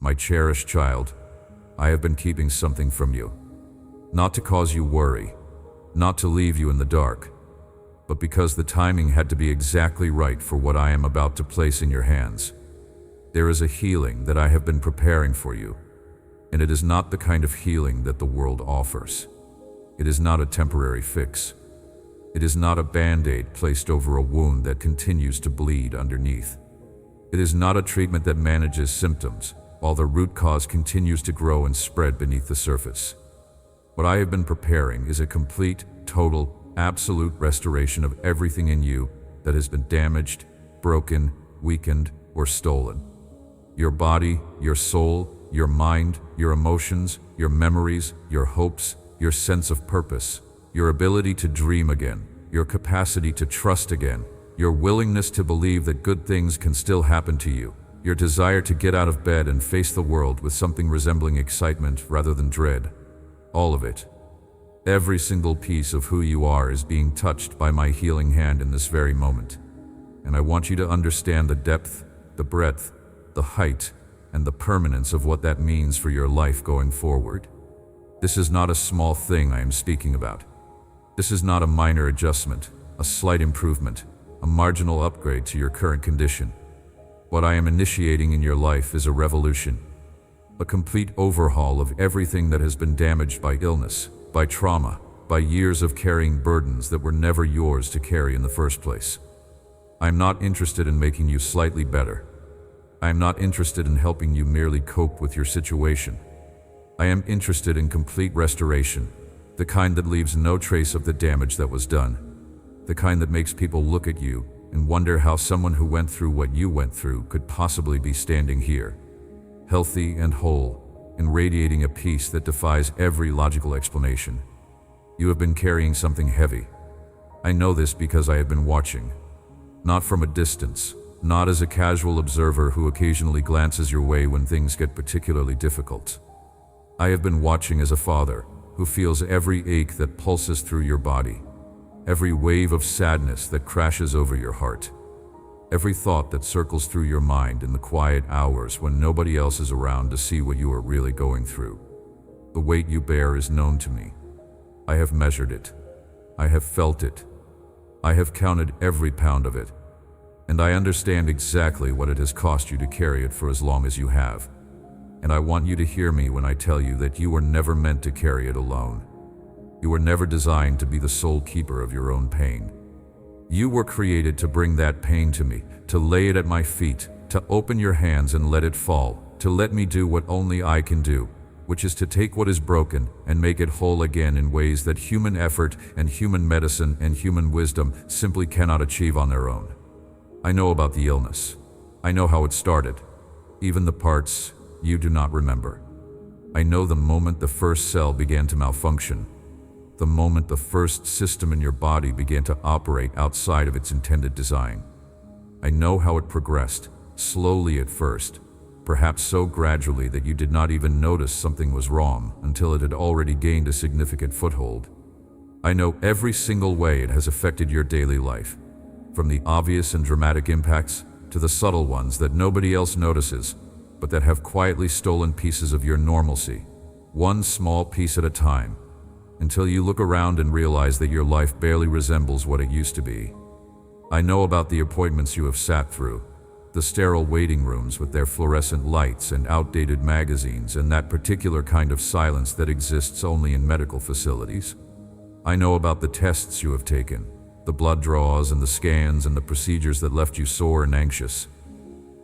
My cherished child, I have been keeping something from you. Not to cause you worry, not to leave you in the dark, but because the timing had to be exactly right for what I am about to place in your hands. There is a healing that I have been preparing for you, and it is not the kind of healing that the world offers. It is not a temporary fix. It is not a band-aid placed over a wound that continues to bleed underneath. It is not a treatment that manages symptoms while the root cause continues to grow and spread beneath the surface. What I have been preparing is a complete, total, absolute restoration of everything in you that has been damaged, broken, weakened, or stolen. Your body, your soul, your mind, your emotions, your memories, your hopes, your sense of purpose, your ability to dream again, your capacity to trust again, your willingness to believe that good things can still happen to you, your desire to get out of bed and face the world with something resembling excitement rather than dread. All of it. Every single piece of who you are is being touched by my healing hand in this very moment. And I want you to understand the depth, the breadth, the height, and the permanence of what that means for your life going forward. This is not a small thing I am speaking about. This is not a minor adjustment, a slight improvement, a marginal upgrade to your current condition. What I am initiating in your life is a revolution. A complete overhaul of everything that has been damaged by illness, by trauma, by years of carrying burdens that were never yours to carry in the first place. I am not interested in making you slightly better. I am not interested in helping you merely cope with your situation. I am interested in complete restoration, the kind that leaves no trace of the damage that was done, the kind that makes people look at you and wonder how someone who went through what you went through could possibly be standing here, healthy and whole, and radiating a peace that defies every logical explanation. You have been carrying something heavy. I know this because I have been watching, not from a distance, not as a casual observer who occasionally glances your way when things get particularly difficult. I have been watching as a father who feels every ache that pulses through your body, every wave of sadness that crashes over your heart, every thought that circles through your mind in the quiet hours when nobody else is around to see what you are really going through. The weight you bear is known to me. I have measured it. I have felt it. I have counted every pound of it. And I understand exactly what it has cost you to carry it for as long as you have. And I want you to hear me when I tell you that you were never meant to carry it alone. You were never designed to be the sole keeper of your own pain. You were created to bring that pain to me, to lay it at my feet, to open your hands and let it fall, to let me do what only I can do, which is to take what is broken and make it whole again in ways that human effort and human medicine and human wisdom simply cannot achieve on their own. I know about the illness. I know how it started, even the parts you do not remember. I know the moment the first cell began to malfunction, the moment the first system in your body began to operate outside of its intended design. I know how it progressed, slowly at first, perhaps so gradually that you did not even notice something was wrong until it had already gained a significant foothold. I know every single way it has affected your daily life, from the obvious and dramatic impacts to the subtle ones that nobody else notices, but that have quietly stolen pieces of your normalcy, one small piece at a time, until you look around and realize that your life barely resembles what it used to be. I know about the appointments you have sat through, the sterile waiting rooms with their fluorescent lights and outdated magazines and that particular kind of silence that exists only in medical facilities. I know about the tests you have taken, the blood draws and the scans and the procedures that left you sore and anxious.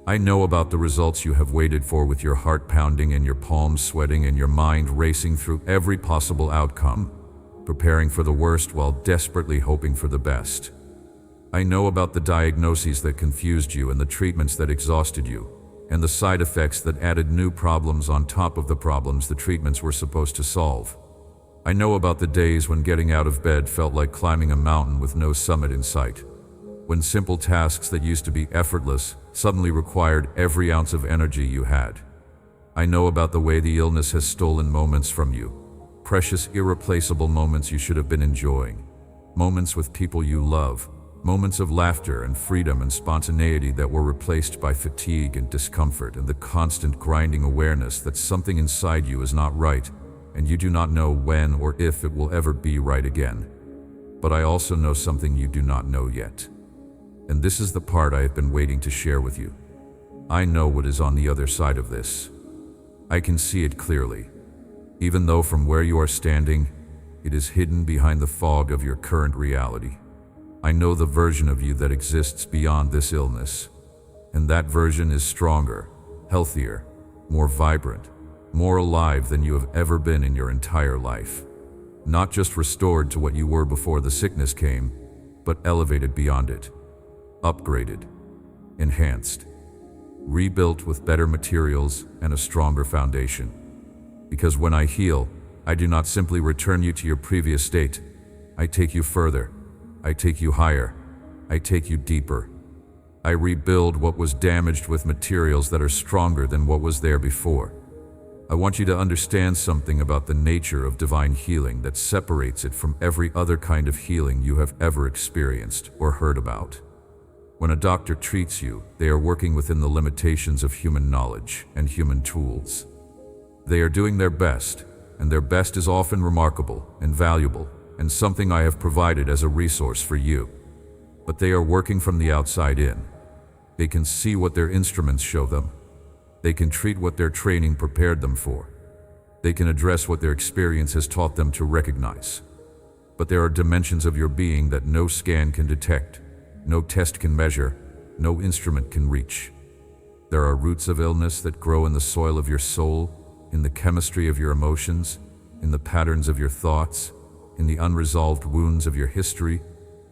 I know about the results you have waited for with your heart pounding and your palms sweating and your mind racing through every possible outcome, preparing for the worst while desperately hoping for the best. I know about the diagnoses that confused you and the treatments that exhausted you, and the side effects that added new problems on top of the problems the treatments were supposed to solve. I know about the days when getting out of bed felt like climbing a mountain with no summit in sight, when simple tasks that used to be effortless suddenly required every ounce of energy you had. I know about the way the illness has stolen moments from you, precious, irreplaceable moments you should have been enjoying, moments with people you love, Moments of laughter and freedom and spontaneity that were replaced by fatigue and discomfort and the constant grinding awareness that something inside you is not right, and you do not know when or if it will ever be right again. But I also know something you do not know yet. And this is the part I have been waiting to share with you. I know what is on the other side of this. I can see it clearly. Even though from where you are standing, it is hidden behind the fog of your current reality. I know the version of you that exists beyond this illness. And that version is stronger, healthier, more vibrant, more alive than you have ever been in your entire life. Not just restored to what you were before the sickness came, but elevated beyond it. Upgraded, enhanced, rebuilt with better materials and a stronger foundation. Because when I heal, I do not simply return you to your previous state. I take you further. I take you higher. I take you deeper. I rebuild what was damaged with materials that are stronger than what was there before. I want you to understand something about the nature of divine healing that separates it from every other kind of healing you have ever experienced or heard about. When a doctor treats you, they are working within the limitations of human knowledge and human tools. They are doing their best, and their best is often remarkable and valuable, and something I have provided as a resource for you. But they are working from the outside in. They can see what their instruments show them. They can treat what their training prepared them for. They can address what their experience has taught them to recognize. But there are dimensions of your being that no scan can detect, no test can measure, no instrument can reach. There are roots of illness that grow in the soil of your soul, in the chemistry of your emotions, in the patterns of your thoughts, in the unresolved wounds of your history,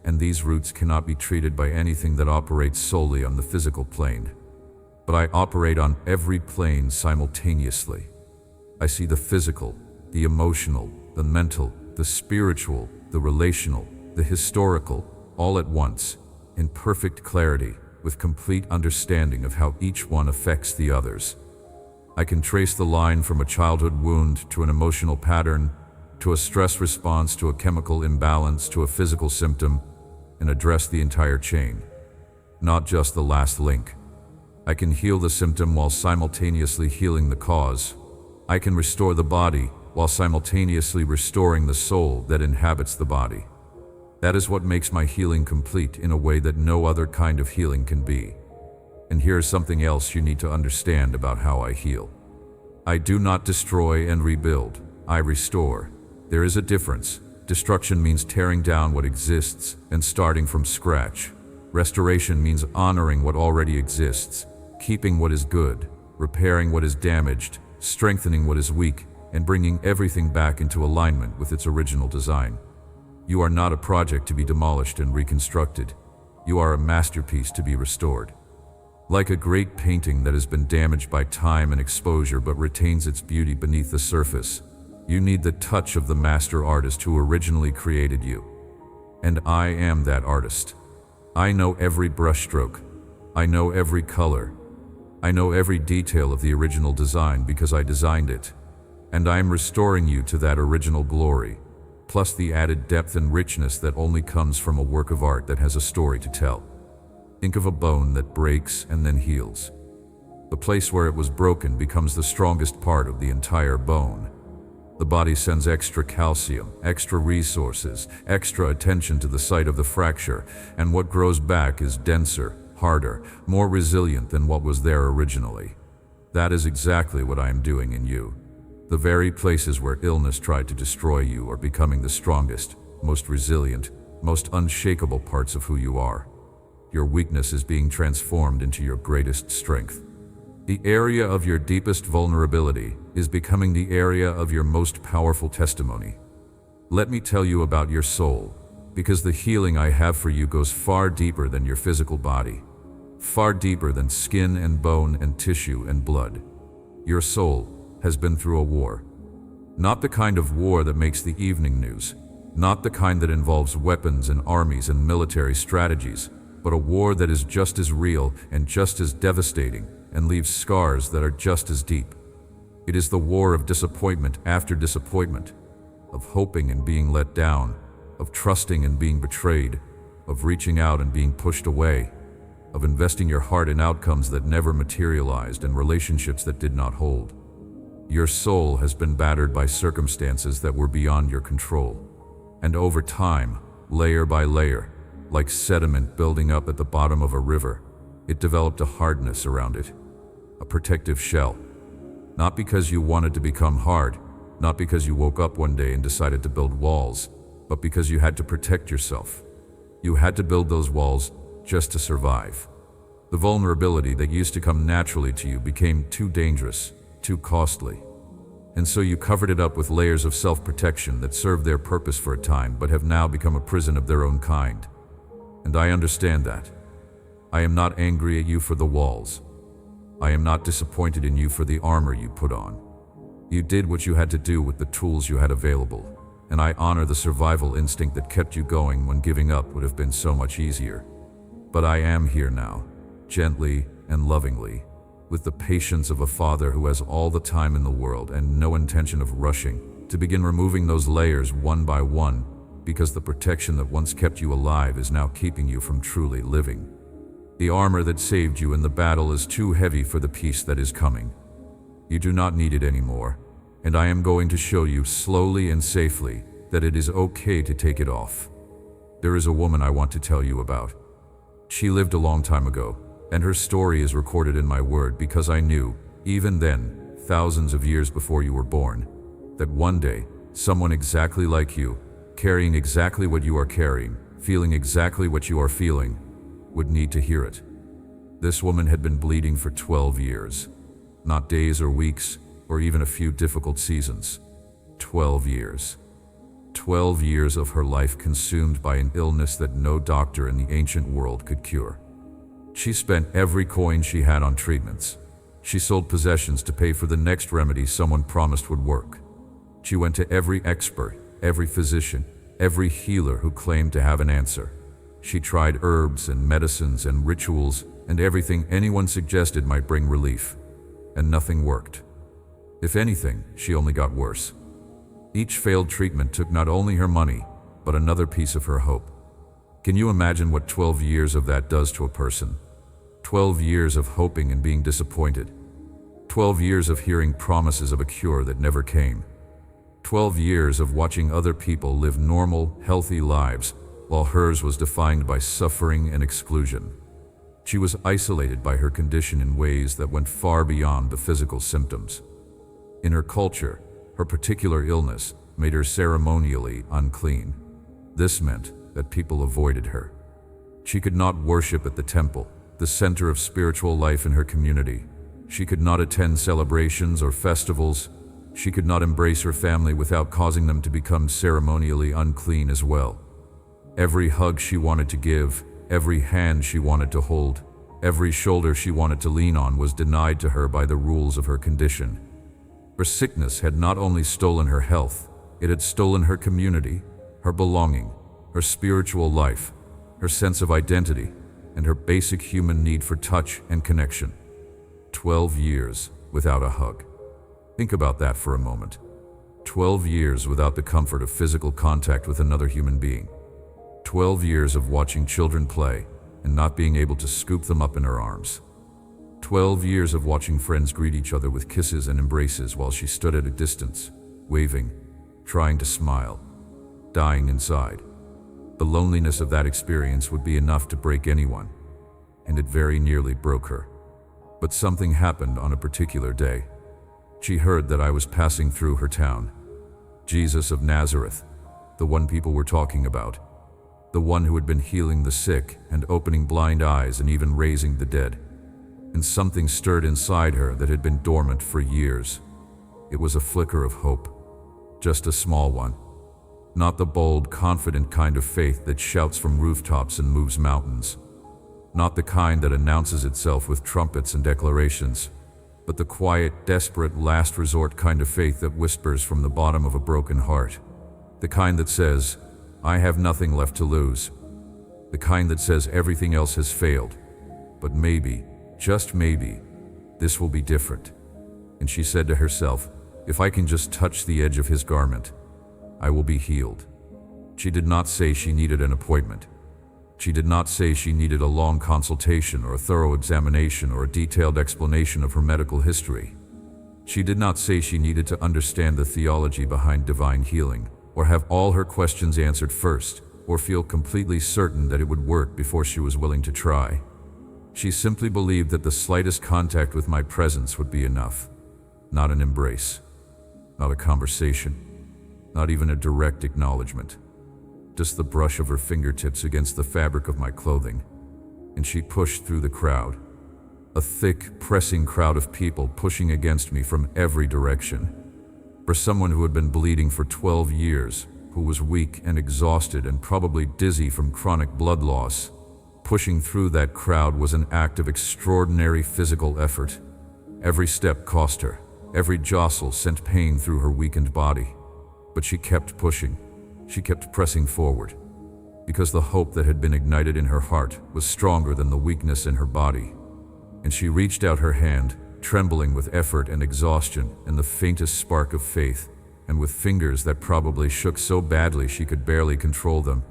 and these roots cannot be treated by anything that operates solely on the physical plane. But I operate on every plane simultaneously. I see the physical, the emotional, the mental, the spiritual, the relational, the historical, all at once, in perfect clarity, with complete understanding of how each one affects the others. I can trace the line from a childhood wound to an emotional pattern, to a stress response, to a chemical imbalance, to a physical symptom, and address the entire chain, not just the last link. I can heal the symptom while simultaneously healing the cause. I can restore the body while simultaneously restoring the soul that inhabits the body. That is what makes my healing complete in a way that no other kind of healing can be. And here's something else you need to understand about how I heal. I do not destroy and rebuild. I restore. There is a difference. Destruction means tearing down what exists and starting from scratch. Restoration means honoring what already exists, keeping what is good, repairing what is damaged, strengthening what is weak, and bringing everything back into alignment with its original design. You are not a project to be demolished and reconstructed. You are a masterpiece to be restored. Like a great painting that has been damaged by time and exposure but retains its beauty beneath the surface, you need the touch of the master artist who originally created you. And I am that artist. I know every brushstroke. I know every color. I know every detail of the original design because I designed it. And I am restoring you to that original glory, plus the added depth and richness that only comes from a work of art that has a story to tell. Think of a bone that breaks and then heals. The place where it was broken becomes the strongest part of the entire bone. The body sends extra calcium, extra resources, extra attention to the site of the fracture, and what grows back is denser, harder, more resilient than what was there originally. That is exactly what I am doing in you. The very places where illness tried to destroy you are becoming the strongest, most resilient, most unshakable parts of who you are. Your weakness is being transformed into your greatest strength. The area of your deepest vulnerability is becoming the area of your most powerful testimony. Let me tell you about your soul, because the healing I have for you goes far deeper than your physical body, far deeper than skin and bone and tissue and blood. Your soul has been through a war. Not the kind of war that makes the evening news, not the kind that involves weapons and armies and military strategies, but a war that is just as real and just as devastating and leaves scars that are just as deep. It is the war of disappointment after disappointment, of hoping and being let down, of trusting and being betrayed, of reaching out and being pushed away, of investing your heart in outcomes that never materialized and relationships that did not hold. Your soul has been battered by circumstances that were beyond your control. And over time, layer by layer, like sediment building up at the bottom of a river, it developed a hardness around it, a protective shell. Not because you wanted to become hard, not because you woke up one day and decided to build walls, but because you had to protect yourself. You had to build those walls just to survive. The vulnerability that used to come naturally to you became too dangerous, too costly. And so you covered it up with layers of self-protection that served their purpose for a time but have now become a prison of their own kind. And I understand that. I am not angry at you for the walls. I am not disappointed in you for the armor you put on. You did what you had to do with the tools you had available, and I honor the survival instinct that kept you going when giving up would have been so much easier. But I am here now, gently and lovingly, with the patience of a father who has all the time in the world and no intention of rushing, to begin removing those layers one by one, because the protection that once kept you alive is now keeping you from truly living. The armor that saved you in the battle is too heavy for the peace that is coming. You do not need it anymore, and I am going to show you slowly and safely that it is okay to take it off. There is a woman I want to tell you about. She lived a long time ago, and her story is recorded in my word because I knew, even then, thousands of years before you were born, that one day, someone exactly like you, carrying exactly what you are carrying, feeling exactly what you are feeling, would need to hear it. This woman had been bleeding for 12 years. Not days or weeks, or even a few difficult seasons. 12 years. 12 years of her life consumed by an illness that no doctor in the ancient world could cure. She spent every coin she had on treatments. She sold possessions to pay for the next remedy someone promised would work. She went to every expert, every physician, every healer who claimed to have an answer. She tried herbs and medicines and rituals and everything anyone suggested might bring relief. And nothing worked. If anything, she only got worse. Each failed treatment took not only her money, but another piece of her hope. Can you imagine what 12 years of that does to a person? 12 years of hoping and being disappointed. 12 years of hearing promises of a cure that never came. 12 years of watching other people live normal, healthy lives, while hers was defined by suffering and exclusion. She was isolated by her condition in ways that went far beyond the physical symptoms. In her culture, her particular illness made her ceremonially unclean. This meant that people avoided her. She could not worship at the temple, the center of spiritual life in her community. She could not attend celebrations or festivals. She could not embrace her family without causing them to become ceremonially unclean as well. Every hug she wanted to give, every hand she wanted to hold, every shoulder she wanted to lean on was denied to her by the rules of her condition. Her sickness had not only stolen her health, it had stolen her community, her belonging, her spiritual life, her sense of identity, and her basic human need for touch and connection. 12 years without a hug. Think about that for a moment. 12 years without the comfort of physical contact with another human being. 12 years of watching children play and not being able to scoop them up in her arms. 12 years of watching friends greet each other with kisses and embraces while she stood at a distance, waving, trying to smile, dying inside. The loneliness of that experience would be enough to break anyone, and it very nearly broke her. But something happened on a particular day. She heard that I was passing through her town. Jesus of Nazareth, the one people were talking about, the one who had been healing the sick and opening blind eyes and even raising the dead. And something stirred inside her that had been dormant for years. It was a flicker of hope, just a small one. Not the bold, confident kind of faith that shouts from rooftops and moves mountains. Not the kind that announces itself with trumpets and declarations, but the quiet, desperate, last resort kind of faith that whispers from the bottom of a broken heart. The kind that says, I have nothing left to lose. The kind that says everything else has failed, but maybe, just maybe, this will be different. And she said to herself, if I can just touch the edge of his garment, I will be healed. She did not say she needed an appointment. She did not say she needed a long consultation or a thorough examination or a detailed explanation of her medical history. She did not say she needed to understand the theology behind divine healing, or have all her questions answered first, or feel completely certain that it would work before she was willing to try. She simply believed that the slightest contact with my presence would be enough. Not an embrace, not a conversation, not even a direct acknowledgement. Just the brush of her fingertips against the fabric of my clothing, and she pushed through the crowd. A thick, pressing crowd of people pushing against me from every direction. For someone who had been bleeding for 12 years, who was weak and exhausted and probably dizzy from chronic blood loss, pushing through that crowd was an act of extraordinary physical effort. Every step cost her. Every jostle sent pain through her weakened body. But she kept pushing. She kept pressing forward, because the hope that had been ignited in her heart was stronger than the weakness in her body. And she reached out her hand, trembling with effort and exhaustion and the faintest spark of faith, and with fingers that probably shook so badly she could barely control them,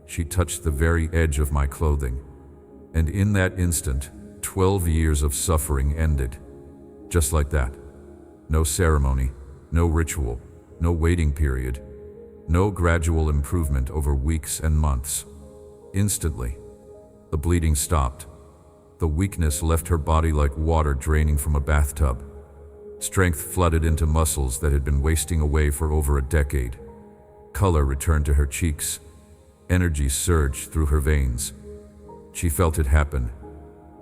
she touched the very edge of my clothing. And in that instant, 12 years of suffering ended. Just like that. No ceremony, no ritual, no waiting period. No gradual improvement over weeks and months. Instantly, the bleeding stopped. The weakness left her body like water draining from a bathtub. Strength flooded into muscles that had been wasting away for over a decade. Color returned to her cheeks. Energy surged through her veins. She felt it happen.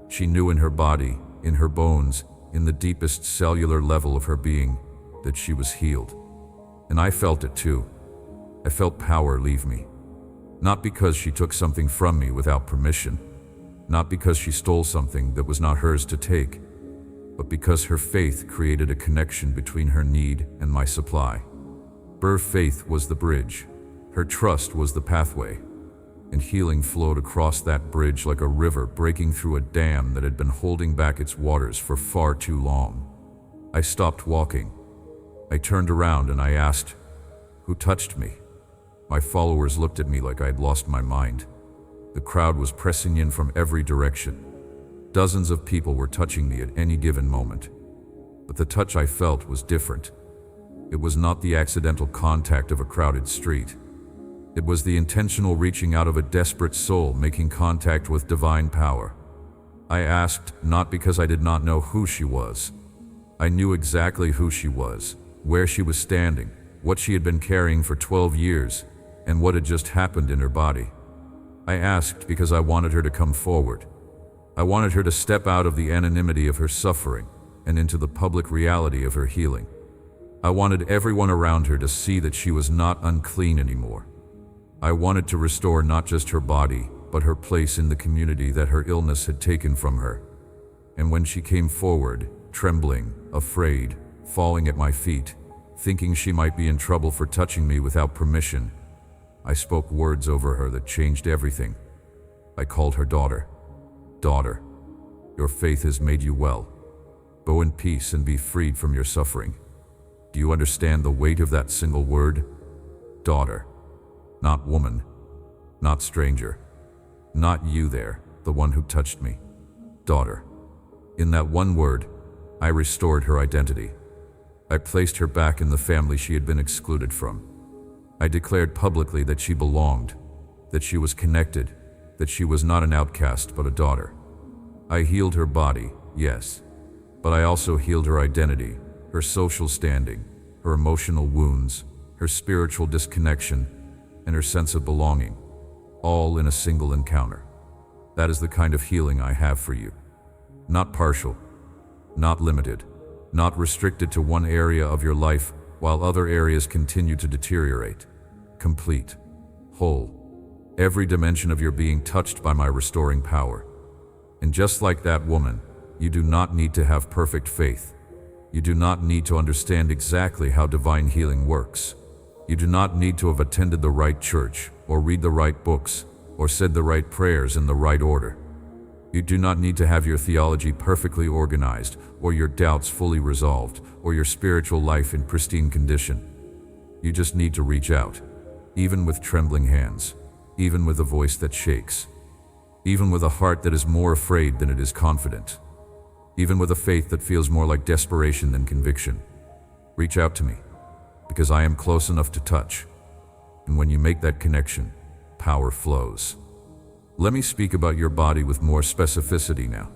She knew in her body, in her bones, in the deepest cellular level of her being, that she was healed. And I felt it too. I felt power leave me. Not because she took something from me without permission, not because she stole something that was not hers to take, but because her faith created a connection between her need and my supply. Her faith was the bridge. Her trust was the pathway. And healing flowed across that bridge like a river breaking through a dam that had been holding back its waters for far too long. I stopped walking. I turned around and I asked, "Who touched me?" My followers looked at me like I had lost my mind. The crowd was pressing in from every direction. Dozens of people were touching me at any given moment. But the touch I felt was different. It was not the accidental contact of a crowded street. It was the intentional reaching out of a desperate soul making contact with divine power. I asked not because I did not know who she was. I knew exactly who she was, where she was standing, what she had been carrying for 12 years, and what had just happened in her body. I asked because I wanted her to come forward. I wanted her to step out of the anonymity of her suffering and into the public reality of her healing. I wanted everyone around her to see that she was not unclean anymore. I wanted to restore not just her body, but her place in the community that her illness had taken from her. And when she came forward, trembling, afraid, falling at my feet, thinking she might be in trouble for touching me without permission, I spoke words over her that changed everything. I called her daughter. Daughter, your faith has made you well. Go in peace and be freed from your suffering. Do you understand the weight of that single word? Daughter. Not woman. Not stranger. Not you there, the one who touched me. Daughter. In that one word, I restored her identity. I placed her back in the family she had been excluded from. I declared publicly that she belonged, that she was connected, that she was not an outcast but a daughter. I healed her body, yes, but I also healed her identity, her social standing, her emotional wounds, her spiritual disconnection, and her sense of belonging, all in a single encounter. That is the kind of healing I have for you. Not partial, not limited, not restricted to one area of your life while other areas continue to deteriorate. Complete, whole, every dimension of your being touched by my restoring power. And just like that woman, you do not need to have perfect faith. You do not need to understand exactly how divine healing works. You do not need to have attended the right church, or read the right books, or said the right prayers in the right order. You do not need to have your theology perfectly organized, or your doubts fully resolved, or your spiritual life in pristine condition. You just need to reach out, even with trembling hands, even with a voice that shakes, even with a heart that is more afraid than it is confident, even with a faith that feels more like desperation than conviction. Reach out to me, because I am close enough to touch. And when you make that connection, power flows. Let me speak about your body with more specificity now,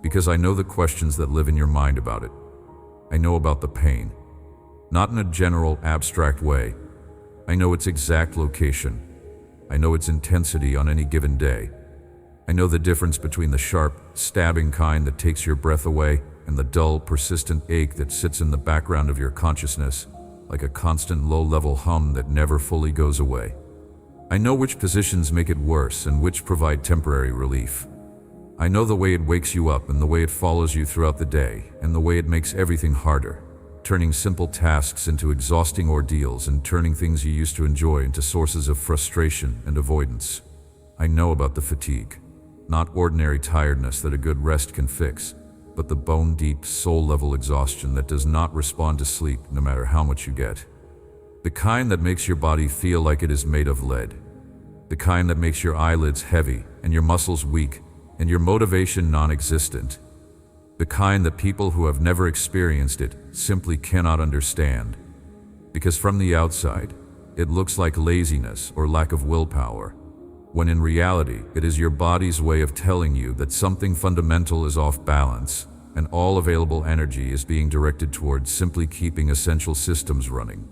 because I know the questions that live in your mind about it. I know about the pain, not in a general, abstract way. I know its exact location. I know its intensity on any given day. I know the difference between the sharp, stabbing kind that takes your breath away and the dull, persistent ache that sits in the background of your consciousness, like a constant low-level hum that never fully goes away. I know which positions make it worse and which provide temporary relief. I know the way it wakes you up and the way it follows you throughout the day and the way it makes everything harder, turning simple tasks into exhausting ordeals and turning things you used to enjoy into sources of frustration and avoidance. I know about the fatigue, not ordinary tiredness that a good rest can fix, but the bone-deep, soul-level exhaustion that does not respond to sleep no matter how much you get. The kind that makes your body feel like it is made of lead. The kind that makes your eyelids heavy and your muscles weak and your motivation non-existent. The kind that people who have never experienced it simply cannot understand. Because from the outside, it looks like laziness or lack of willpower, when in reality, it is your body's way of telling you that something fundamental is off balance and all available energy is being directed towards simply keeping essential systems running.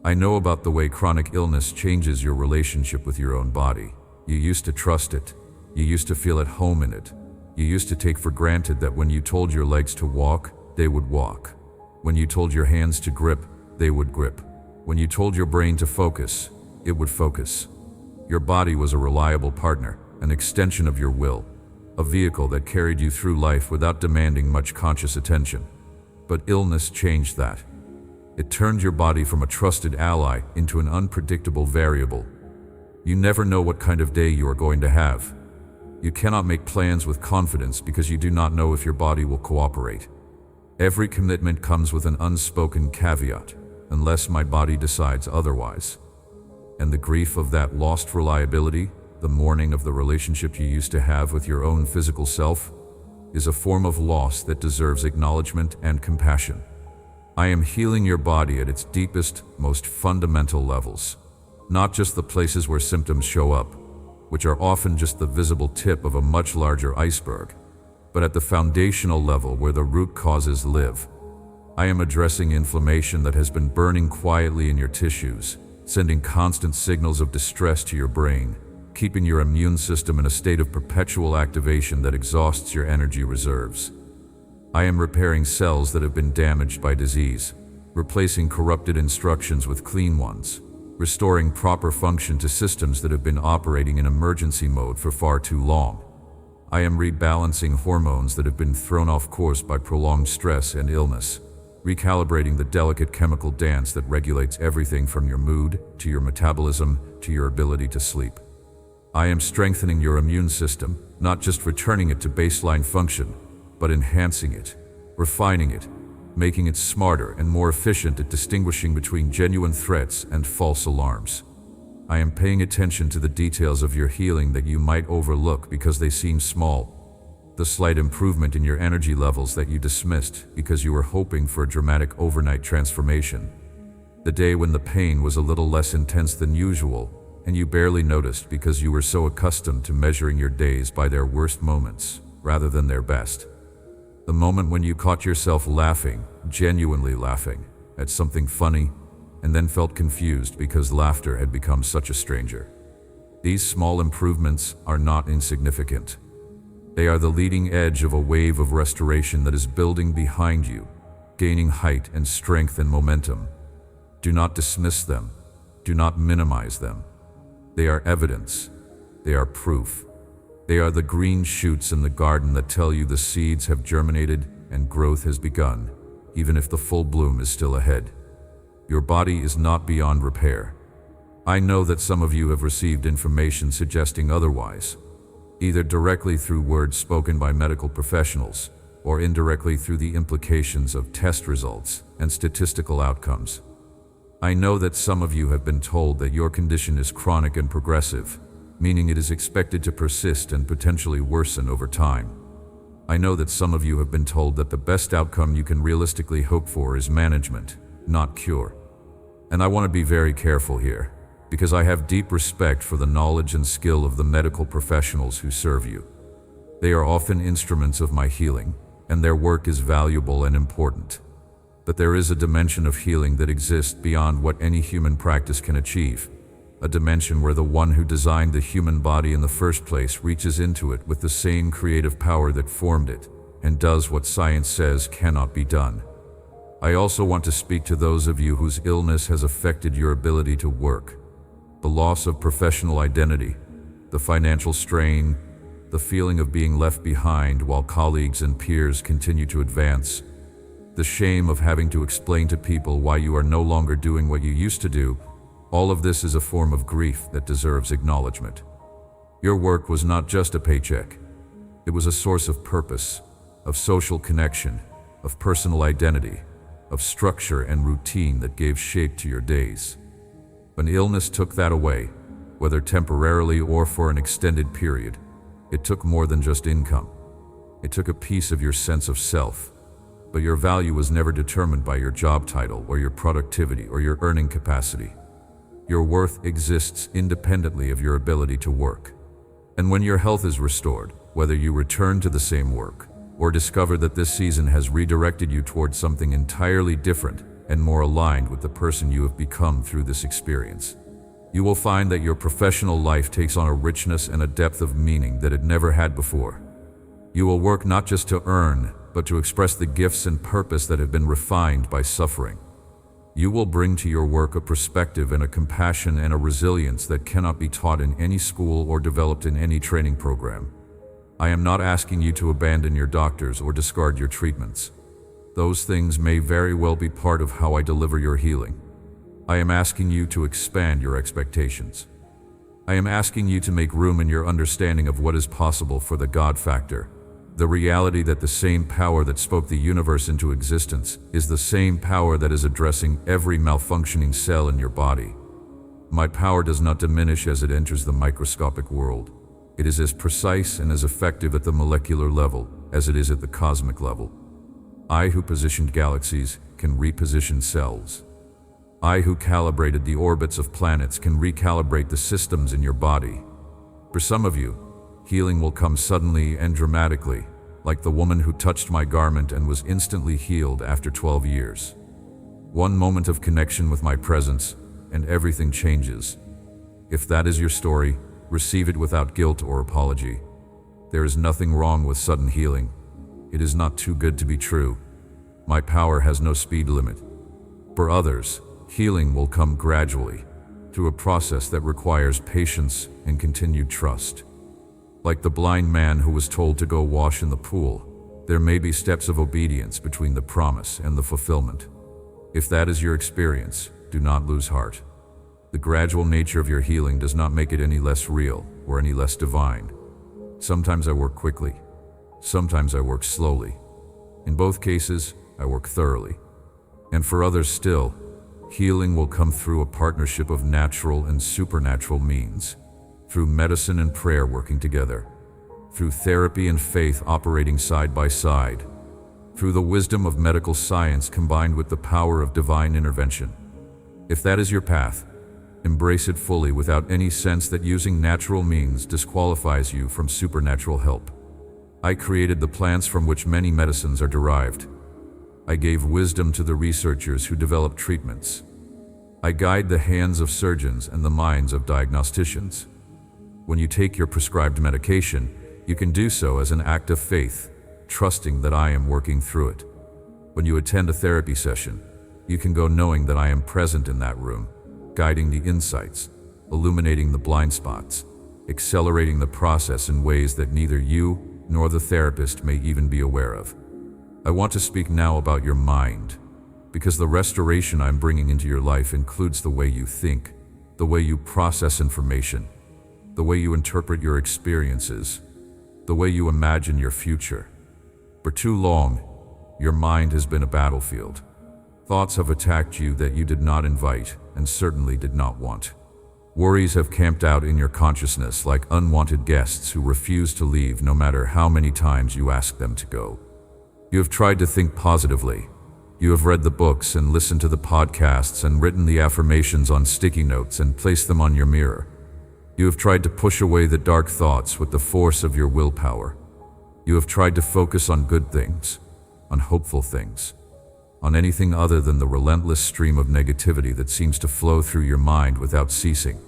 I know about the way chronic illness changes your relationship with your own body. You used to trust it. You used to feel at home in it. You used to take for granted that when you told your legs to walk, they would walk. When you told your hands to grip, they would grip. When you told your brain to focus, it would focus. Your body was a reliable partner, an extension of your will, a vehicle that carried you through life without demanding much conscious attention. But illness changed that. It turned your body from a trusted ally into an unpredictable variable. You never know what kind of day you are going to have. You cannot make plans with confidence because you do not know if your body will cooperate. Every commitment comes with an unspoken caveat, unless my body decides otherwise. And the grief of that lost reliability, the mourning of the relationship you used to have with your own physical self, is a form of loss that deserves acknowledgement and compassion. I am healing your body at its deepest, most fundamental levels, not just the places where symptoms show up, which are often just the visible tip of a much larger iceberg, but at the foundational level where the root causes live. I am addressing inflammation that has been burning quietly in your tissues, sending constant signals of distress to your brain, keeping your immune system in a state of perpetual activation that exhausts your energy reserves. I am repairing cells that have been damaged by disease, replacing corrupted instructions with clean ones, restoring proper function to systems that have been operating in emergency mode for far too long. I am rebalancing hormones that have been thrown off course by prolonged stress and illness, recalibrating the delicate chemical dance that regulates everything from your mood to your metabolism to your ability to sleep. I am strengthening your immune system, not just returning it to baseline function, but enhancing it, refining it, making it smarter and more efficient at distinguishing between genuine threats and false alarms. I am paying attention to the details of your healing that you might overlook because they seem small. The slight improvement in your energy levels that you dismissed because you were hoping for a dramatic overnight transformation. The day when the pain was a little less intense than usual, and you barely noticed because you were so accustomed to measuring your days by their worst moments rather than their best. The moment when you caught yourself laughing, genuinely laughing, at something funny, and then felt confused because laughter had become such a stranger. These small improvements are not insignificant. They are the leading edge of a wave of restoration that is building behind you, gaining height and strength and momentum. Do not dismiss them. Do not minimize them. They are evidence. They are proof. They are the green shoots in the garden that tell you the seeds have germinated and growth has begun, even if the full bloom is still ahead. Your body is not beyond repair. I know that some of you have received information suggesting otherwise, either directly through words spoken by medical professionals or indirectly through the implications of test results and statistical outcomes. I know that some of you have been told that your condition is chronic and progressive, meaning it is expected to persist and potentially worsen over time. I know that some of you have been told that the best outcome you can realistically hope for is management, not cure. And I want to be very careful here, because I have deep respect for the knowledge and skill of the medical professionals who serve you. They are often instruments of my healing, and their work is valuable and important. But there is a dimension of healing that exists beyond what any human practice can achieve, a dimension where the one who designed the human body in the first place reaches into it with the same creative power that formed it, and does what science says cannot be done. I also want to speak to those of you whose illness has affected your ability to work. The loss of professional identity, the financial strain, the feeling of being left behind while colleagues and peers continue to advance, the shame of having to explain to people why you are no longer doing what you used to do. All of this is a form of grief that deserves acknowledgement. Your work was not just a paycheck. It was a source of purpose, of social connection, of personal identity, of structure and routine that gave shape to your days. When illness took that away, whether temporarily or for an extended period, it took more than just income. It took a piece of your sense of self. But your value was never determined by your job title or your productivity or your earning capacity. Your worth exists independently of your ability to work. And when your health is restored, whether you return to the same work or discover that this season has redirected you towards something entirely different and more aligned with the person you have become through this experience, you will find that your professional life takes on a richness and a depth of meaning that it never had before. You will work not just to earn, but to express the gifts and purpose that have been refined by suffering. You will bring to your work a perspective and a compassion and a resilience that cannot be taught in any school or developed in any training program. I am not asking you to abandon your doctors or discard your treatments. Those things may very well be part of how I deliver your healing. I am asking you to expand your expectations. I am asking you to make room in your understanding of what is possible for the God factor, the reality that the same power that spoke the universe into existence is the same power that is addressing every malfunctioning cell in your body. My power does not diminish as it enters the microscopic world. It is as precise and as effective at the molecular level as it is at the cosmic level. I who positioned galaxies can reposition cells. I who calibrated the orbits of planets can recalibrate the systems in your body. For some of you, healing will come suddenly and dramatically, like the woman who touched my garment and was instantly healed after 12 years. One moment of connection with my presence, and everything changes. If that is your story, receive it without guilt or apology. There is nothing wrong with sudden healing. It is not too good to be true. My power has no speed limit. For others, healing will come gradually, through a process that requires patience and continued trust. Like the blind man who was told to go wash in the pool, there may be steps of obedience between the promise and the fulfillment. If that is your experience, do not lose heart. The gradual nature of your healing does not make it any less real or any less divine. Sometimes I work quickly. Sometimes I work slowly. In both cases, I work thoroughly. And for others still, healing will come through a partnership of natural and supernatural means, through medicine and prayer working together, through therapy and faith operating side by side, through the wisdom of medical science combined with the power of divine intervention. If that is your path, embrace it fully without any sense that using natural means disqualifies you from supernatural help. I created the plants from which many medicines are derived. I gave wisdom to the researchers who developed treatments. I guide the hands of surgeons and the minds of diagnosticians. When you take your prescribed medication, you can do so as an act of faith, trusting that I am working through it. When you attend a therapy session, you can go knowing that I am present in that room, guiding the insights, illuminating the blind spots, accelerating the process in ways that neither you nor the therapist may even be aware of. I want to speak now about your mind, because the restoration I'm bringing into your life includes the way you think, the way you process information, the way you interpret your experiences, the way you imagine your future. For too long, your mind has been a battlefield. Thoughts have attacked you that you did not invite and certainly did not want. Worries have camped out in your consciousness like unwanted guests who refuse to leave no matter how many times you ask them to go. You have tried to think positively. You have read the books and listened to the podcasts and written the affirmations on sticky notes and placed them on your mirror. You have tried to push away the dark thoughts with the force of your willpower. You have tried to focus on good things, on hopeful things, on anything other than the relentless stream of negativity that seems to flow through your mind without ceasing,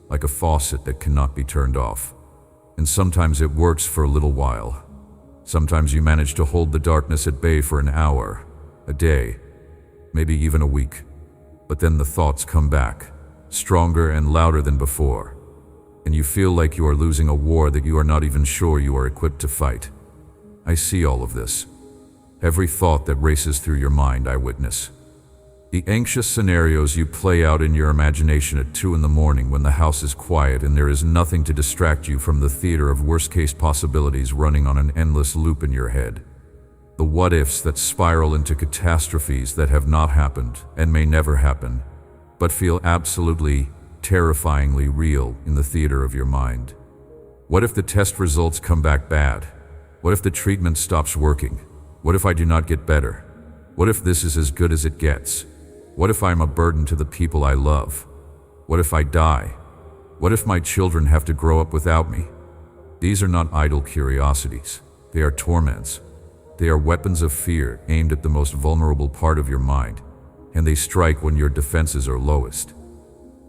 like a faucet that cannot be turned off. And sometimes it works for a little while. Sometimes you manage to hold the darkness at bay for an hour, a day, maybe even a week. But then the thoughts come back, stronger and louder than before, and you feel like you are losing a war that you are not even sure you are equipped to fight. I see all of this. Every thought that races through your mind, I witness. The anxious scenarios you play out in your imagination at 2 a.m. when the house is quiet and there is nothing to distract you from the theater of worst-case possibilities running on an endless loop in your head. The what-ifs that spiral into catastrophes that have not happened and may never happen, but feel absolutely, terrifyingly real in the theater of your mind. What if the test results come back bad? What if the treatment stops working? What if I do not get better? What if this is as good as it gets? What if I am a burden to the people I love? What if I die? What if my children have to grow up without me? These are not idle curiosities. They are torments. They are weapons of fear aimed at the most vulnerable part of your mind, and they strike when your defenses are lowest.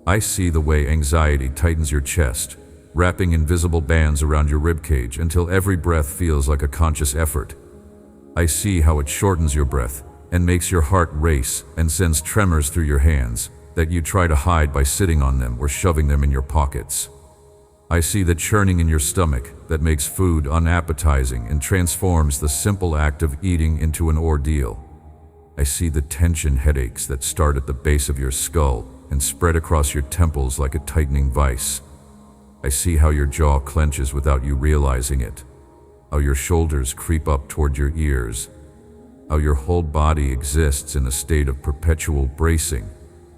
I see the way anxiety tightens your chest, wrapping invisible bands around your ribcage until every breath feels like a conscious effort. I see how it shortens your breath and makes your heart race and sends tremors through your hands that you try to hide by sitting on them or shoving them in your pockets. I see the churning in your stomach that makes food unappetizing and transforms the simple act of eating into an ordeal. I see the tension headaches that start at the base of your skull and spread across your temples like a tightening vice. I see how your jaw clenches without you realizing it, how your shoulders creep up toward your ears, how your whole body exists in a state of perpetual bracing,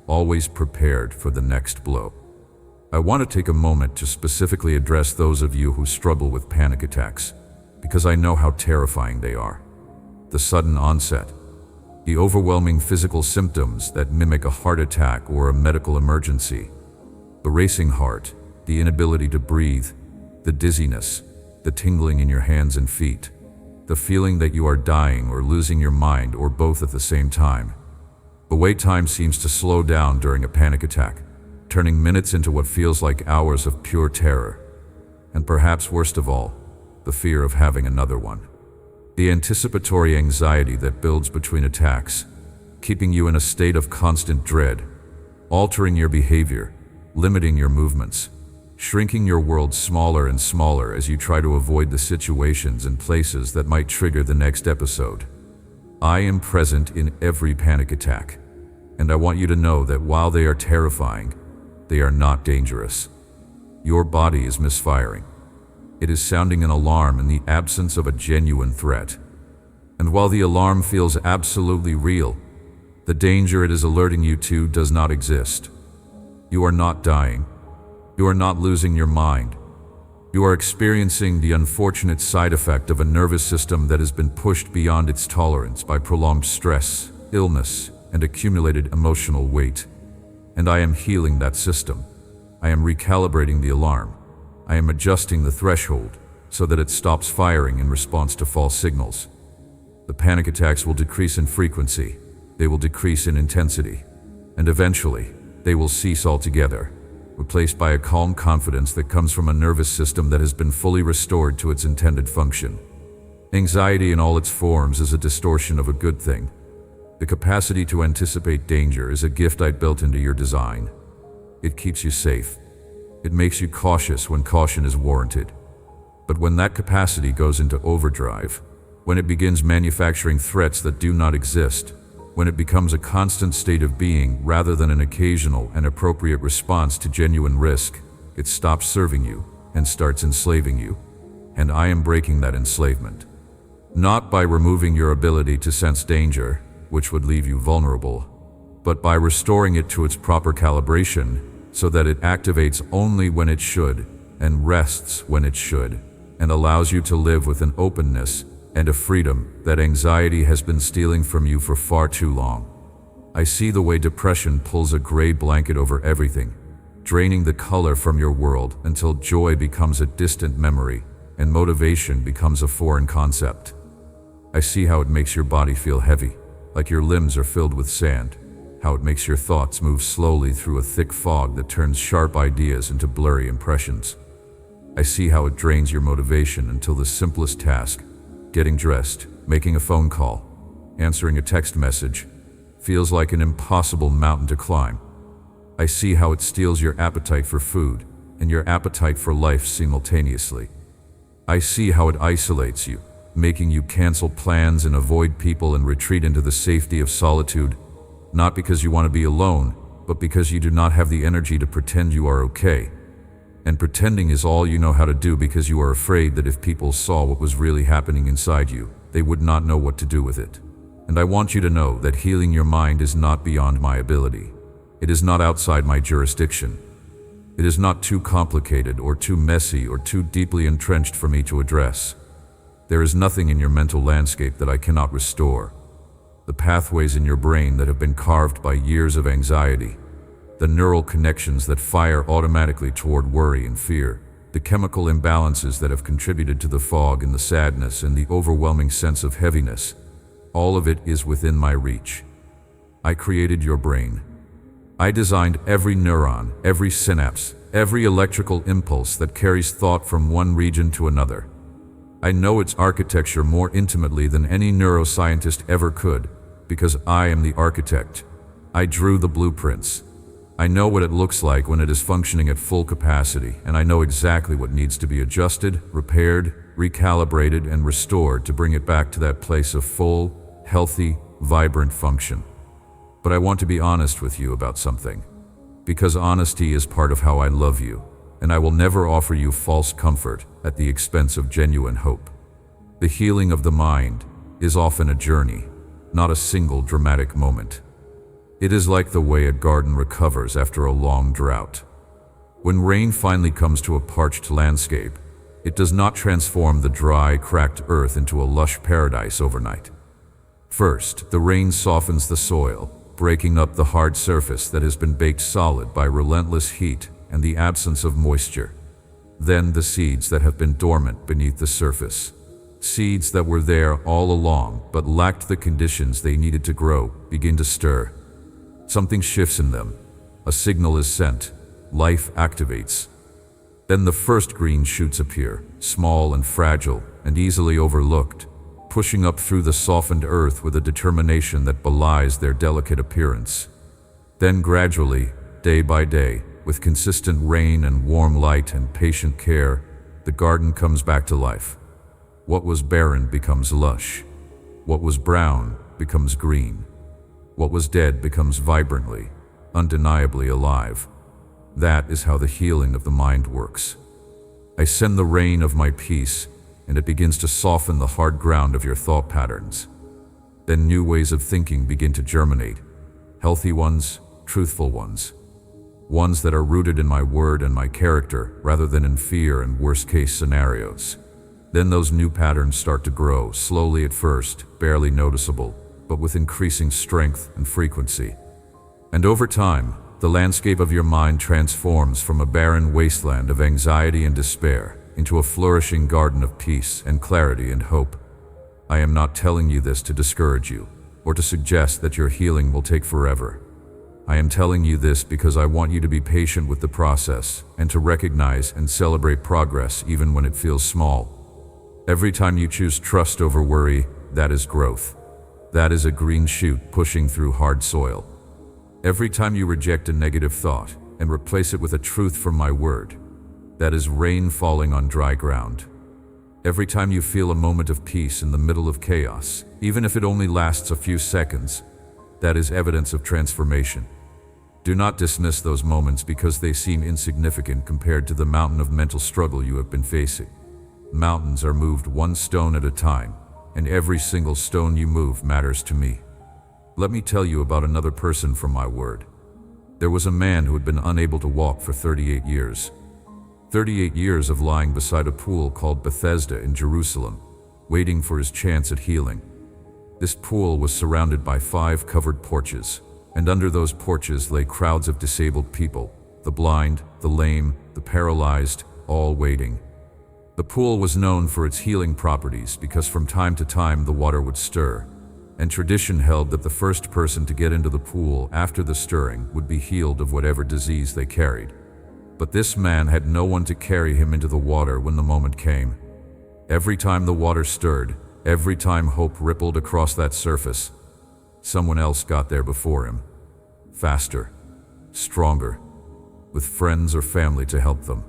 always prepared for the next blow. I want to take a moment to specifically address those of you who struggle with panic attacks, because I know how terrifying they are. The sudden onset, the overwhelming physical symptoms that mimic a heart attack or a medical emergency, the racing heart, the inability to breathe, the dizziness, the tingling in your hands and feet, the feeling that you are dying or losing your mind or both at the same time. The way time seems to slow down during a panic attack, turning minutes into what feels like hours of pure terror. And perhaps worst of all, the fear of having another one. The anticipatory anxiety that builds between attacks, keeping you in a state of constant dread, altering your behavior, limiting your movements, shrinking your world smaller and smaller as you try to avoid the situations and places that might trigger the next episode. I am present in every panic attack, and I want you to know that while they are terrifying, they are not dangerous. Your body is misfiring. It is sounding an alarm in the absence of a genuine threat. And while the alarm feels absolutely real, the danger it is alerting you to does not exist. You are not dying. You are not losing your mind. You are experiencing the unfortunate side effect of a nervous system that has been pushed beyond its tolerance by prolonged stress, illness, and accumulated emotional weight. And I am healing that system. I am recalibrating the alarm. I am adjusting the threshold so that it stops firing in response to false signals. The panic attacks will decrease in frequency, they will decrease in intensity, and eventually, they will cease altogether, replaced by a calm confidence that comes from a nervous system that has been fully restored to its intended function. Anxiety in all its forms is a distortion of a good thing. The capacity to anticipate danger is a gift I built into your design. It keeps you safe. It makes you cautious when caution is warranted. But when that capacity goes into overdrive, when it begins manufacturing threats that do not exist, when it becomes a constant state of being rather than an occasional and appropriate response to genuine risk, it stops serving you and starts enslaving you. And I am breaking that enslavement. Not by removing your ability to sense danger, which would leave you vulnerable, but by restoring it to its proper calibration, so that it activates only when it should and rests when it should, and allows you to live with an openness and a freedom that anxiety has been stealing from you for far too long. I see the way depression pulls a gray blanket over everything, draining the color from your world until joy becomes a distant memory and motivation becomes a foreign concept. I see how it makes your body feel heavy, like your limbs are filled with sand, how it makes your thoughts move slowly through a thick fog that turns sharp ideas into blurry impressions. I see how it drains your motivation until the simplest task, getting dressed, making a phone call, answering a text message, feels like an impossible mountain to climb. I see how it steals your appetite for food and your appetite for life simultaneously. I see how it isolates you, making you cancel plans and avoid people and retreat into the safety of solitude, not because you want to be alone, but because you do not have the energy to pretend you are okay. And pretending is all you know how to do because you are afraid that if people saw what was really happening inside you, they would not know what to do with it. And I want you to know that healing your mind is not beyond my ability. It is not outside my jurisdiction. It is not too complicated or too messy or too deeply entrenched for me to address. There is nothing in your mental landscape that I cannot restore. The pathways in your brain that have been carved by years of anxiety, the neural connections that fire automatically toward worry and fear, the chemical imbalances that have contributed to the fog and the sadness and the overwhelming sense of heaviness, all of it is within my reach. I created your brain. I designed every neuron, every synapse, every electrical impulse that carries thought from one region to another. I know its architecture more intimately than any neuroscientist ever could, because I am the architect. I drew the blueprints. I know what it looks like when it is functioning at full capacity, and I know exactly what needs to be adjusted, repaired, recalibrated, and restored to bring it back to that place of full, healthy, vibrant function. But I want to be honest with you about something, because honesty is part of how I love you, and I will never offer you false comfort at the expense of genuine hope. The healing of the mind is often a journey, not a single dramatic moment. It is like the way a garden recovers after a long drought. When rain finally comes to a parched landscape, it does not transform the dry, cracked earth into a lush paradise overnight. First, the rain softens the soil, breaking up the hard surface that has been baked solid by relentless heat and the absence of moisture. Then the seeds that have been dormant beneath the surface, seeds that were there all along but lacked the conditions they needed to grow, begin to stir. Something shifts in them. A signal is sent. Life activates. Then the first green shoots appear, small and fragile and easily overlooked, pushing up through the softened earth with a determination that belies their delicate appearance. Then gradually, day by day, with consistent rain and warm light and patient care, the garden comes back to life. What was barren becomes lush. What was brown becomes green. What was dead becomes vibrantly, undeniably alive. That is how the healing of the mind works. I send the rain of my peace, and it begins to soften the hard ground of your thought patterns. Then new ways of thinking begin to germinate. Healthy ones, truthful ones. Ones that are rooted in my word and my character, rather than in fear and worst-case scenarios. Then those new patterns start to grow, slowly at first, barely noticeable, but with increasing strength and frequency. And over time, the landscape of your mind transforms from a barren wasteland of anxiety and despair into a flourishing garden of peace and clarity and hope. I am not telling you this to discourage you, or to suggest that your healing will take forever. I am telling you this because I want you to be patient with the process and to recognize and celebrate progress even when it feels small. Every time you choose trust over worry, that is growth. That is a green shoot pushing through hard soil. Every time you reject a negative thought and replace it with a truth from my word, that is rain falling on dry ground. Every time you feel a moment of peace in the middle of chaos, even if it only lasts a few seconds, that is evidence of transformation. Do not dismiss those moments because they seem insignificant compared to the mountain of mental struggle you have been facing. Mountains are moved one stone at a time, and every single stone you move matters to me. Let me tell you about another person from my word. There was a man who had been unable to walk for 38 years. 38 years of lying beside a pool called Bethesda in Jerusalem, waiting for his chance at healing. This pool was surrounded by 5 covered porches, and under those porches lay crowds of disabled people, the blind, the lame, the paralyzed, all waiting. The pool was known for its healing properties because from time to time the water would stir, and tradition held that the first person to get into the pool after the stirring would be healed of whatever disease they carried. But this man had no one to carry him into the water when the moment came. Every time the water stirred, every time hope rippled across that surface, someone else got there before him. Faster, stronger, with friends or family to help them.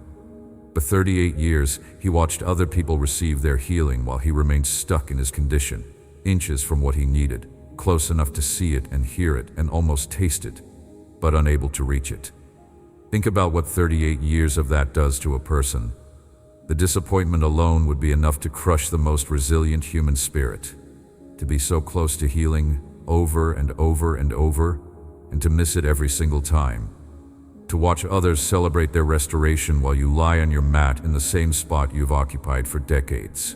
For 38 years, he watched other people receive their healing while he remained stuck in his condition, inches from what he needed, close enough to see it and hear it and almost taste it, but unable to reach it. Think about what 38 years of that does to a person. The disappointment alone would be enough to crush the most resilient human spirit. To be so close to healing, over and over and over, and to miss it every single time. To watch others celebrate their restoration while you lie on your mat in the same spot you've occupied for decades.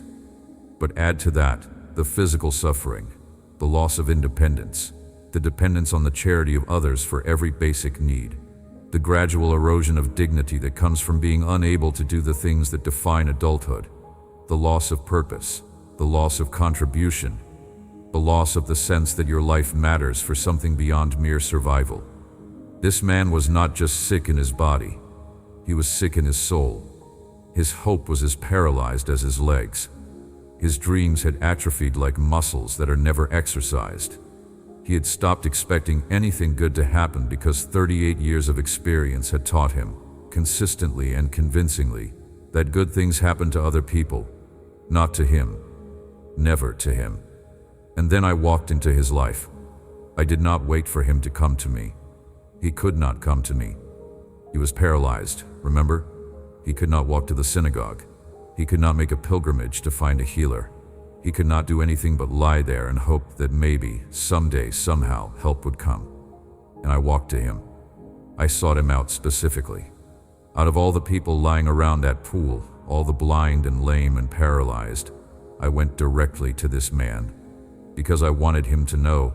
But add to that the physical suffering, the loss of independence, the dependence on the charity of others for every basic need, the gradual erosion of dignity that comes from being unable to do the things that define adulthood, the loss of purpose, the loss of contribution, the loss of the sense that your life matters for something beyond mere survival. This man was not just sick in his body, he was sick in his soul. His hope was as paralyzed as his legs. His dreams had atrophied like muscles that are never exercised. He had stopped expecting anything good to happen because 38 years of experience had taught him, consistently and convincingly, that good things happen to other people, not to him, never to him. And then I walked into his life. I did not wait for him to come to me. He could not come to me. He was paralyzed, remember? He could not walk to the synagogue. He could not make a pilgrimage to find a healer. He could not do anything but lie there and hope that maybe, someday, somehow, help would come. And I walked to him. I sought him out specifically. Out of all the people lying around that pool, all the blind and lame and paralyzed, I went directly to this man, because I wanted him to know,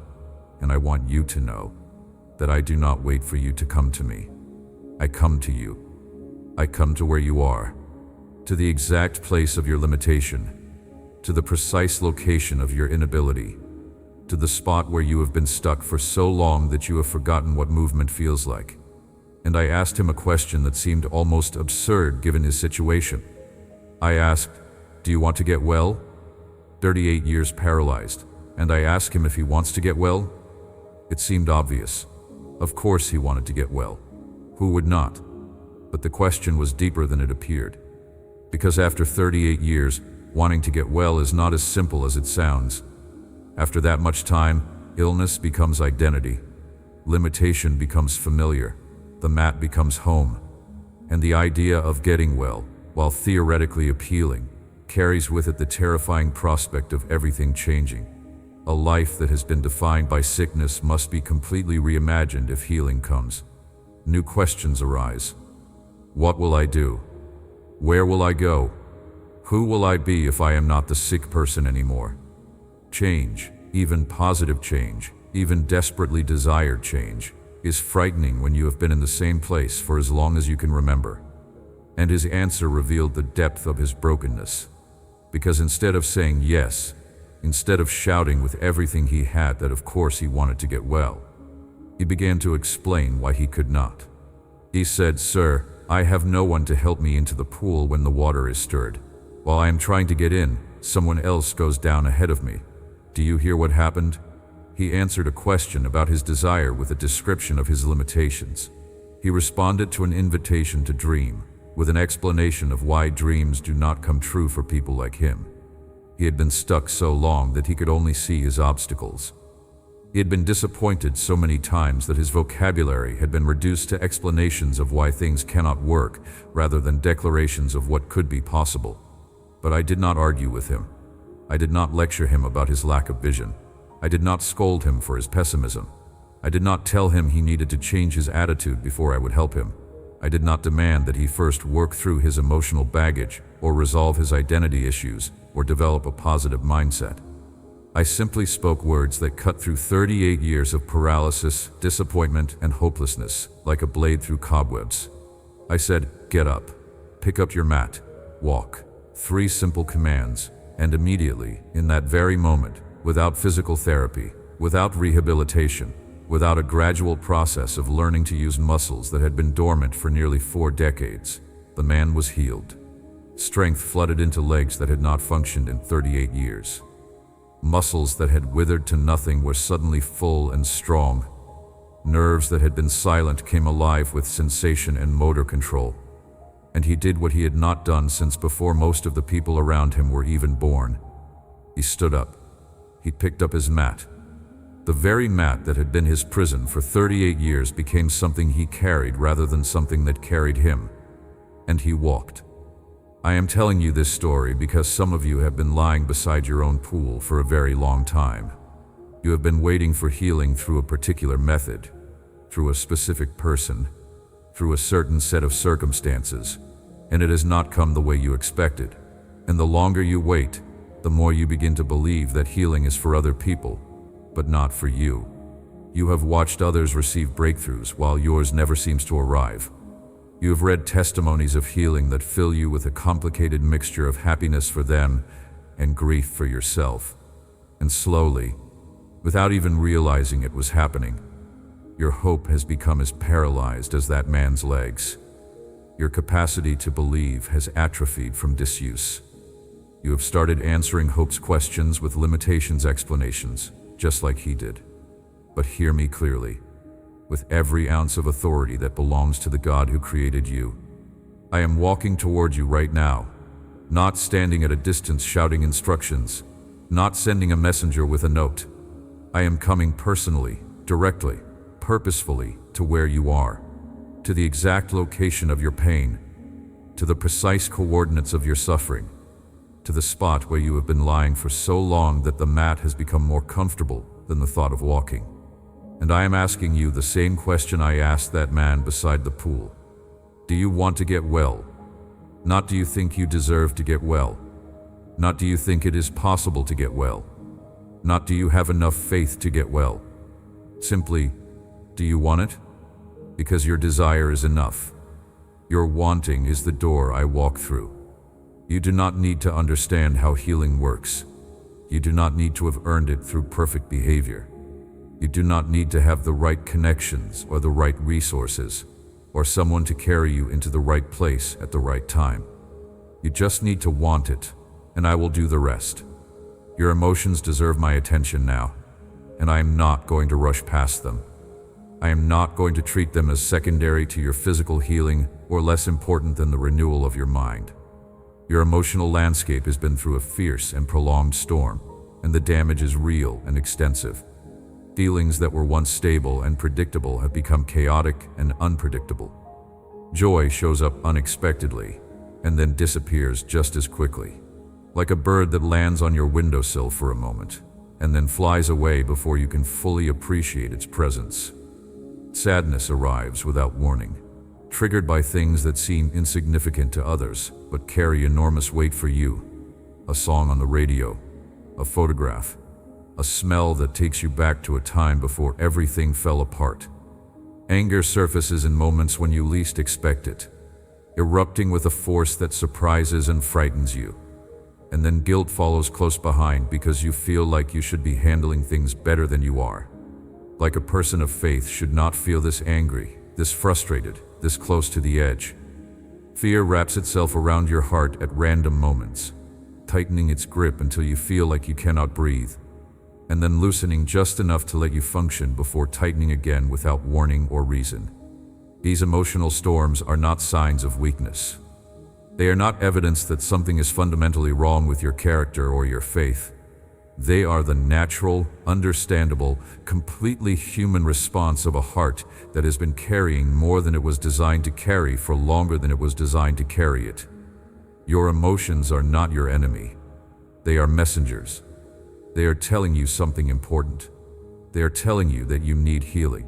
and I want you to know, that I do not wait for you to come to me. I come to you. I come to where you are, to the exact place of your limitation, to the precise location of your inability, to the spot where you have been stuck for so long that you have forgotten what movement feels like. And I asked him a question that seemed almost absurd given his situation. I asked, "Do you want to get well?" 38 years paralyzed. And I asked him if he wants to get well. It seemed obvious. Of course he wanted to get well. Who would not? But the question was deeper than it appeared. Because after 38 years, wanting to get well is not as simple as it sounds. After that much time, illness becomes identity. Limitation becomes familiar. The mat becomes home. And the idea of getting well, while theoretically appealing, carries with it the terrifying prospect of everything changing. A life that has been defined by sickness must be completely reimagined if healing comes. New questions arise. What will I do? Where will I go? Who will I be if I am not the sick person anymore? Change, even positive change, even desperately desired change, is frightening when you have been in the same place for as long as you can remember. And his answer revealed the depth of his brokenness. Because instead of saying yes, instead of shouting with everything he had that of course he wanted to get well, he began to explain why he could not. He said, "Sir, I have no one to help me into the pool when the water is stirred. While I am trying to get in, someone else goes down ahead of me. Do you hear what happened?" He answered a question about his desire with a description of his limitations. He responded to an invitation to dream, with an explanation of why dreams do not come true for people like him. He had been stuck so long that he could only see his obstacles. He had been disappointed so many times that his vocabulary had been reduced to explanations of why things cannot work, rather than declarations of what could be possible. But I did not argue with him. I did not lecture him about his lack of vision. I did not scold him for his pessimism. I did not tell him he needed to change his attitude before I would help him. I did not demand that he first work through his emotional baggage or resolve his identity issues or develop a positive mindset. I simply spoke words that cut through 38 years of paralysis, disappointment, and hopelessness like a blade through cobwebs. I said, "Get up, pick up your mat, walk." 3 simple commands, and immediately, in that very moment, without physical therapy, without rehabilitation, without a gradual process of learning to use muscles that had been dormant for nearly 4 decades, the man was healed. Strength flooded into legs that had not functioned in 38 years. Muscles that had withered to nothing were suddenly full and strong. Nerves that had been silent came alive with sensation and motor control. And he did what he had not done since before most of the people around him were even born. He stood up. He picked up his mat. The very mat that had been his prison for 38 years became something he carried rather than something that carried him. And he walked. I am telling you this story because some of you have been lying beside your own pool for a very long time. You have been waiting for healing through a particular method, through a specific person, through a certain set of circumstances, and it has not come the way you expected. And the longer you wait, the more you begin to believe that healing is for other people, but not for you. You have watched others receive breakthroughs while yours never seems to arrive. You have read testimonies of healing that fill you with a complicated mixture of happiness for them and grief for yourself. And slowly, without even realizing it was happening, your hope has become as paralyzed as that man's legs. Your capacity to believe has atrophied from disuse. You have started answering hope's questions with limitations explanations, just like he did. But hear me clearly. With every ounce of authority that belongs to the God who created you, I am walking toward you right now, not standing at a distance shouting instructions, not sending a messenger with a note. I am coming personally, directly, purposefully to where you are, to the exact location of your pain, to the precise coordinates of your suffering, to the spot where you have been lying for so long that the mat has become more comfortable than the thought of walking. And I am asking you the same question I asked that man beside the pool. Do you want to get well? Not do you think you deserve to get well? Not do you think it is possible to get well? Not do you have enough faith to get well? Simply, do you want it? Because your desire is enough. Your wanting is the door I walk through. You do not need to understand how healing works. You do not need to have earned it through perfect behavior. You do not need to have the right connections or the right resources or someone to carry you into the right place at the right time. You just need to want it, and I will do the rest. Your emotions deserve my attention now, and I am not going to rush past them. I am not going to treat them as secondary to your physical healing or less important than the renewal of your mind. Your emotional landscape has been through a fierce and prolonged storm, and the damage is real and extensive. Feelings that were once stable and predictable have become chaotic and unpredictable. Joy shows up unexpectedly and then disappears just as quickly, like a bird that lands on your windowsill for a moment and then flies away before you can fully appreciate its presence. Sadness arrives without warning, triggered by things that seem insignificant to others but carry enormous weight for you. A song on the radio, a photograph, a smell that takes you back to a time before everything fell apart. Anger surfaces in moments when you least expect it, erupting with a force that surprises and frightens you. And then guilt follows close behind because you feel like you should be handling things better than you are. Like a person of faith should not feel this angry, this frustrated, this close to the edge. Fear wraps itself around your heart at random moments, tightening its grip until you feel like you cannot breathe, and then loosening just enough to let you function before tightening again without warning or reason. These emotional storms are not signs of weakness. They are not evidence that something is fundamentally wrong with your character or your faith. They are the natural, understandable, completely human response of a heart that has been carrying more than it was designed to carry for longer than it was designed to carry it. Your emotions are not your enemy. They are messengers. They are telling you something important. They are telling you that you need healing.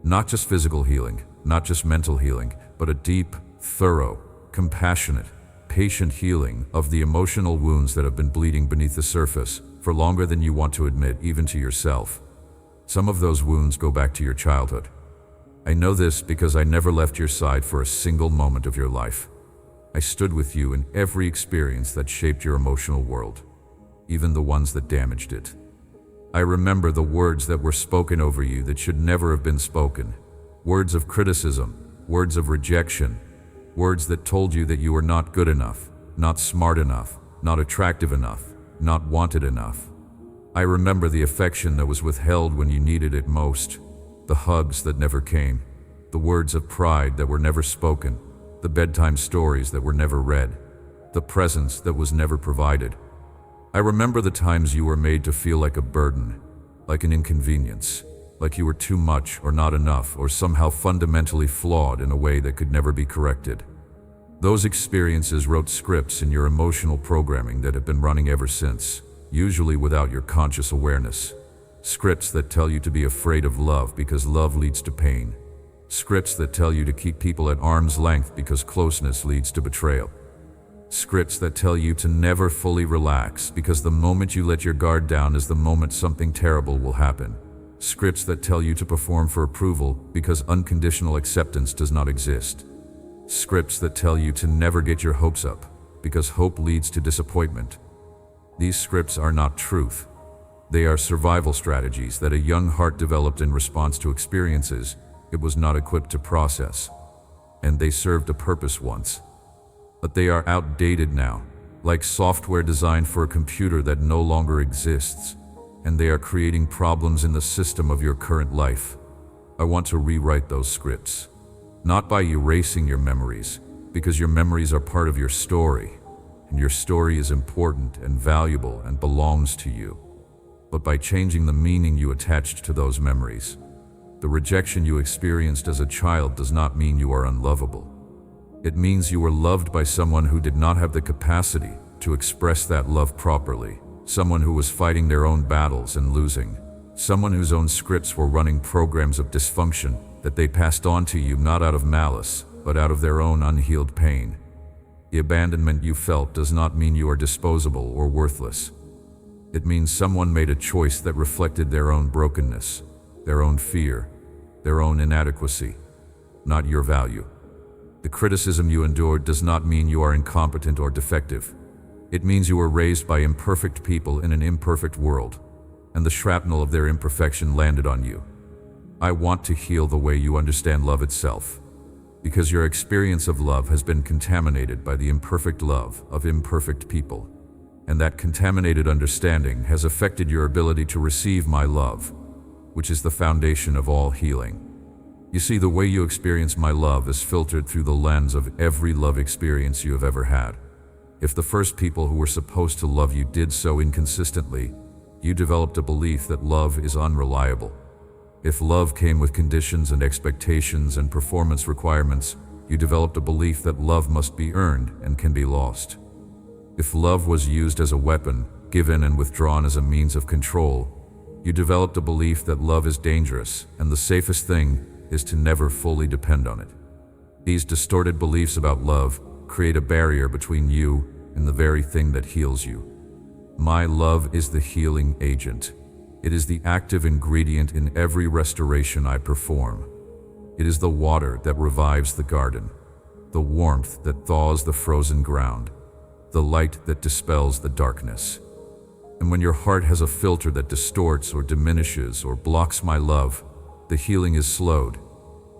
Not just physical healing, not just mental healing, but a deep, thorough, compassionate, patient healing of the emotional wounds that have been bleeding beneath the surface for longer than you want to admit, even to yourself. Some of those wounds go back to your childhood. I know this because I never left your side for a single moment of your life. I stood with you in every experience that shaped your emotional world, even the ones that damaged it. I remember the words that were spoken over you that should never have been spoken. Words of criticism, words of rejection, words that told you that you were not good enough, not smart enough, not attractive enough, not wanted enough. I remember the affection that was withheld when you needed it most, the hugs that never came, the words of pride that were never spoken, the bedtime stories that were never read, the presence that was never provided. I remember the times you were made to feel like a burden, like an inconvenience, like you were too much or not enough or somehow fundamentally flawed in a way that could never be corrected. Those experiences wrote scripts in your emotional programming that have been running ever since, usually without your conscious awareness. Scripts that tell you to be afraid of love because love leads to pain. Scripts that tell you to keep people at arm's length because closeness leads to betrayal. Scripts that tell you to never fully relax because the moment you let your guard down is the moment something terrible will happen. Scripts that tell you to perform for approval because unconditional acceptance does not exist. Scripts that tell you to never get your hopes up because hope leads to disappointment. These scripts are not truth. They are survival strategies that a young heart developed in response to experiences it was not equipped to process. And they served a purpose once. But they are outdated now, like software designed for a computer that no longer exists, and they are creating problems in the system of your current life. I want to rewrite those scripts, not by erasing your memories, because your memories are part of your story, and your story is important and valuable and belongs to you, but by changing the meaning you attached to those memories. The rejection you experienced as a child does not mean you are unlovable. It means you were loved by someone who did not have the capacity to express that love properly, someone who was fighting their own battles and losing, someone whose own scripts were running programs of dysfunction that they passed on to you not out of malice, but out of their own unhealed pain. The abandonment you felt does not mean you are disposable or worthless. It means someone made a choice that reflected their own brokenness, their own fear, their own inadequacy, not your value. The criticism you endured does not mean you are incompetent or defective. It means you were raised by imperfect people in an imperfect world, and the shrapnel of their imperfection landed on you. I want to heal the way you understand love itself, because your experience of love has been contaminated by the imperfect love of imperfect people, and that contaminated understanding has affected your ability to receive my love, which is the foundation of all healing. You see, the way you experience my love is filtered through the lens of every love experience you have ever had. If the first people who were supposed to love you did so inconsistently, you developed a belief that love is unreliable. If love came with conditions and expectations and performance requirements, you developed a belief that love must be earned and can be lost. If love was used as a weapon, given and withdrawn as a means of control, you developed a belief that love is dangerous and the safest thing is to never fully depend on it. These distorted beliefs about love create a barrier between you and the very thing that heals you. My love is the healing agent. It is the active ingredient in every restoration I perform. It is the water that revives the garden, the warmth that thaws the frozen ground, the light that dispels the darkness. And when your heart has a filter that distorts or diminishes or blocks my love, the healing is slowed,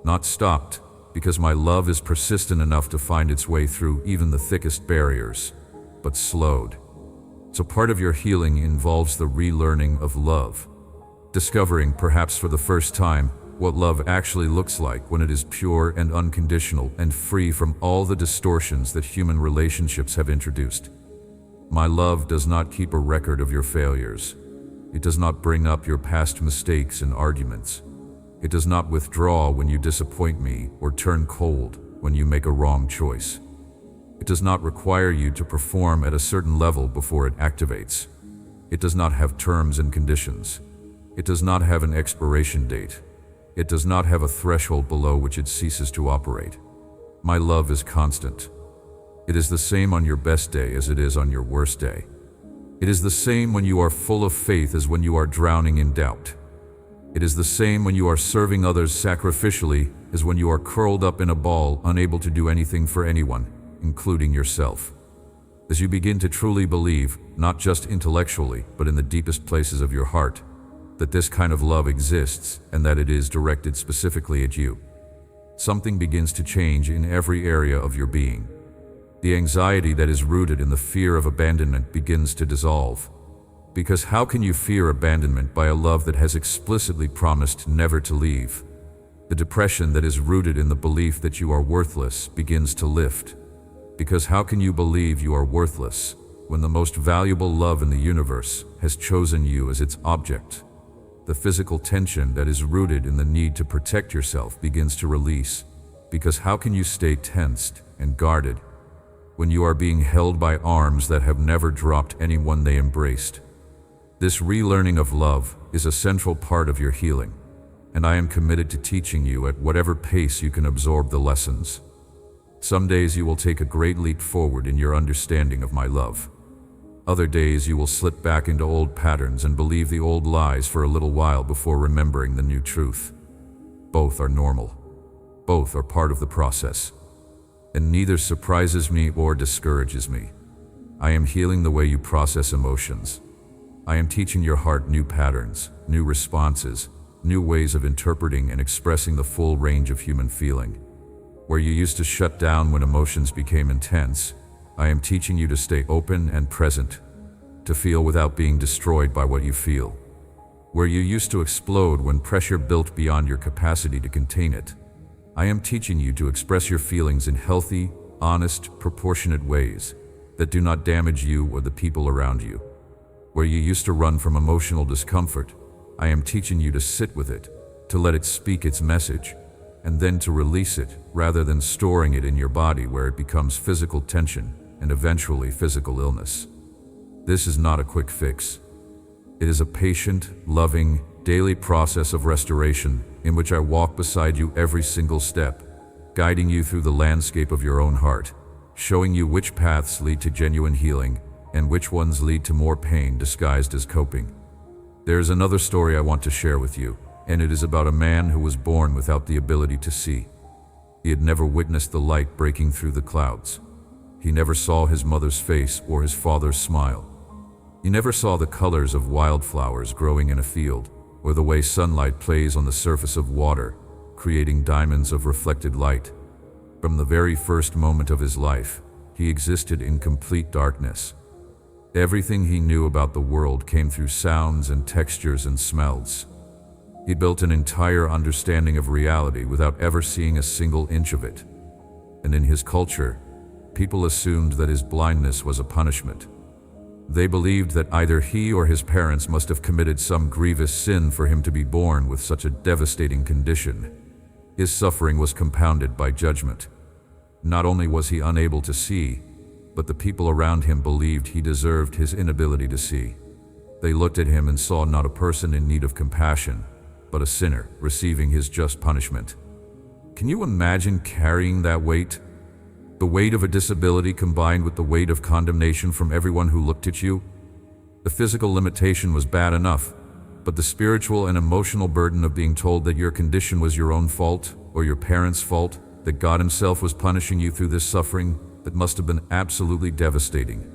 not stopped, because my love is persistent enough to find its way through even the thickest barriers, but slowed. So part of your healing involves the relearning of love, discovering, perhaps for the first time, what love actually looks like when it is pure and unconditional and free from all the distortions that human relationships have introduced. My love does not keep a record of your failures. It does not bring up your past mistakes and arguments. It does not withdraw when you disappoint me or turn cold when you make a wrong choice. It does not require you to perform at a certain level before it activates. It does not have terms and conditions. It does not have an expiration date. It does not have a threshold below which it ceases to operate. My love is constant. It is the same on your best day as it is on your worst day. It is the same when you are full of faith as when you are drowning in doubt. It is the same when you are serving others sacrificially as when you are curled up in a ball, unable to do anything for anyone, including yourself. As you begin to truly believe, not just intellectually, but in the deepest places of your heart, that this kind of love exists and that it is directed specifically at you, something begins to change in every area of your being. The anxiety that is rooted in the fear of abandonment begins to dissolve. Because how can you fear abandonment by a love that has explicitly promised never to leave? The depression that is rooted in the belief that you are worthless begins to lift. Because how can you believe you are worthless when the most valuable love in the universe has chosen you as its object? The physical tension that is rooted in the need to protect yourself begins to release. Because how can you stay tensed and guarded when you are being held by arms that have never dropped anyone they embraced? This relearning of love is a central part of your healing, and I am committed to teaching you at whatever pace you can absorb the lessons. Some days you will take a great leap forward in your understanding of my love. Other days you will slip back into old patterns and believe the old lies for a little while before remembering the new truth. Both are normal. Both are part of the process. And neither surprises me or discourages me. I am healing the way you process emotions. I am teaching your heart new patterns, new responses, new ways of interpreting and expressing the full range of human feeling. Where you used to shut down when emotions became intense, I am teaching you to stay open and present, to feel without being destroyed by what you feel. Where you used to explode when pressure built beyond your capacity to contain it, I am teaching you to express your feelings in healthy, honest, proportionate ways that do not damage you or the people around you. Where you used to run from emotional discomfort, I am teaching you to sit with it, to let it speak its message, and then to release it rather than storing it in your body where it becomes physical tension and eventually physical illness. This is not a quick fix. It is a patient, loving, daily process of restoration in which I walk beside you every single step, guiding you through the landscape of your own heart, showing you which paths lead to genuine healing and which ones lead to more pain disguised as coping. There is another story I want to share with you, and it is about a man who was born without the ability to see. He had never witnessed the light breaking through the clouds. He never saw his mother's face or his father's smile. He never saw the colors of wildflowers growing in a field, or the way sunlight plays on the surface of water, creating diamonds of reflected light. From the very first moment of his life, he existed in complete darkness. Everything he knew about the world came through sounds and textures and smells. He built an entire understanding of reality without ever seeing a single inch of it. And in his culture, people assumed that his blindness was a punishment. They believed that either he or his parents must have committed some grievous sin for him to be born with such a devastating condition. His suffering was compounded by judgment. Not only was he unable to see, but the people around him believed he deserved his inability to see. They looked at him and saw not a person in need of compassion, but a sinner receiving his just punishment. Can you imagine carrying that weight? The weight of a disability combined with the weight of condemnation from everyone who looked at you? The physical limitation was bad enough, but the spiritual and emotional burden of being told that your condition was your own fault or your parents' fault, that God Himself was punishing you through this suffering, that must have been absolutely devastating.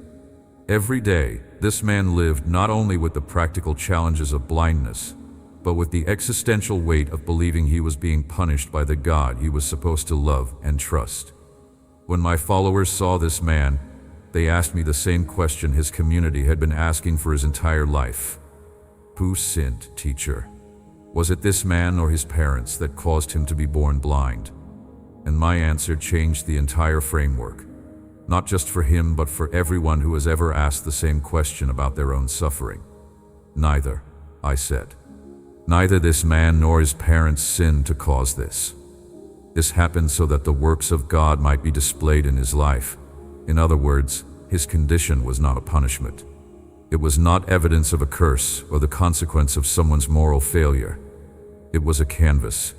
Every day, this man lived not only with the practical challenges of blindness, but with the existential weight of believing he was being punished by the God he was supposed to love and trust. When my followers saw this man, they asked me the same question his community had been asking for his entire life. Who sinned, teacher? Was it this man or his parents that caused him to be born blind? And my answer changed the entire framework. Not just for him, but for everyone who has ever asked the same question about their own suffering. Neither, I said. Neither this man nor his parents sinned to cause this. This happened so that the works of God might be displayed in his life. In other words, his condition was not a punishment. It was not evidence of a curse or the consequence of someone's moral failure. It was a canvas,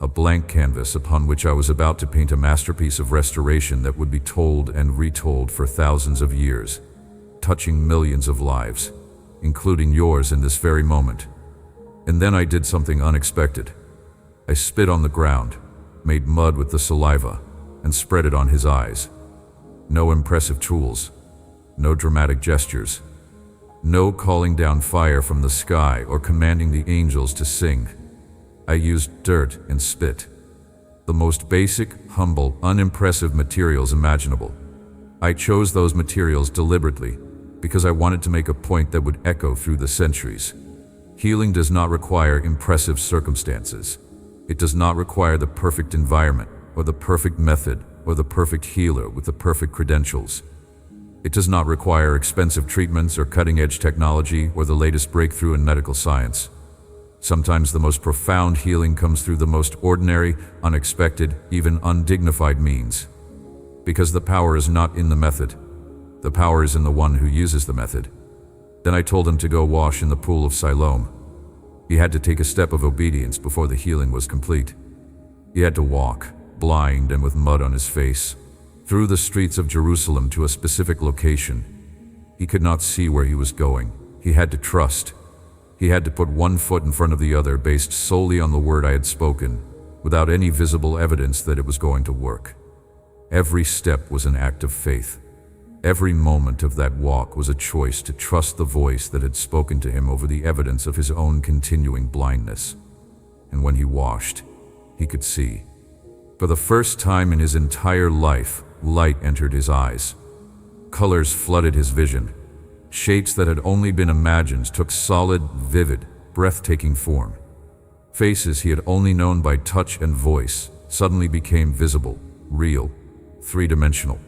a blank canvas upon which I was about to paint a masterpiece of restoration that would be told and retold for thousands of years, touching millions of lives, including yours in this very moment. And then I did something unexpected. I spit on the ground, made mud with the saliva, and spread it on his eyes. No impressive tools, no dramatic gestures, no calling down fire from the sky or commanding the angels to sing. I used dirt and spit, the most basic, humble, unimpressive materials imaginable. I chose those materials deliberately because I wanted to make a point that would echo through the centuries. Healing does not require impressive circumstances. It does not require the perfect environment or the perfect method or the perfect healer with the perfect credentials. It does not require expensive treatments or cutting-edge technology or the latest breakthrough in medical science. Sometimes the most profound healing comes through the most ordinary, unexpected, even undignified means. Because the power is not in the method. The power is in the one who uses the method. Then I told him to go wash in the pool of Siloam. He had to take a step of obedience before the healing was complete. He had to walk, blind and with mud on his face, through the streets of Jerusalem to a specific location. He could not see where he was going. He had to trust. He had to put one foot in front of the other based solely on the word I had spoken, without any visible evidence that it was going to work. Every step was an act of faith. Every moment of that walk was a choice to trust the voice that had spoken to him over the evidence of his own continuing blindness. And when he washed, he could see. For the first time in his entire life, light entered his eyes. Colors flooded his vision. Shapes that had only been imagined took solid, vivid, breathtaking form. Faces he had only known by touch and voice suddenly became visible, real, three-dimensional.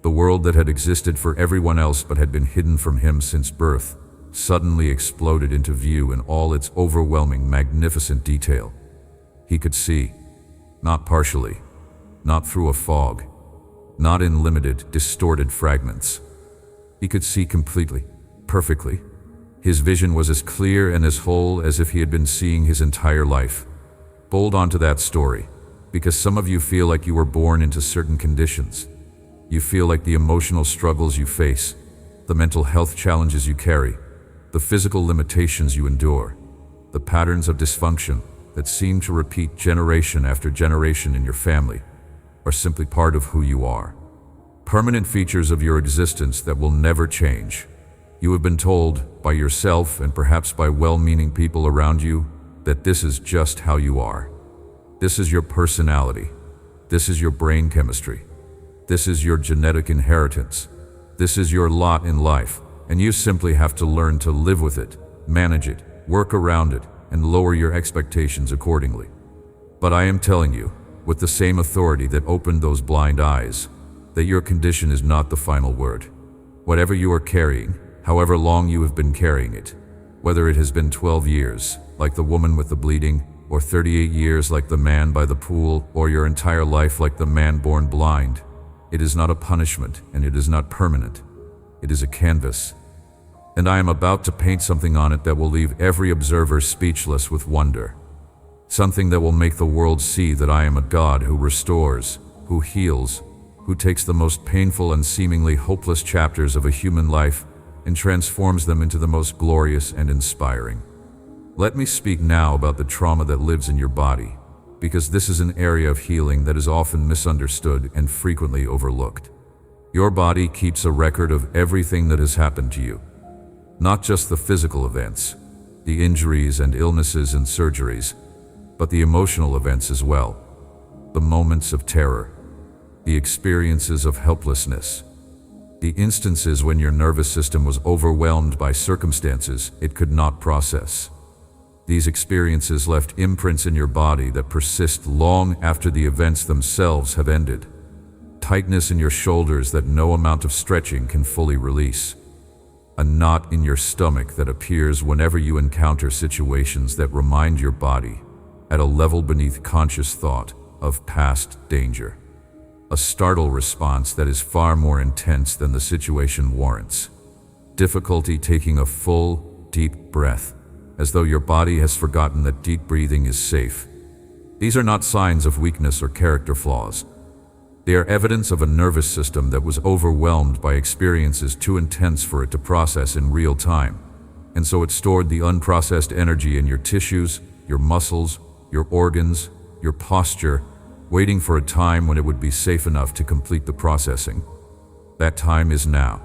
The world that had existed for everyone else but had been hidden from him since birth suddenly exploded into view in all its overwhelming, magnificent detail. He could see, not partially, not through a fog, not in limited, distorted fragments. He could see completely, perfectly. His vision was as clear and as whole as if he had been seeing his entire life. Hold on to that story, because some of you feel like you were born into certain conditions. You feel like the emotional struggles you face, the mental health challenges you carry, the physical limitations you endure, the patterns of dysfunction that seem to repeat generation after generation in your family, are simply part of who you are. Permanent features of your existence that will never change. You have been told by yourself and perhaps by well-meaning people around you that this is just how you are. This is your personality. This is your brain chemistry. This is your genetic inheritance. This is your lot in life, and you simply have to learn to live with it, manage it, work around it, and lower your expectations accordingly. But I am telling you, with the same authority that opened those blind eyes, that your condition is not the final word. Whatever you are carrying, however long you have been carrying it, whether it has been 12 years, like the woman with the bleeding, or 38 years like the man by the pool, or your entire life like the man born blind, it is not a punishment and it is not permanent. It is a canvas. And I am about to paint something on it that will leave every observer speechless with wonder. Something that will make the world see that I am a God who restores, who heals, who takes the most painful and seemingly hopeless chapters of a human life and transforms them into the most glorious and inspiring. Let me speak now about the trauma that lives in your body, because this is an area of healing that is often misunderstood and frequently overlooked. Your body keeps a record of everything that has happened to you, not just the physical events, the injuries and illnesses and surgeries, but the emotional events as well, the moments of terror, the experiences of helplessness, the instances when your nervous system was overwhelmed by circumstances it could not process. These experiences left imprints in your body that persist long after the events themselves have ended. Tightness in your shoulders that no amount of stretching can fully release. A knot in your stomach that appears whenever you encounter situations that remind your body, at a level beneath conscious thought, of past danger. A startle response that is far more intense than the situation warrants. difficulty taking a full, deep breath, as though your body has forgotten that deep breathing is safe. These are not signs of weakness or character flaws. They are evidence of a nervous system that was overwhelmed by experiences too intense for it to process in real time, and so it stored the unprocessed energy in your tissues, your muscles, your organs, your posture, waiting for a time when it would be safe enough to complete the processing. That time is now.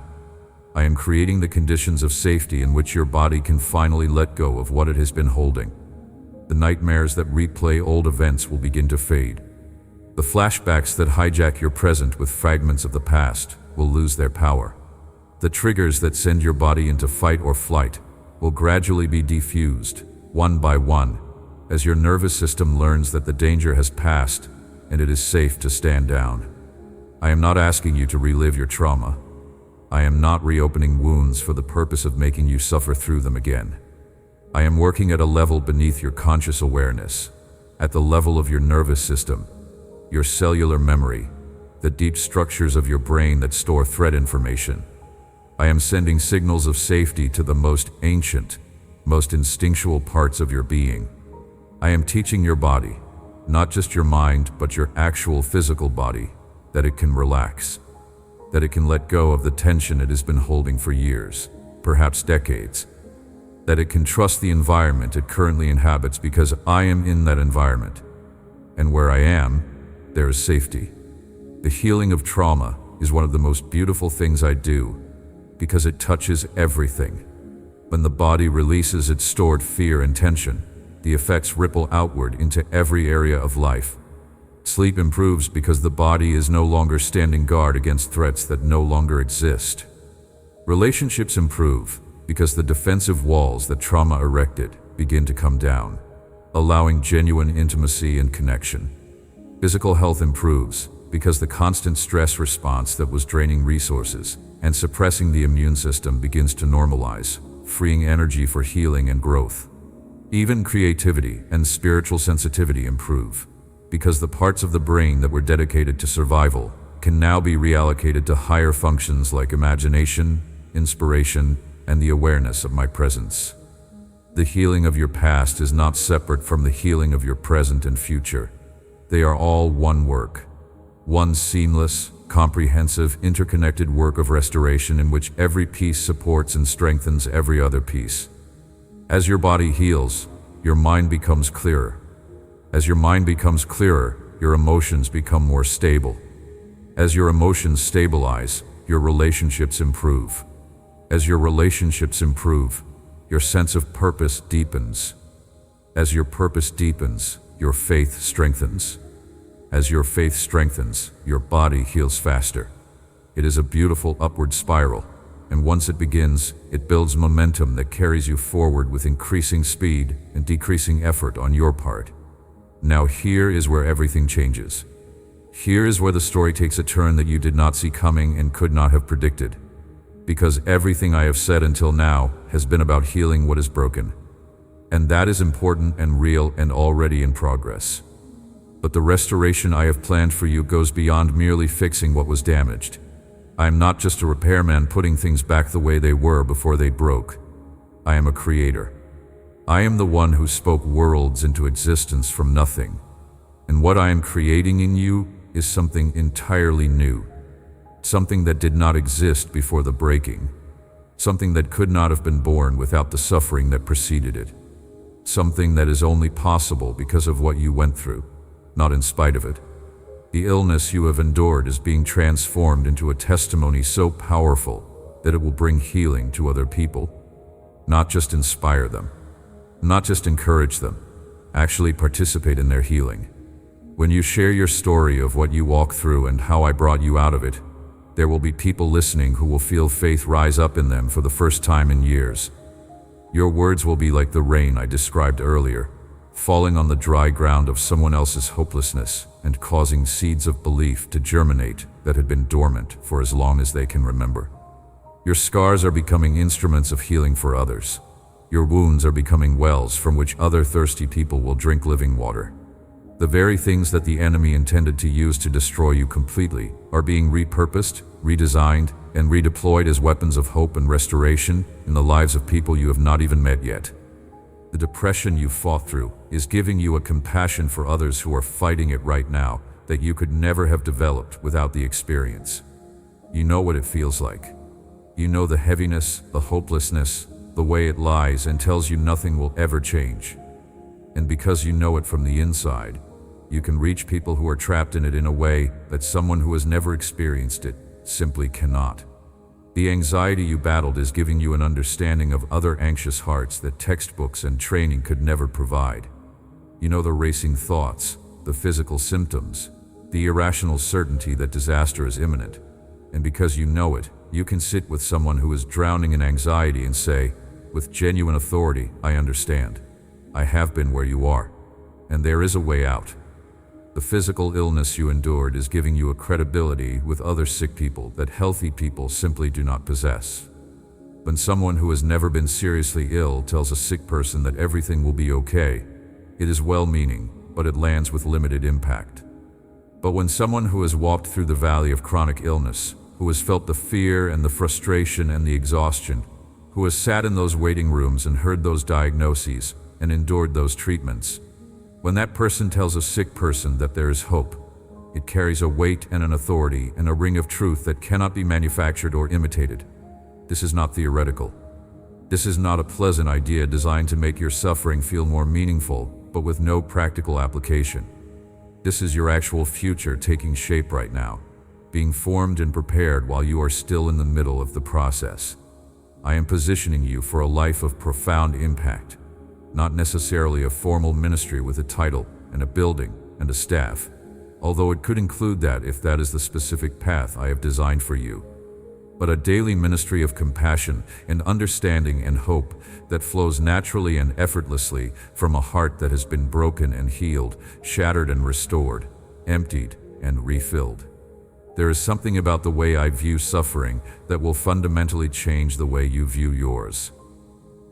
I am creating the conditions of safety in which your body can finally let go of what it has been holding. The nightmares that replay old events will begin to fade. The flashbacks that hijack your present with fragments of the past will lose their power. The triggers that send your body into fight or flight will gradually be defused, one by one, as your nervous system learns that the danger has passed and it is safe to stand down. I am not asking you to relive your trauma. I am not reopening wounds for the purpose of making you suffer through them again. I am working at a level beneath your conscious awareness, at the level of your nervous system, your cellular memory, the deep structures of your brain that store threat information. I am sending signals of safety to the most ancient, most instinctual parts of your being. I am teaching your body, not just your mind, but your actual physical body, that it can relax, that it can let go of the tension it has been holding for years, perhaps decades, that it can trust the environment it currently inhabits because I am in that environment. And where I am, there is safety. The healing of trauma is one of the most beautiful things I do because it touches everything. When the body releases its stored fear and tension, the effects ripple outward into every area of life. Sleep improves because the body is no longer standing guard against threats that no longer exist. Relationships improve because the defensive walls that trauma erected begin to come down, allowing genuine intimacy and connection. Physical health improves because the constant stress response that was draining resources and suppressing the immune system begins to normalize, freeing energy for healing and growth. Even creativity and spiritual sensitivity improve because the parts of the brain that were dedicated to survival can now be reallocated to higher functions like imagination, inspiration, and the awareness of my presence. The healing of your past is not separate from the healing of your present and future. They are all one work, one seamless, comprehensive, interconnected work of restoration in which every piece supports and strengthens every other piece. As your body heals, your mind becomes clearer. As your mind becomes clearer, your emotions become more stable. As your emotions stabilize, your relationships improve. As your relationships improve, your sense of purpose deepens. As your purpose deepens, your faith strengthens. As your faith strengthens, your body heals faster. It is a beautiful upward spiral, and once it begins, it builds momentum that carries you forward with increasing speed and decreasing effort on your part. Now here is where everything changes. Here is where the story takes a turn that you did not see coming and could not have predicted. Because everything I have said until now has been about healing what is broken. And that is important and real and already in progress. But the restoration I have planned for you goes beyond merely fixing what was damaged. I am not just a repairman putting things back the way they were before they broke. I am a creator. I am the one who spoke worlds into existence from nothing. And what I am creating in you is something entirely new. Something that did not exist before the breaking. Something that could not have been born without the suffering that preceded it. Something that is only possible because of what you went through, not in spite of it. The illness you have endured is being transformed into a testimony so powerful that it will bring healing to other people. Not just inspire them. Not just encourage them. Actually participate in their healing. When you share your story of what you walked through and how I brought you out of it, there will be people listening who will feel faith rise up in them for the first time in years. Your words will be like the rain I described earlier, falling on the dry ground of someone else's hopelessness and causing seeds of belief to germinate that had been dormant for as long as they can remember. Your scars are becoming instruments of healing for others. Your wounds are becoming wells from which other thirsty people will drink living water. The very things that the enemy intended to use to destroy you completely are being repurposed, redesigned, and redeployed as weapons of hope and restoration in the lives of people you have not even met yet. The depression you fought through is giving you a compassion for others who are fighting it right now that you could never have developed without the experience. You know what it feels like. You know the heaviness, the hopelessness, the way it lies and tells you nothing will ever change. And because you know it from the inside, you can reach people who are trapped in it in a way that someone who has never experienced it simply cannot. The anxiety you battled is giving you an understanding of other anxious hearts that textbooks and training could never provide. You know the racing thoughts, the physical symptoms, the irrational certainty that disaster is imminent. And because you know it, you can sit with someone who is drowning in anxiety and say, with genuine authority, I understand. I have been where you are. And there is a way out. The physical illness you endured is giving you a credibility with other sick people that healthy people simply do not possess. When someone who has never been seriously ill tells a sick person that everything will be okay, it is well-meaning, but it lands with limited impact. But when someone who has walked through the valley of chronic illness, who has felt the fear and the frustration and the exhaustion, who has sat in those waiting rooms and heard those diagnoses and endured those treatments, when that person tells a sick person that there is hope, it carries a weight and an authority and a ring of truth that cannot be manufactured or imitated. This is not theoretical. This is not a pleasant idea designed to make your suffering feel more meaningful, but with no practical application. This is your actual future taking shape right now, being formed and prepared while you are still in the middle of the process. I am positioning you for a life of profound impact. Not necessarily a formal ministry with a title and a building and a staff, although it could include that if that is the specific path I have designed for you, but a daily ministry of compassion and understanding and hope that flows naturally and effortlessly from a heart that has been broken and healed, shattered and restored, emptied and refilled. There is something about the way I view suffering that will fundamentally change the way you view yours.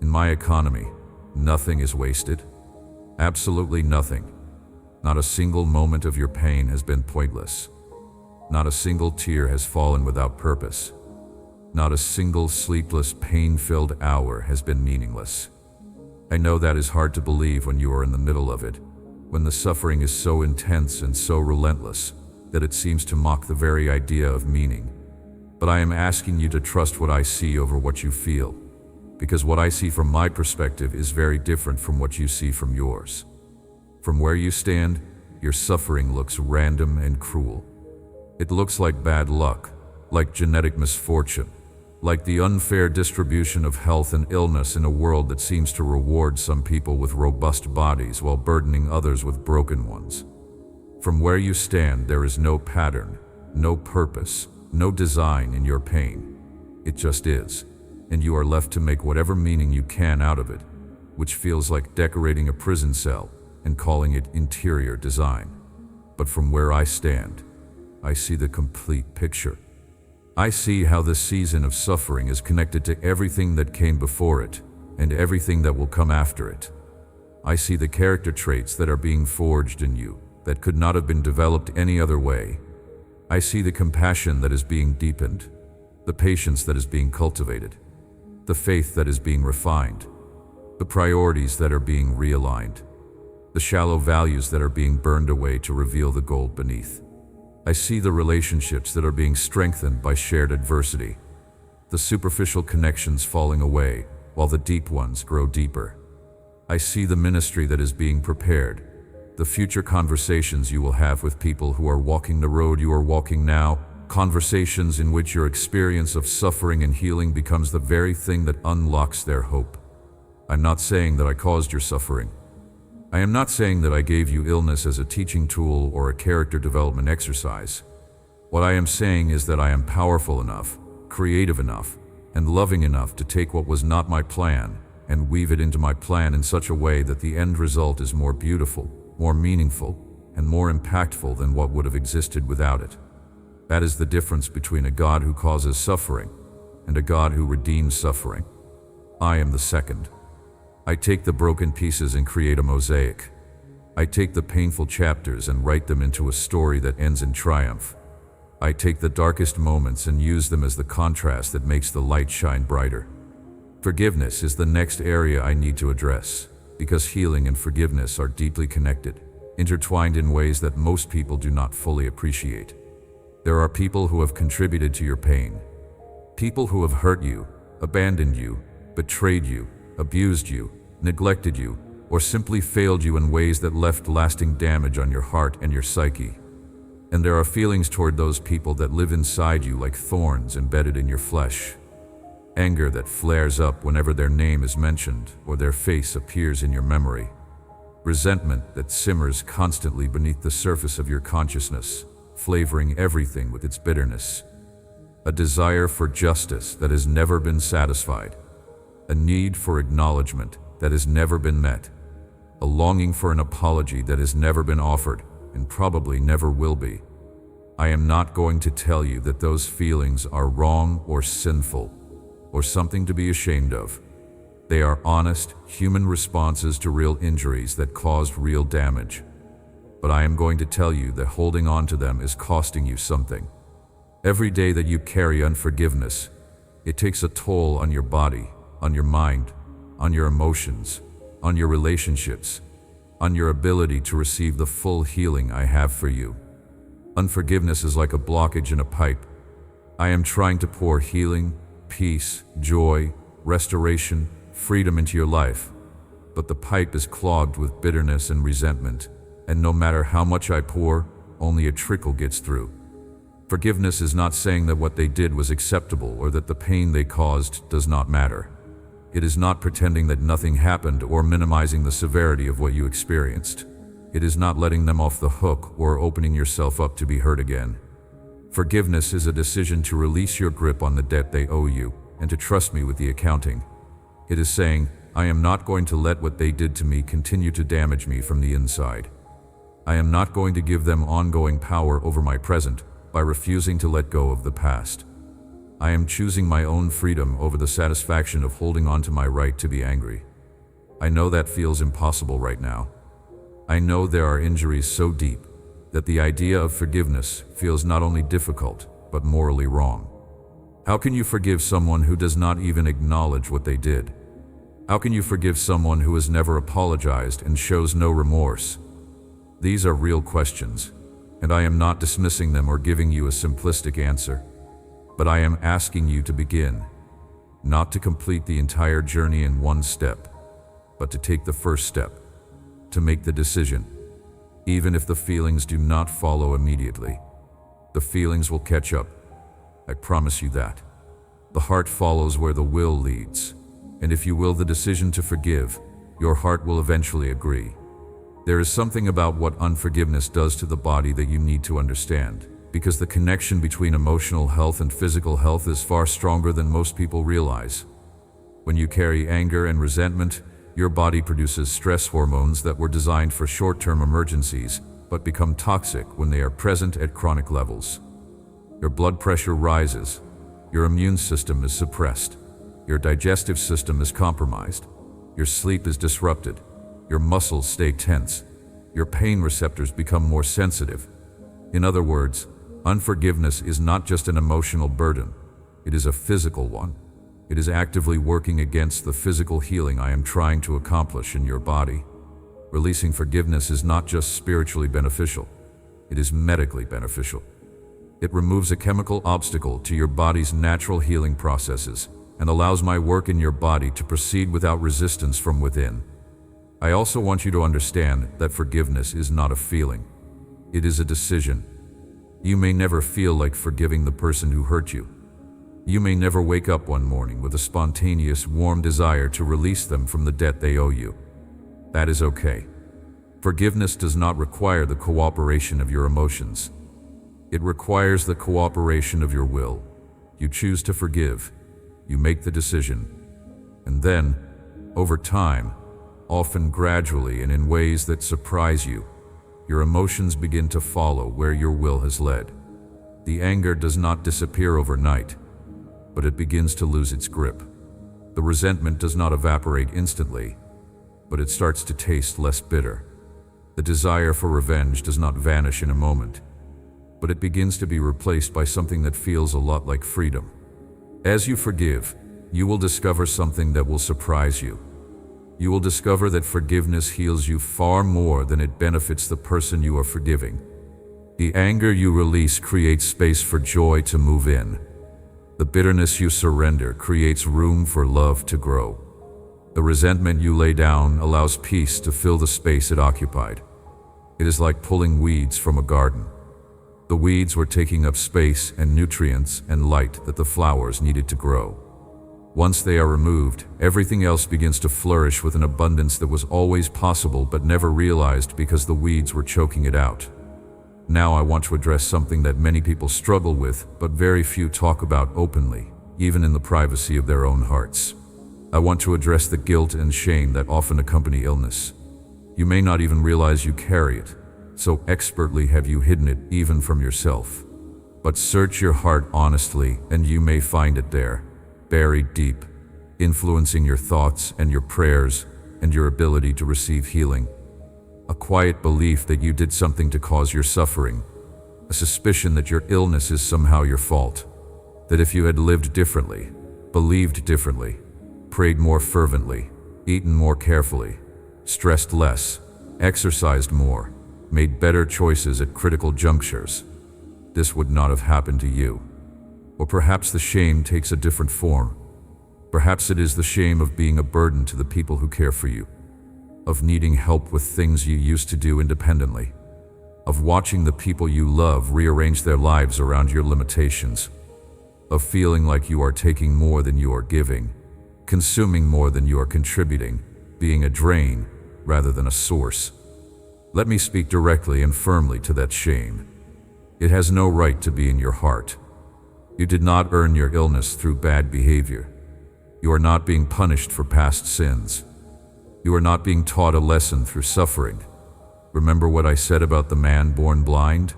In my economy, nothing is wasted. Absolutely nothing. Not a single moment of your pain has been pointless. Not a single tear has fallen without purpose. Not a single sleepless, pain-filled hour has been meaningless. I know that is hard to believe when you are in the middle of it, when the suffering is so intense and so relentless that it seems to mock the very idea of meaning. But I am asking you to trust what I see over what you feel, because what I see from my perspective is very different from what you see from yours. From where you stand, your suffering looks random and cruel. It looks like bad luck, like genetic misfortune, like the unfair distribution of health and illness in a world that seems to reward some people with robust bodies while burdening others with broken ones. From where you stand, there is no pattern, no purpose, no design in your pain. It just is. And you are left to make whatever meaning you can out of it, which feels like decorating a prison cell and calling it interior design. But from where I stand, I see the complete picture. I see how this season of suffering is connected to everything that came before it and everything that will come after it. I see the character traits that are being forged in you that could not have been developed any other way. I see the compassion that is being deepened, the patience that is being cultivated, the faith that is being refined, the priorities that are being realigned, the shallow values that are being burned away to reveal the gold beneath. I see the relationships that are being strengthened by shared adversity, the superficial connections falling away while the deep ones grow deeper. I see the ministry that is being prepared, the future conversations you will have with people who are walking the road you are walking now, conversations in which your experience of suffering and healing becomes the very thing that unlocks their hope. I'm not saying that I caused your suffering. I am not saying that I gave you illness as a teaching tool or a character development exercise. What I am saying is that I am powerful enough, creative enough, and loving enough to take what was not my plan and weave it into my plan in such a way that the end result is more beautiful, more meaningful, and more impactful than what would have existed without it. That is the difference between a God who causes suffering and a God who redeems suffering. I am the second. I take the broken pieces and create a mosaic. I take the painful chapters and write them into a story that ends in triumph. I take the darkest moments and use them as the contrast that makes the light shine brighter. Forgiveness is the next area I need to address, because healing and forgiveness are deeply connected, intertwined in ways that most people do not fully appreciate. There are people who have contributed to your pain, people who have hurt you, abandoned you, betrayed you, abused you, neglected you, or simply failed you in ways that left lasting damage on your heart and your psyche. And there are feelings toward those people that live inside you like thorns embedded in your flesh. Anger that flares up whenever their name is mentioned or their face appears in your memory. Resentment that simmers constantly beneath the surface of your consciousness, flavoring everything with its bitterness. A desire for justice that has never been satisfied. A need for acknowledgement that has never been met. A longing for an apology that has never been offered and probably never will be. I am not going to tell you that those feelings are wrong or sinful or something to be ashamed of. They are honest, human responses to real injuries that caused real damage. But I am going to tell you that holding on to them is costing you something. Every day that you carry unforgiveness, it takes a toll on your body, on your mind, on your emotions, on your relationships, on your ability to receive the full healing I have for you. Unforgiveness is like a blockage in a pipe. I am trying to pour healing, peace, joy, restoration, freedom into your life, but the pipe is clogged with bitterness and resentment, and no matter how much I pour, only a trickle gets through. Forgiveness is not saying that what they did was acceptable or that the pain they caused does not matter. It is not pretending that nothing happened or minimizing the severity of what you experienced. It is not letting them off the hook or opening yourself up to be hurt again. Forgiveness is a decision to release your grip on the debt they owe you and to trust me with the accounting. It is saying, I am not going to let what they did to me continue to damage me from the inside. I am not going to give them ongoing power over my present by refusing to let go of the past. I am choosing my own freedom over the satisfaction of holding on to my right to be angry. I know that feels impossible right now. I know there are injuries so deep that the idea of forgiveness feels not only difficult, but morally wrong. How can you forgive someone who does not even acknowledge what they did? How can you forgive someone who has never apologized and shows no remorse? These are real questions, and I am not dismissing them or giving you a simplistic answer. But I am asking you to begin, not to complete the entire journey in one step, but to take the first step, to make the decision. Even if the feelings do not follow immediately, the feelings will catch up. I promise you that. The heart follows where the will leads, and if you will the decision to forgive, your heart will eventually agree. There is something about what unforgiveness does to the body that you need to understand, because the connection between emotional health and physical health is far stronger than most people realize. When you carry anger and resentment, your body produces stress hormones that were designed for short-term emergencies, but become toxic when they are present at chronic levels. Your blood pressure rises, your immune system is suppressed, your digestive system is compromised, your sleep is disrupted, your muscles stay tense, your pain receptors become more sensitive. In other words, unforgiveness is not just an emotional burden, it is a physical one. It is actively working against the physical healing I am trying to accomplish in your body. Releasing forgiveness is not just spiritually beneficial, it is medically beneficial. It removes a chemical obstacle to your body's natural healing processes and allows my work in your body to proceed without resistance from within. I also want you to understand that forgiveness is not a feeling. It is a decision. You may never feel like forgiving the person who hurt you. You may never wake up one morning with a spontaneous, warm desire to release them from the debt they owe you. That is okay. Forgiveness does not require the cooperation of your emotions. It requires the cooperation of your will. You choose to forgive. You make the decision. And then, over time, often gradually and in ways that surprise you, your emotions begin to follow where your will has led. The anger does not disappear overnight, but it begins to lose its grip. The resentment does not evaporate instantly, but it starts to taste less bitter. The desire for revenge does not vanish in a moment, but it begins to be replaced by something that feels a lot like freedom. As you forgive, you will discover something that will surprise you. You will discover that forgiveness heals you far more than it benefits the person you are forgiving. The anger you release creates space for joy to move in. The bitterness you surrender creates room for love to grow. The resentment you lay down allows peace to fill the space it occupied. It is like pulling weeds from a garden. The weeds were taking up space and nutrients and light that the flowers needed to grow. Once they are removed, everything else begins to flourish with an abundance that was always possible but never realized because the weeds were choking it out. Now I want to address something that many people struggle with, but very few talk about openly, even in the privacy of their own hearts. I want to address the guilt and shame that often accompany illness. You may not even realize you carry it, so expertly have you hidden it even from yourself. But search your heart honestly and you may find it there, buried deep, influencing your thoughts and your prayers and your ability to receive healing. A quiet belief that you did something to cause your suffering, a suspicion that your illness is somehow your fault, that if you had lived differently, believed differently, prayed more fervently, eaten more carefully, stressed less, exercised more, made better choices at critical junctures, this would not have happened to you. Or perhaps the shame takes a different form. Perhaps it is the shame of being a burden to the people who care for you, of needing help with things you used to do independently, of watching the people you love rearrange their lives around your limitations, of feeling like you are taking more than you are giving, consuming more than you are contributing, being a drain rather than a source. Let me speak directly and firmly to that shame. It has no right to be in your heart. You did not earn your illness through bad behavior. You are not being punished for past sins. You are not being taught a lesson through suffering. Remember what I said about the man born blind?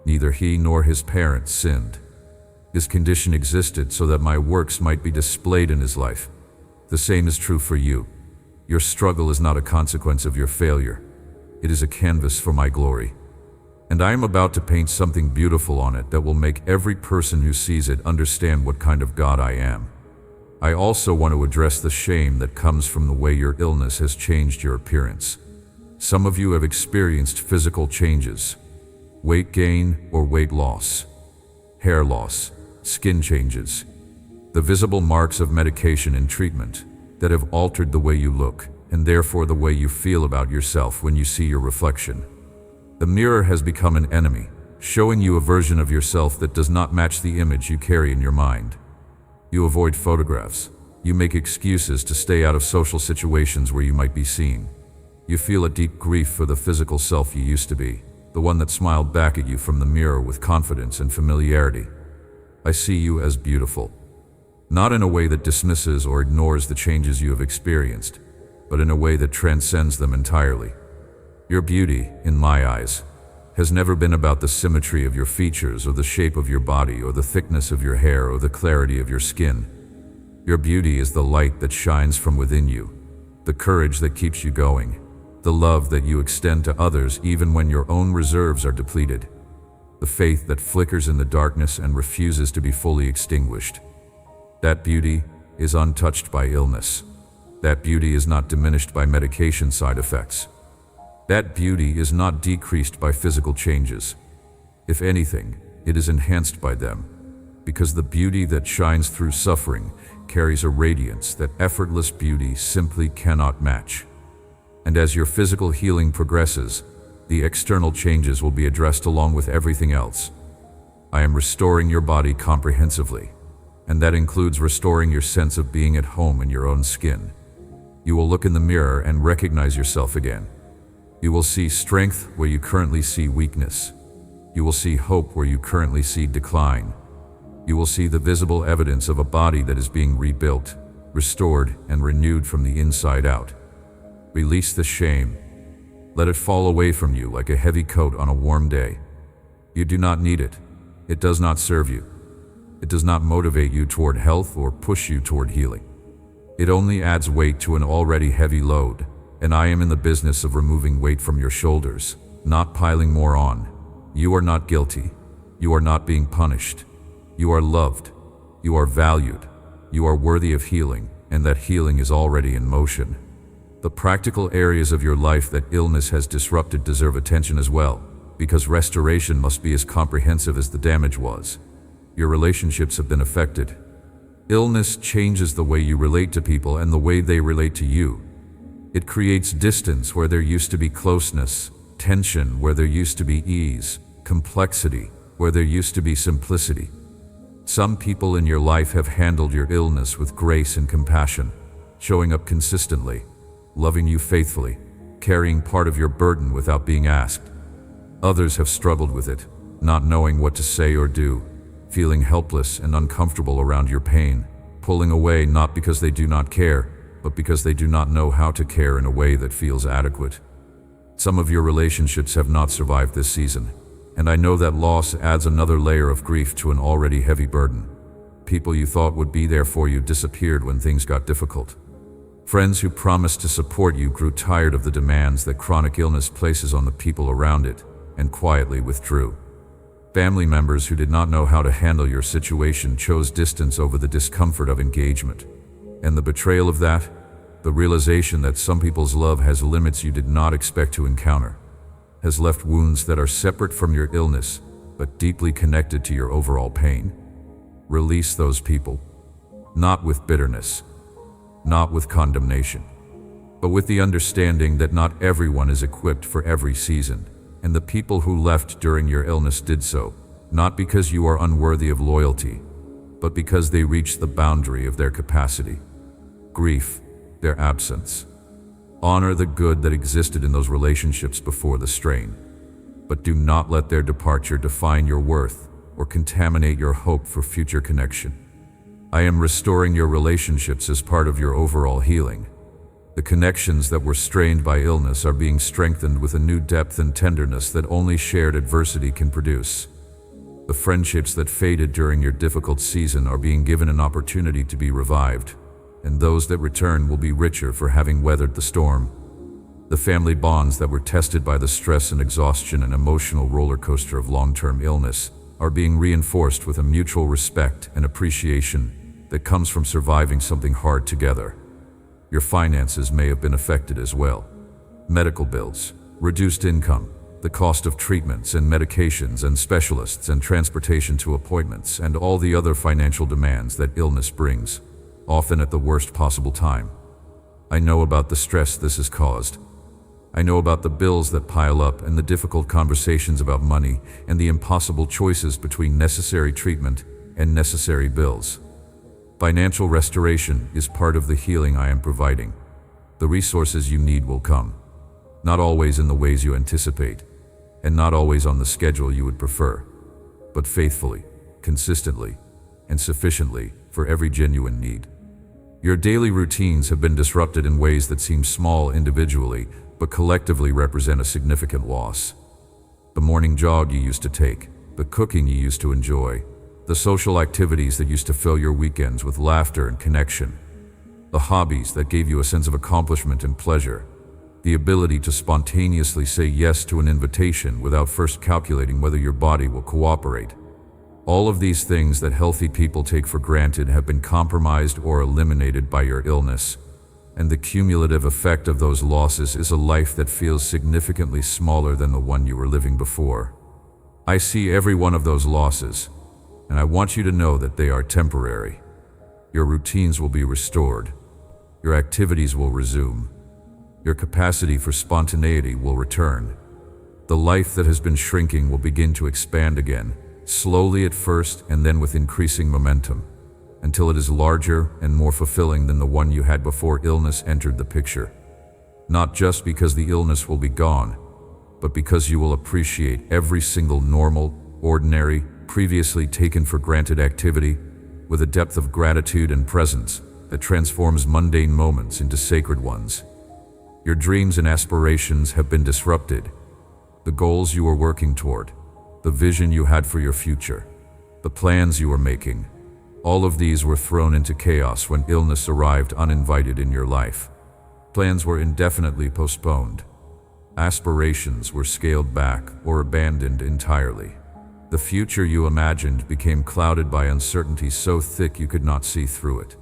Neither he nor his parents sinned. His condition existed so that my works might be displayed in his life. The same is true for you. Your struggle is not a consequence of your failure. It is a canvas for my glory. And I am about to paint something beautiful on it that will make every person who sees it understand what kind of God I am. I also want to address the shame that comes from the way your illness has changed your appearance. Some of you have experienced physical changes, weight gain or weight loss, hair loss, skin changes, the visible marks of medication and treatment that have altered the way you look and therefore the way you feel about yourself when you see your reflection. The mirror has become an enemy, showing you a version of yourself that does not match the image you carry in your mind. You avoid photographs. You make excuses to stay out of social situations where you might be seen. You feel a deep grief for the physical self you used to be, the one that smiled back at you from the mirror with confidence and familiarity. I see you as beautiful, not in a way that dismisses or ignores the changes you have experienced, but in a way that transcends them entirely. Your beauty, in my eyes, has never been about the symmetry of your features or the shape of your body or the thickness of your hair or the clarity of your skin. Your beauty is the light that shines from within you, the courage that keeps you going, the love that you extend to others even when your own reserves are depleted, the faith that flickers in the darkness and refuses to be fully extinguished. That beauty is untouched by illness. That beauty is not diminished by medication side effects. That beauty is not decreased by physical changes. If anything, it is enhanced by them, because the beauty that shines through suffering carries a radiance that effortless beauty simply cannot match. And as your physical healing progresses, the external changes will be addressed along with everything else. I am restoring your body comprehensively, and that includes restoring your sense of being at home in your own skin. You will look in the mirror and recognize yourself again. You will see strength where you currently see weakness. You will see hope where you currently see decline. You will see the visible evidence of a body that is being rebuilt, restored, and renewed from the inside out. Release the shame. Let it fall away from you like a heavy coat on a warm day. You do not need it. It does not serve you. It does not motivate you toward health or push you toward healing. It only adds weight to an already heavy load. and I am in the business of removing weight from your shoulders, not piling more on. You are not guilty. You are not being punished. You are loved. You are valued. You are worthy of healing, and that healing is already in motion. The practical areas of your life that illness has disrupted deserve attention as well, because restoration must be as comprehensive as the damage was. Your relationships have been affected. Illness changes the way you relate to people and the way they relate to you. It creates distance where there used to be closeness, tension where there used to be ease, complexity where there used to be simplicity. Some people in your life have handled your illness with grace and compassion, showing up consistently, loving you faithfully, carrying part of your burden without being asked. Others have struggled with it, not knowing what to say or do, feeling helpless and uncomfortable around your pain, pulling away not because they do not care, but because they do not know how to care in a way that feels adequate. Some of your relationships have not survived this season, and I know that loss adds another layer of grief to an already heavy burden. People you thought would be there for you disappeared when things got difficult. Friends who promised to support you grew tired of the demands that chronic illness places on the people around it, and quietly withdrew. Family members who did not know how to handle your situation chose distance over the discomfort of engagement. And the betrayal of that, the realization that some people's love has limits you did not expect to encounter, has left wounds that are separate from your illness, but deeply connected to your overall pain. Release those people, not with bitterness, not with condemnation, but with the understanding that not everyone is equipped for every season. And the people who left during your illness did so, not because you are unworthy of loyalty, but because they reached the boundary of their capacity. Grief their absence. Honor the good that existed in those relationships before the strain, but do not let their departure define your worth or contaminate your hope for future connection. I am restoring your relationships as part of your overall healing. The connections that were strained by illness are being strengthened with a new depth and tenderness that only shared adversity can produce. The friendships that faded during your difficult season are being given an opportunity to be revived, and those that return will be richer for having weathered the storm. The family bonds that were tested by the stress and exhaustion and emotional roller coaster of long-term illness are being reinforced with a mutual respect and appreciation that comes from surviving something hard together. Your finances may have been affected as well. Medical bills, reduced income, the cost of treatments and medications and specialists and transportation to appointments, and all the other financial demands that illness brings, often at the worst possible time. I know about the stress this has caused. I know about the bills that pile up and the difficult conversations about money and the impossible choices between necessary treatment and necessary bills. Financial restoration is part of the healing I am providing. The resources you need will come, not always in the ways you anticipate, and not always on the schedule you would prefer, but faithfully, consistently, and sufficiently for every genuine need. Your daily routines have been disrupted in ways that seem small individually, but collectively represent a significant loss. The morning jog you used to take, the cooking you used to enjoy, the social activities that used to fill your weekends with laughter and connection, the hobbies that gave you a sense of accomplishment and pleasure, the ability to spontaneously say yes to an invitation without first calculating whether your body will cooperate. All of these things that healthy people take for granted have been compromised or eliminated by your illness, and the cumulative effect of those losses is a life that feels significantly smaller than the one you were living before. I see every one of those losses, and I want you to know that they are temporary. Your routines will be restored. Your activities will resume. Your capacity for spontaneity will return. The life that has been shrinking will begin to expand again, slowly at first and then with increasing momentum, until it is larger and more fulfilling than the one you had before illness entered the picture. Not just because the illness will be gone, but because you will appreciate every single normal, ordinary, previously taken for granted activity with a depth of gratitude and presence that transforms mundane moments into sacred ones. Your dreams and aspirations have been disrupted. The goals you were working toward, the vision you had for your future, the plans you were making, all of these were thrown into chaos when illness arrived uninvited in your life. Plans were indefinitely postponed. Aspirations were scaled back or abandoned entirely. The future you imagined became clouded by uncertainty so thick you could not see through it.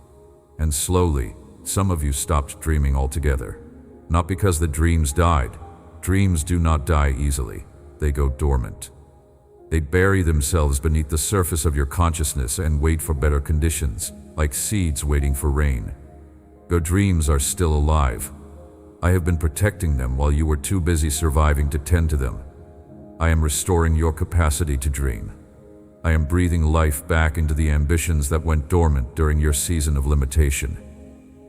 And slowly, some of you stopped dreaming altogether. Not because the dreams died. Dreams do not die easily. They go dormant. They bury themselves beneath the surface of your consciousness and wait for better conditions, like seeds waiting for rain. Your dreams are still alive. I have been protecting them while you were too busy surviving to tend to them. I am restoring your capacity to dream. I am breathing life back into the ambitions that went dormant during your season of limitation.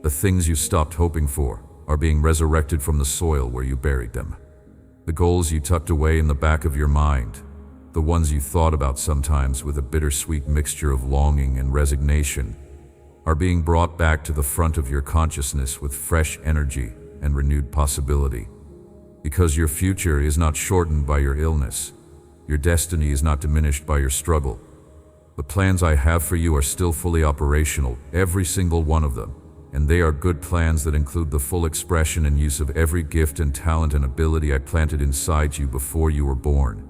The things you stopped hoping for are being resurrected from the soil where you buried them. The goals you tucked away in the back of your mind, the ones you thought about sometimes with a bittersweet mixture of longing and resignation, are being brought back to the front of your consciousness with fresh energy and renewed possibility. Because your future is not shortened by your illness. Your destiny is not diminished by your struggle. The plans I have for you are still fully operational, every single one of them, and they are good plans that include the full expression and use of every gift and talent and ability I planted inside you before you were born.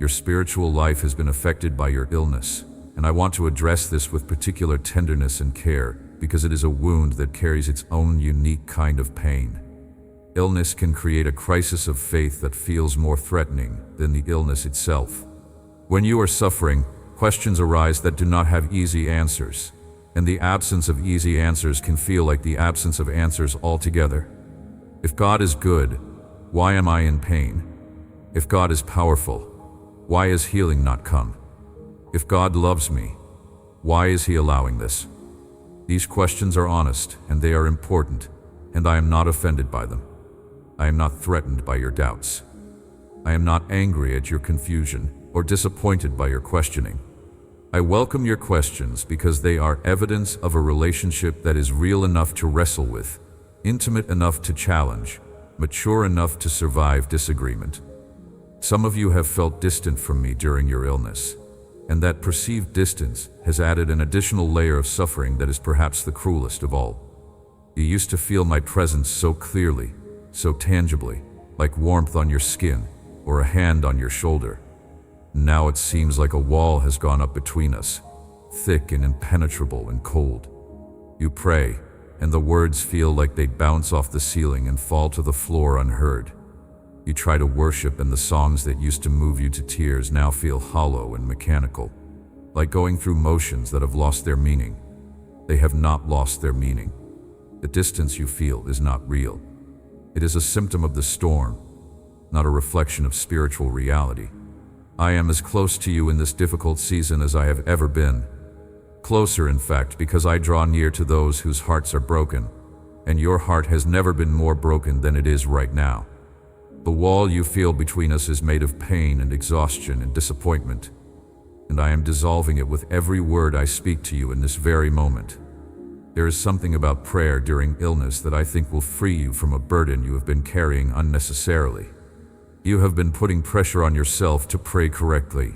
Your spiritual life has been affected by your illness, and I want to address this with particular tenderness and care because it is a wound that carries its own unique kind of pain. Illness can create a crisis of faith that feels more threatening than the illness itself. When you are suffering, questions arise that do not have easy answers, and the absence of easy answers can feel like the absence of answers altogether. If God is good, why am I in pain? If God is powerful, why is healing not come? If God loves me, why is He allowing this? These questions are honest and they are important, and I am not offended by them. I am not threatened by your doubts. I am not angry at your confusion or disappointed by your questioning. I welcome your questions because they are evidence of a relationship that is real enough to wrestle with, intimate enough to challenge, mature enough to survive disagreement. Some of you have felt distant from me during your illness, and that perceived distance has added an additional layer of suffering that is perhaps the cruelest of all. You used to feel my presence so clearly, so tangibly, like warmth on your skin or a hand on your shoulder. Now it seems like a wall has gone up between us, thick and impenetrable and cold. You pray, and the words feel like they'd bounce off the ceiling and fall to the floor unheard. You try to worship, and the songs that used to move you to tears now feel hollow and mechanical, like going through motions that have lost their meaning. They have not lost their meaning. The distance you feel is not real. It is a symptom of the storm, not a reflection of spiritual reality. I am as close to you in this difficult season as I have ever been. Closer, in fact, because I draw near to those whose hearts are broken, and your heart has never been more broken than it is right now. The wall you feel between us is made of pain and exhaustion and disappointment, and I am dissolving it with every word I speak to you in this very moment. There is something about prayer during illness that I think will free you from a burden you have been carrying unnecessarily. You have been putting pressure on yourself to pray correctly,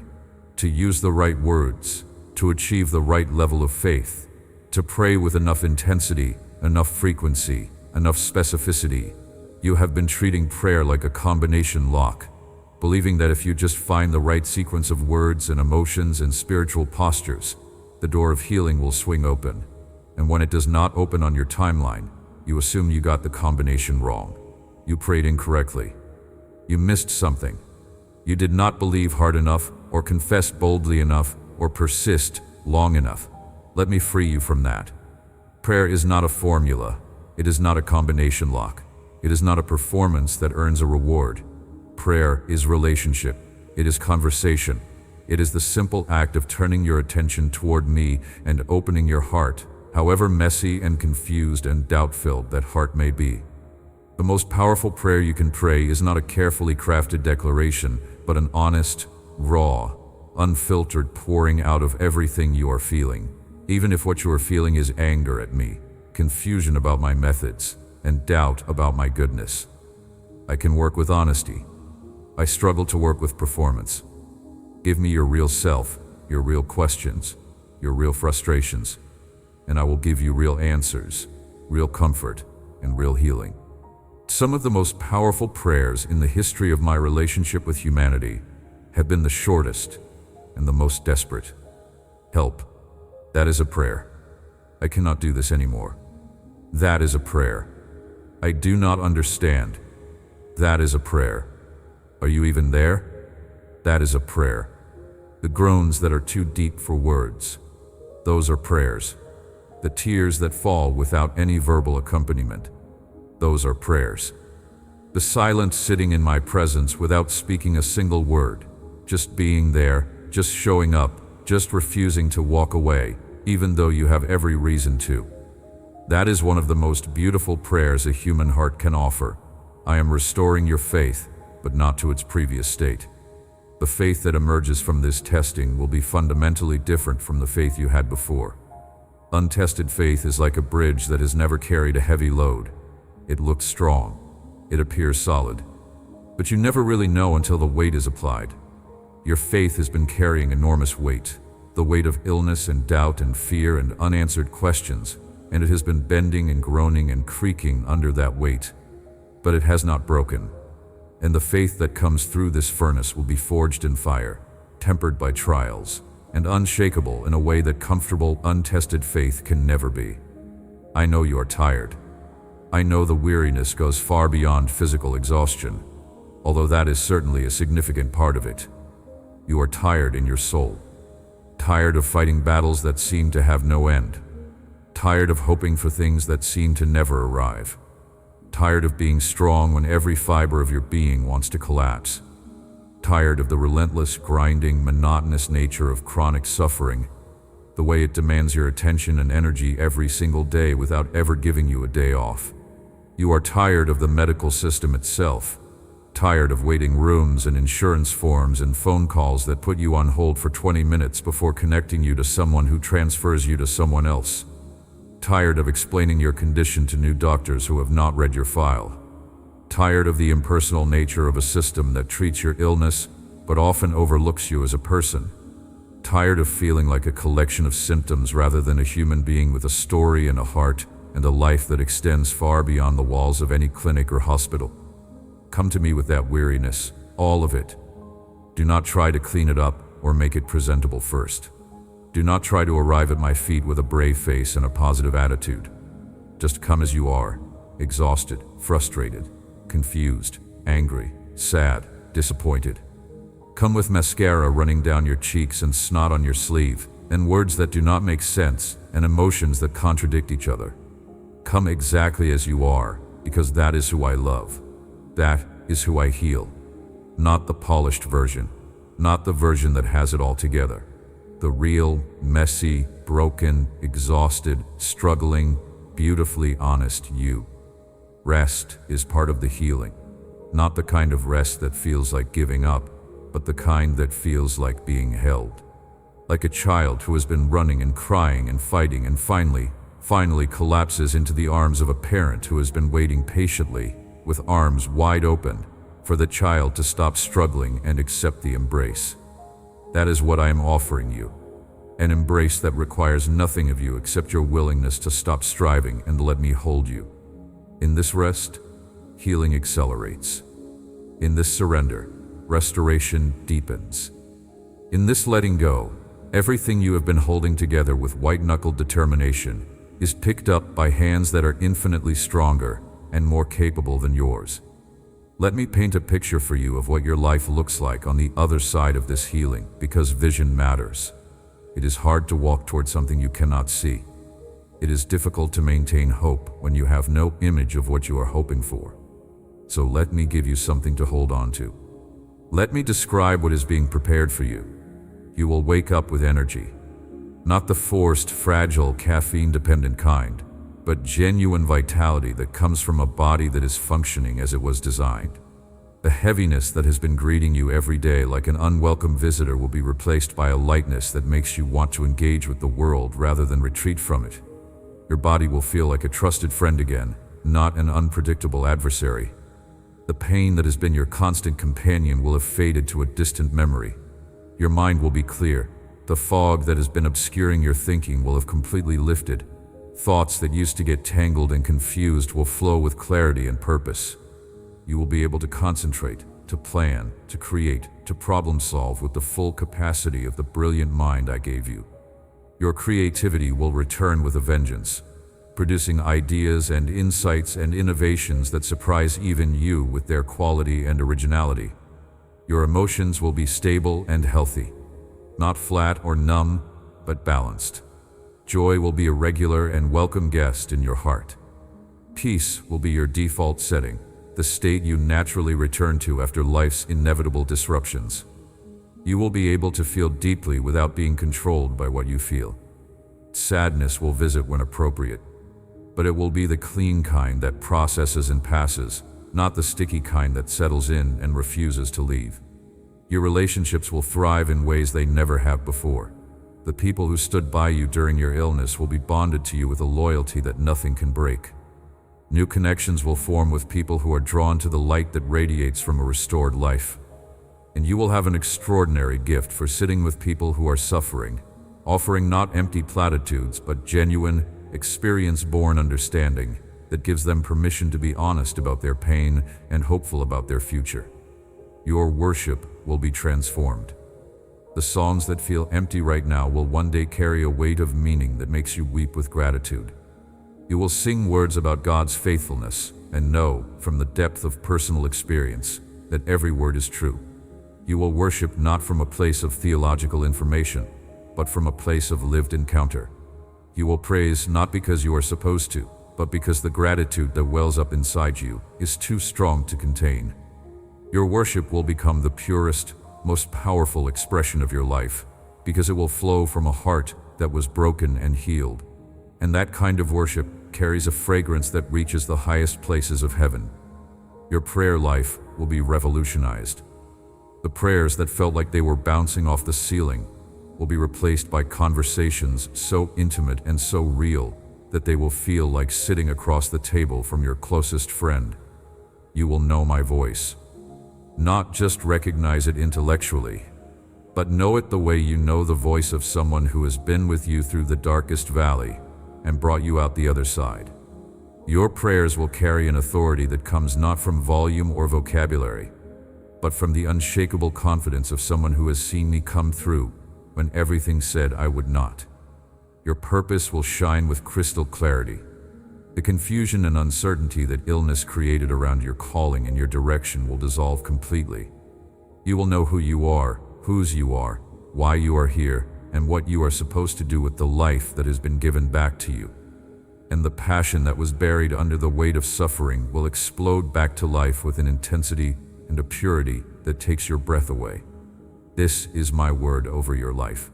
to use the right words, to achieve the right level of faith, to pray with enough intensity, enough frequency, enough specificity. You have been treating prayer like a combination lock, believing that if you just find the right sequence of words and emotions and spiritual postures, the door of healing will swing open. And when it does not open on your timeline, you assume you got the combination wrong. You prayed incorrectly. You missed something. You did not believe hard enough, or confess boldly enough, or persist long enough. Let me free you from that. Prayer is not a formula. It is not a combination lock. It is not a performance that earns a reward. Prayer is relationship. It is conversation. It is the simple act of turning your attention toward me and opening your heart, however messy and confused and doubt-filled that heart may be. The most powerful prayer you can pray is not a carefully crafted declaration, but an honest, raw, unfiltered pouring out of everything you are feeling, even if what you are feeling is anger at me, confusion about my methods, and doubt about my goodness. I can work with honesty. I struggle to work with performance. Give me your real self, your real questions, your real frustrations, and I will give you real answers, real comfort, and real healing. Some of the most powerful prayers in the history of my relationship with humanity have been the shortest and the most desperate. Help. That is a prayer. I cannot do this anymore. That is a prayer. I do not understand. That is a prayer. Are you even there? That is a prayer. The groans that are too deep for words. Those are prayers. The tears that fall without any verbal accompaniment. Those are prayers. The silence sitting in my presence without speaking a single word. Just being there, just showing up, just refusing to walk away, even though you have every reason to. That is one of the most beautiful prayers a human heart can offer. I am restoring your faith, but not to its previous state. The faith that emerges from this testing will be fundamentally different from the faith you had before. Untested faith is like a bridge that has never carried a heavy load. It looks strong. It appears solid. But you never really know until the weight is applied. Your faith has been carrying enormous weight, the weight of illness and doubt and fear and unanswered questions, and it has been bending and groaning and creaking under that weight. But it has not broken. And the faith that comes through this furnace will be forged in fire, tempered by trials, and unshakable in a way that comfortable, untested faith can never be. I know you are tired. I know the weariness goes far beyond physical exhaustion, although that is certainly a significant part of it. You are tired in your soul, tired of fighting battles that seem to have no end, tired of hoping for things that seem to never arrive, tired of being strong when every fiber of your being wants to collapse, tired of the relentless, grinding, monotonous nature of chronic suffering, the way it demands your attention and energy every single day without ever giving you a day off. You are tired of the medical system itself, tired of waiting rooms and insurance forms and phone calls that put you on hold for 20 minutes before connecting you to someone who transfers you to someone else, tired of explaining your condition to new doctors who have not read your file, tired of the impersonal nature of a system that treats your illness but often overlooks you as a person, tired of feeling like a collection of symptoms rather than a human being with a story and a heart and a life that extends far beyond the walls of any clinic or hospital. Come to me with that weariness, all of it. Do not try to clean it up or make it presentable first. Do not try to arrive at my feet with a brave face and a positive attitude. Just come as you are, exhausted, frustrated, confused, angry, sad, disappointed. Come with mascara running down your cheeks and snot on your sleeve, and words that do not make sense, and emotions that contradict each other. Come exactly as you are, because that is who I love. That is who I heal. Not the polished version, not the version that has it all together. The real, messy, broken, exhausted, struggling, beautifully honest you. Rest is part of the healing. Not the kind of rest that feels like giving up, but the kind that feels like being held. Like a child who has been running and crying and fighting and finally collapses into the arms of a parent who has been waiting patiently, with arms wide open, for the child to stop struggling and accept the embrace. That is what I am offering you. An embrace that requires nothing of you except your willingness to stop striving and let me hold you. In this rest, healing accelerates. In this surrender, restoration deepens. In this letting go, everything you have been holding together with white-knuckled determination is picked up by hands that are infinitely stronger and more capable than yours. Let me paint a picture for you of what your life looks like on the other side of this healing, because vision matters. It is hard to walk toward something you cannot see. It is difficult to maintain hope when you have no image of what you are hoping for. So let me give you something to hold on to. Let me describe what is being prepared for you. You will wake up with energy. Not the forced, fragile, caffeine-dependent kind, but genuine vitality that comes from a body that is functioning as it was designed. The heaviness that has been greeting you every day like an unwelcome visitor will be replaced by a lightness that makes you want to engage with the world rather than retreat from it. Your body will feel like a trusted friend again, not an unpredictable adversary. The pain that has been your constant companion will have faded to a distant memory. Your mind will be clear. The fog that has been obscuring your thinking will have completely lifted. Thoughts that used to get tangled and confused will flow with clarity and purpose. You will be able to concentrate, to plan, to create, to problem solve with the full capacity of the brilliant mind I gave you. Your creativity will return with a vengeance, producing ideas and insights and innovations that surprise even you with their quality and originality. Your emotions will be stable and healthy, not flat or numb, but balanced. Joy will be a regular and welcome guest in your heart. Peace will be your default setting, the state you naturally return to after life's inevitable disruptions. You will be able to feel deeply without being controlled by what you feel. Sadness will visit when appropriate, but it will be the clean kind that processes and passes, not the sticky kind that settles in and refuses to leave. Your relationships will thrive in ways they never have before. The people who stood by you during your illness will be bonded to you with a loyalty that nothing can break. New connections will form with people who are drawn to the light that radiates from a restored life. And you will have an extraordinary gift for sitting with people who are suffering, offering not empty platitudes but genuine, experience-born understanding that gives them permission to be honest about their pain and hopeful about their future. Your worship will be transformed. The songs that feel empty right now will one day carry a weight of meaning that makes you weep with gratitude. You will sing words about God's faithfulness and know, from the depth of personal experience, that every word is true. You will worship not from a place of theological information, but from a place of lived encounter. You will praise not because you are supposed to, but because the gratitude that wells up inside you is too strong to contain. Your worship will become the purest, most powerful expression of your life, because it will flow from a heart that was broken and healed. And that kind of worship carries a fragrance that reaches the highest places of heaven. Your prayer life will be revolutionized. The prayers that felt like they were bouncing off the ceiling will be replaced by conversations so intimate and so real that they will feel like sitting across the table from your closest friend. You will know my voice. Not just recognize it intellectually, but know it the way you know the voice of someone who has been with you through the darkest valley and brought you out the other side. Your prayers will carry an authority that comes not from volume or vocabulary, but from the unshakable confidence of someone who has seen me come through when everything said I would not. Your purpose will shine with crystal clarity. The confusion and uncertainty that illness created around your calling and your direction will dissolve completely. You will know who you are, whose you are, why you are here, and what you are supposed to do with the life that has been given back to you. And the passion that was buried under the weight of suffering will explode back to life with an intensity and a purity that takes your breath away. This is my word over your life.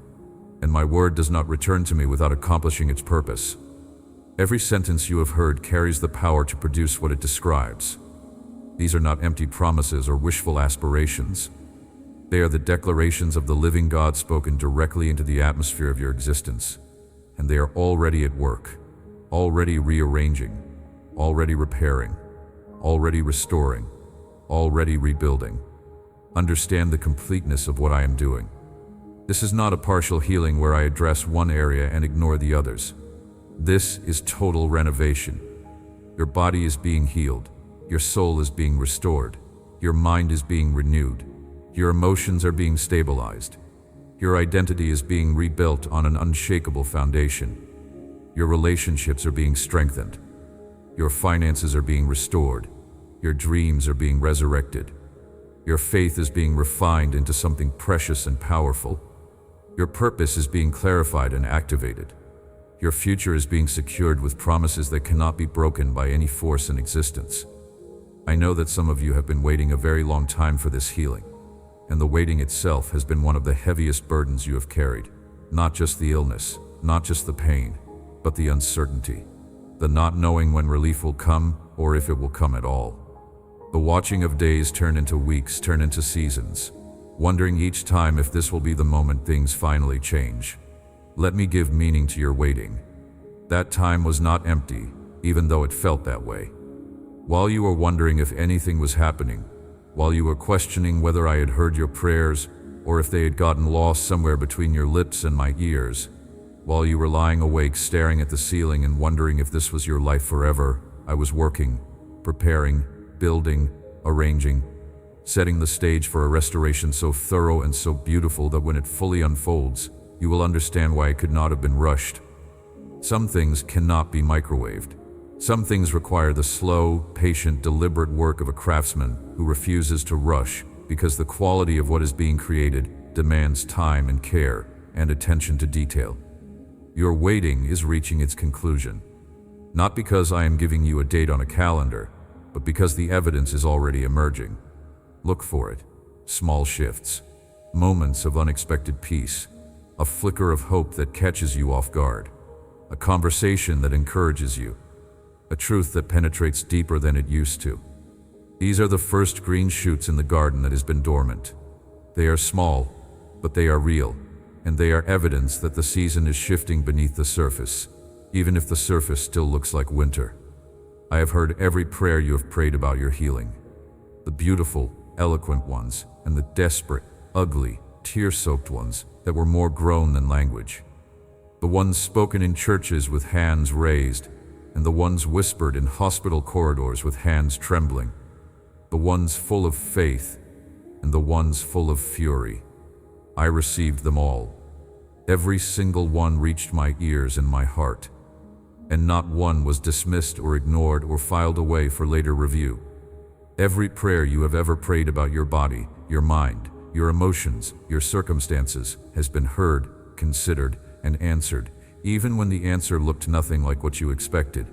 And my word does not return to me without accomplishing its purpose. Every sentence you have heard carries the power to produce what it describes. These are not empty promises or wishful aspirations. They are the declarations of the living God spoken directly into the atmosphere of your existence. And they are already at work, already rearranging, already repairing, already restoring, already rebuilding. Understand the completeness of what I am doing. This is not a partial healing where I address one area and ignore the others. This is total renovation. Your body is being healed. Your soul is being restored. Your mind is being renewed. Your emotions are being stabilized. Your identity is being rebuilt on an unshakable foundation. Your relationships are being strengthened. Your finances are being restored. Your dreams are being resurrected. Your faith is being refined into something precious and powerful. Your purpose is being clarified and activated. Your future is being secured with promises that cannot be broken by any force in existence. I know that some of you have been waiting a very long time for this healing, and the waiting itself has been one of the heaviest burdens you have carried. Not just the illness, not just the pain, but the uncertainty, the not knowing when relief will come or if it will come at all. The watching of days turn into weeks, turn into seasons, wondering each time if this will be the moment things finally change. Let me give meaning to your waiting. That time was not empty, even though it felt that way. While you were wondering if anything was happening, while you were questioning whether I had heard your prayers or if they had gotten lost somewhere between your lips and my ears, While you were lying awake staring at the ceiling and wondering if this was your life forever, I was working, preparing, building, arranging, setting the stage for a restoration so thorough and so beautiful that when it fully unfolds, you will understand why it could not have been rushed. Some things cannot be microwaved. Some things require the slow, patient, deliberate work of a craftsman who refuses to rush because the quality of what is being created demands time and care and attention to detail. Your waiting is reaching its conclusion. Not because I am giving you a date on a calendar, but because the evidence is already emerging. Look for it. Small shifts, moments of unexpected peace, a flicker of hope that catches you off guard, a conversation that encourages you, a truth that penetrates deeper than it used to. These are the first green shoots in the garden that has been dormant. They are small, but they are real, and they are evidence that the season is shifting beneath the surface, even if the surface still looks like winter. I have heard every prayer you have prayed about your healing. The beautiful, eloquent ones, and the desperate, ugly, tear-soaked ones that were more groan than language. The ones spoken in churches with hands raised, and the ones whispered in hospital corridors with hands trembling. The ones full of faith, and the ones full of fury. I received them all. Every single one reached my ears and my heart, and not one was dismissed or ignored or filed away for later review. Every prayer you have ever prayed about your body, your mind, your emotions, your circumstances has been heard, considered, and answered, even when the answer looked nothing like what you expected.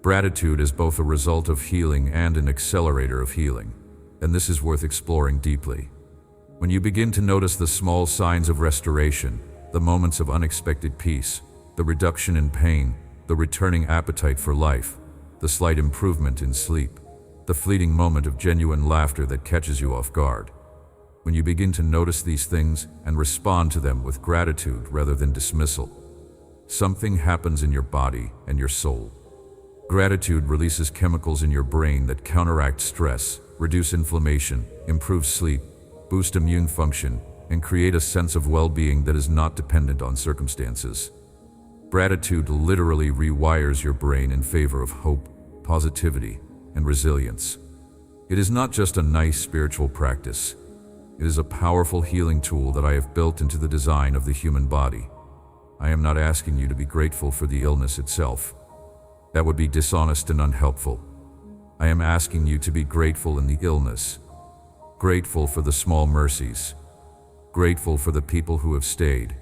Gratitude is both a result of healing and an accelerator of healing, and this is worth exploring deeply. When you begin to notice the small signs of restoration, the moments of unexpected peace, the reduction in pain, the returning appetite for life, the slight improvement in sleep, the fleeting moment of genuine laughter that catches you off guard. When you begin to notice these things and respond to them with gratitude rather than dismissal, something happens in your body and your soul. Gratitude releases chemicals in your brain that counteract stress, reduce inflammation, improve sleep, boost immune function, and create a sense of well-being that is not dependent on circumstances. Gratitude literally rewires your brain in favor of hope, positivity, and resilience. It is not just a nice spiritual practice. It is a powerful healing tool that I have built into the design of the human body. I am not asking you to be grateful for the illness itself. That would be dishonest and unhelpful. I am asking you to be grateful in the illness, grateful for the small mercies, grateful for the people who have stayed,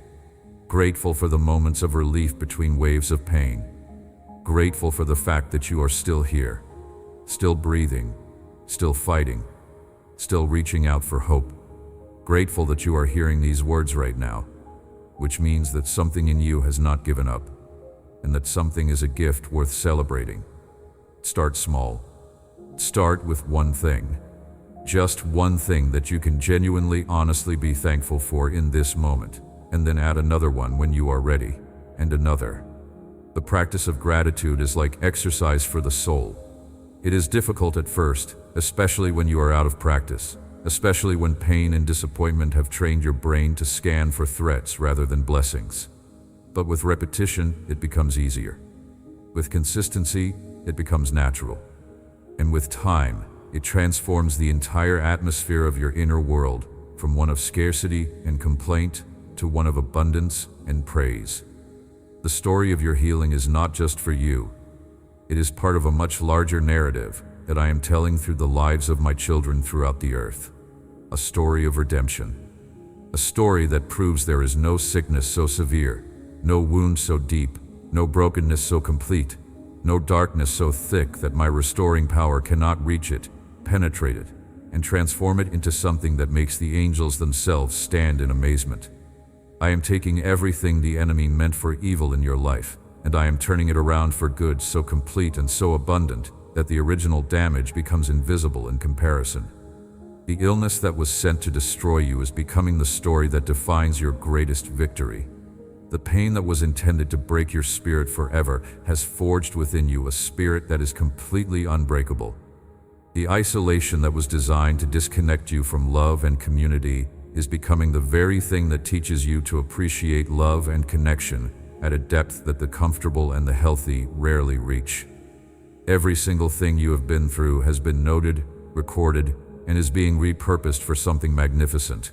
grateful for the moments of relief between waves of pain, grateful for the fact that you are still here, still breathing, still fighting, still reaching out for hope, grateful that you are hearing these words right now, which means that something in you has not given up, and that something is a gift worth celebrating. Start small. Start with one thing. Just one thing that you can genuinely, honestly be thankful for in this moment, and then add another one when you are ready, and another. The practice of gratitude is like exercise for the soul. It is difficult at first, especially when you are out of practice, especially when pain and disappointment have trained your brain to scan for threats rather than blessings. But with repetition, it becomes easier. With consistency, it becomes natural. And with time, it transforms the entire atmosphere of your inner world from one of scarcity and complaint to one of abundance and praise. The story of your healing is not just for you. It is part of a much larger narrative that I am telling through the lives of my children throughout the earth. A story of redemption. A story that proves there is no sickness so severe, no wound so deep, no brokenness so complete, no darkness so thick that my restoring power cannot reach it, penetrate it, and transform it into something that makes the angels themselves stand in amazement. I am taking everything the enemy meant for evil in your life, and I am turning it around for good so complete and so abundant that the original damage becomes invisible in comparison. The illness that was sent to destroy you is becoming the story that defines your greatest victory. The pain that was intended to break your spirit forever has forged within you a spirit that is completely unbreakable. The isolation that was designed to disconnect you from love and community is becoming the very thing that teaches you to appreciate love and connection at a depth that the comfortable and the healthy rarely reach. Every single thing you have been through has been noted, recorded, and is being repurposed for something magnificent.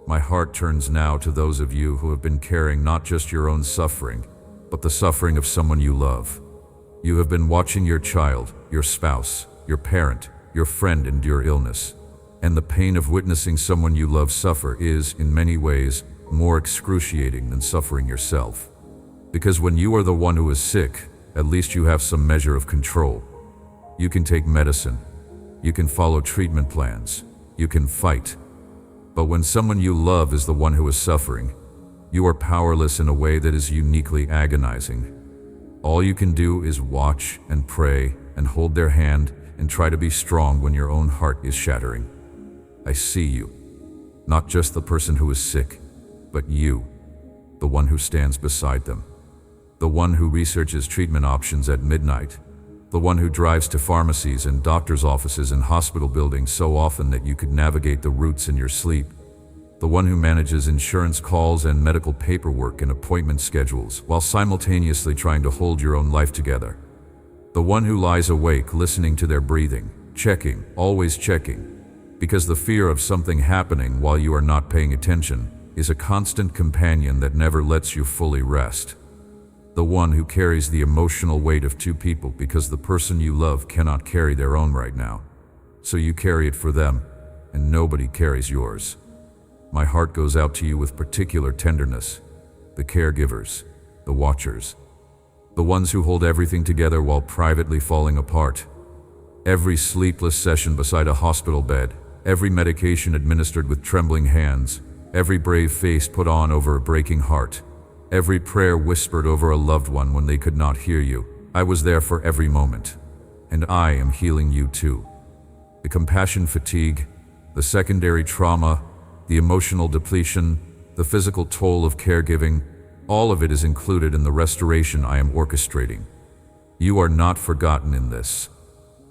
My heart turns now to those of you who have been carrying not just your own suffering, but the suffering of someone you love. You have been watching your child, your spouse, your parent, your friend endure illness. And the pain of witnessing someone you love suffer is, in many ways, more excruciating than suffering yourself. Because when you are the one who is sick, at least you have some measure of control. You can take medicine. You can follow treatment plans. You can fight. But when someone you love is the one who is suffering, you are powerless in a way that is uniquely agonizing. All you can do is watch and pray and hold their hand and try to be strong when your own heart is shattering. I see you, not just the person who is sick, but you, the one who stands beside them, the one who researches treatment options at midnight, the one who drives to pharmacies and doctors' offices and hospital buildings so often that you could navigate the routes in your sleep, the one who manages insurance calls and medical paperwork and appointment schedules while simultaneously trying to hold your own life together, the one who lies awake listening to their breathing, checking, always checking, because the fear of something happening while you are not paying attention is a constant companion that never lets you fully rest. The one who carries the emotional weight of two people because the person you love cannot carry their own right now. So you carry it for them, and nobody carries yours. My heart goes out to you with particular tenderness. The caregivers, the watchers, the ones who hold everything together while privately falling apart. Every sleepless session beside a hospital bed, every medication administered with trembling hands, every brave face put on over a breaking heart, every prayer whispered over a loved one when they could not hear you. I was there for every moment, and I am healing you too. The compassion fatigue, the secondary trauma, the emotional depletion, the physical toll of caregiving, all of it is included in the restoration I am orchestrating. You are not forgotten in this.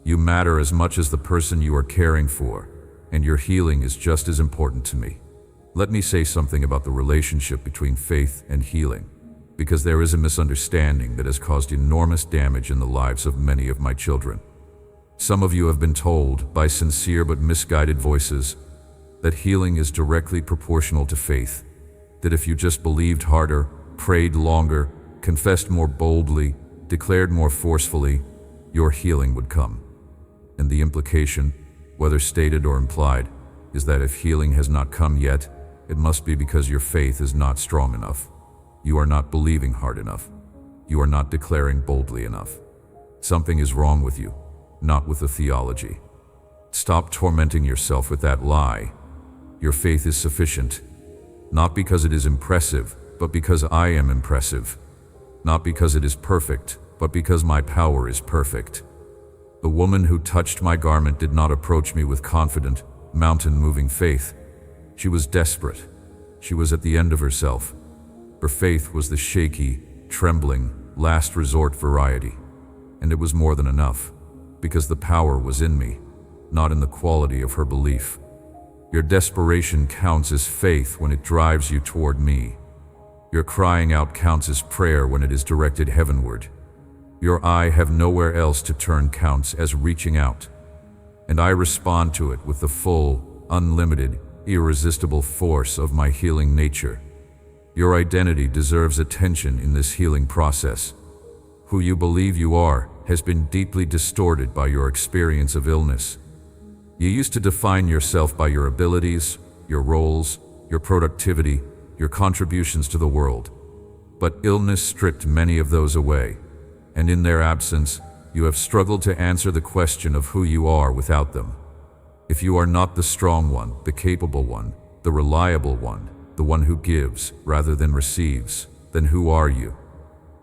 You matter as much as the person you are caring for, and your healing is just as important to me. Let me say something about the relationship between faith and healing, because there is a misunderstanding that has caused enormous damage in the lives of many of my children. Some of you have been told, by sincere but misguided voices, that healing is directly proportional to faith, that if you just believed harder, prayed longer, confessed more boldly, declared more forcefully, your healing would come. And the implication, whether stated or implied, is that if healing has not come yet, it must be because your faith is not strong enough. You are not believing hard enough. You are not declaring boldly enough. Something is wrong with you, not with the theology. Stop tormenting yourself with that lie. Your faith is sufficient, not because it is impressive, but because I am impressive. Not because it is perfect, but because my power is perfect. The woman who touched my garment did not approach me with confident, mountain-moving faith. She was desperate. She was at the end of herself. Her faith was the shaky, trembling, last resort variety. And it was more than enough, because the power was in me, not in the quality of her belief. Your desperation counts as faith when it drives you toward me. Your crying out counts as prayer when it is directed heavenward. Your I have nowhere else to turn counts as reaching out. And I respond to it with the full, unlimited, irresistible force of my healing nature. Your identity deserves attention in this healing process. Who you believe you are has been deeply distorted by your experience of illness. You used to define yourself by your abilities, your roles, your productivity, your contributions to the world. But illness stripped many of those away, and in their absence, you have struggled to answer the question of who you are without them. If you are not the strong one, the capable one, the reliable one, the one who gives rather than receives, then who are you?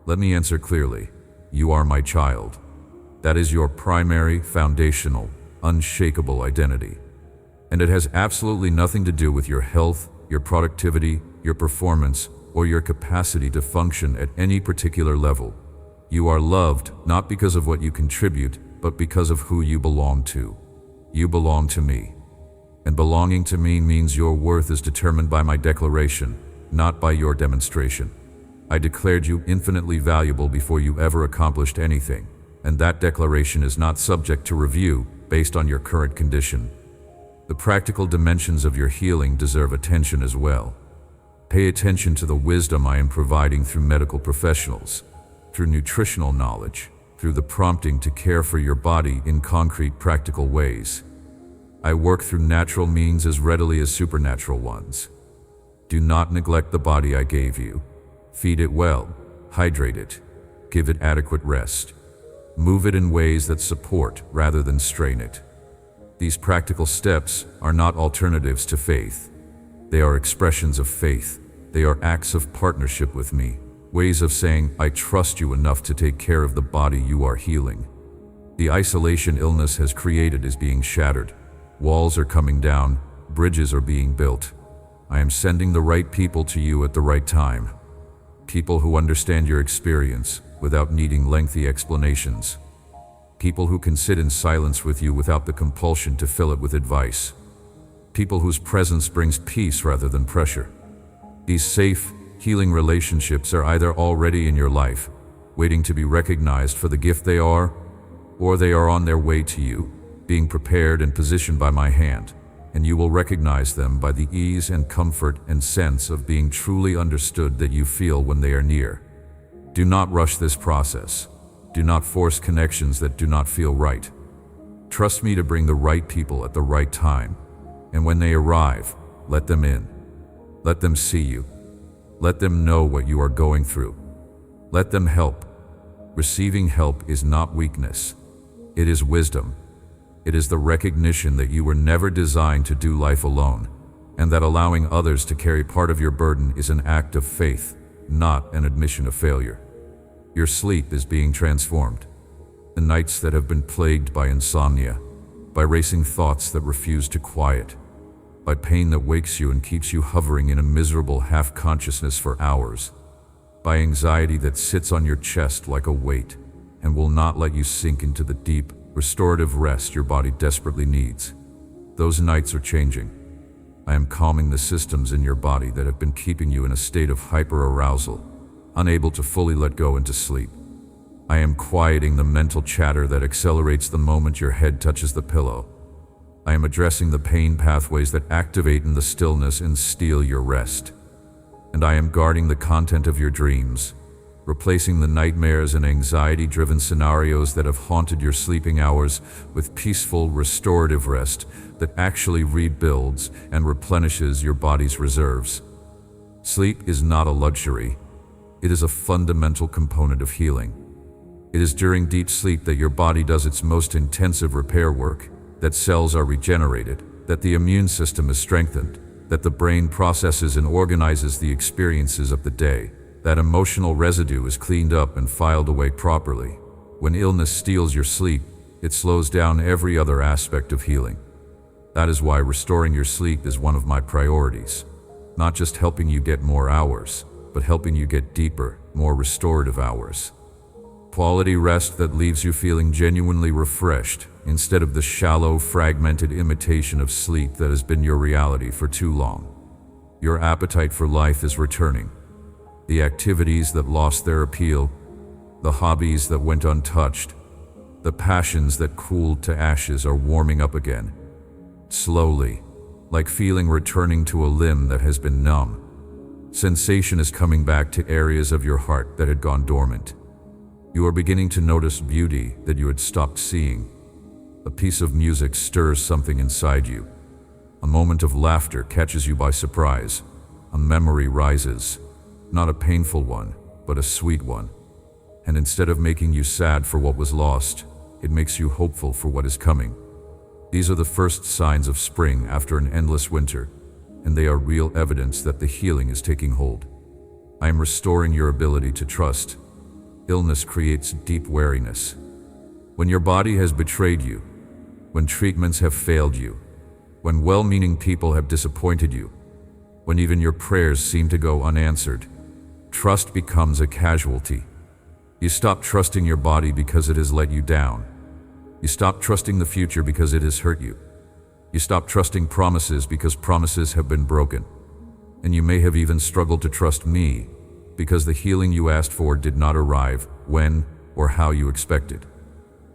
Let me answer clearly. You are my child. That is your primary, foundational, unshakable identity. And it has absolutely nothing to do with your health, your productivity, your performance, or your capacity to function at any particular level. You are loved not because of what you contribute, but because of who you belong to. You belong to me. And belonging to me means your worth is determined by my declaration, not by your demonstration. I declared you infinitely valuable before you ever accomplished anything, and that declaration is not subject to review based on your current condition. The practical dimensions of your healing deserve attention as well. Pay attention to the wisdom I am providing through medical professionals, through nutritional knowledge, through the prompting to care for your body in concrete, practical ways. I work through natural means as readily as supernatural ones. Do not neglect the body I gave you. Feed it well, hydrate it, give it adequate rest. Move it in ways that support rather than strain it. These practical steps are not alternatives to faith. They are expressions of faith. They are acts of partnership with me, ways of saying, I trust you enough to take care of the body you are healing. The isolation illness has created is being shattered. Walls are coming down, bridges are being built. I am sending the right people to you at the right time. People who understand your experience without needing lengthy explanations. People who can sit in silence with you without the compulsion to fill it with advice. People whose presence brings peace rather than pressure. These safe, healing relationships are either already in your life, waiting to be recognized for the gift they are, or they are on their way to you, being prepared and positioned by my hand, and you will recognize them by the ease and comfort and sense of being truly understood that you feel when they are near. Do not rush this process. Do not force connections that do not feel right. Trust me to bring the right people at the right time, and when they arrive, let them in. Let them see you. Let them know what you are going through. Let them help. Receiving help is not weakness. It is wisdom. It is the recognition that you were never designed to do life alone, and that allowing others to carry part of your burden is an act of faith, not an admission of failure. Your sleep is being transformed. The nights that have been plagued by insomnia, by racing thoughts that refuse to quiet, by pain that wakes you and keeps you hovering in a miserable half-consciousness for hours, by anxiety that sits on your chest like a weight and will not let you sink into the deep, restorative rest your body desperately needs. Those nights are changing. I am calming the systems in your body that have been keeping you in a state of hyper-arousal, unable to fully let go into sleep. I am quieting the mental chatter that accelerates the moment your head touches the pillow. I am addressing the pain pathways that activate in the stillness and steal your rest. And I am guarding the content of your dreams, replacing the nightmares and anxiety-driven scenarios that have haunted your sleeping hours with peaceful, restorative rest that actually rebuilds and replenishes your body's reserves. Sleep is not a luxury. It is a fundamental component of healing. It is during deep sleep that your body does its most intensive repair work, that cells are regenerated, that the immune system is strengthened, that the brain processes and organizes the experiences of the day, that emotional residue is cleaned up and filed away properly. When illness steals your sleep, it slows down every other aspect of healing. That is why restoring your sleep is one of my priorities. Not just helping you get more hours, but helping you get deeper, more restorative hours. Quality rest that leaves you feeling genuinely refreshed, instead of the shallow, fragmented imitation of sleep that has been your reality for too long. Your appetite for life is returning. The activities that lost their appeal, the hobbies that went untouched, the passions that cooled to ashes are warming up again. Slowly, like feeling returning to a limb that has been numb. Sensation is coming back to areas of your heart that had gone dormant. You are beginning to notice beauty that you had stopped seeing. A piece of music stirs something inside you. A moment of laughter catches you by surprise. A memory rises, not a painful one, but a sweet one. And instead of making you sad for what was lost, it makes you hopeful for what is coming. These are the first signs of spring after an endless winter, and they are real evidence that the healing is taking hold. I am restoring your ability to trust. Illness creates deep weariness. When your body has betrayed you, when treatments have failed you, when well-meaning people have disappointed you, when even your prayers seem to go unanswered, trust becomes a casualty. You stop trusting your body because it has let you down. You stop trusting the future because it has hurt you. You stop trusting promises because promises have been broken. And you may have even struggled to trust me, because the healing you asked for did not arrive when or how you expected.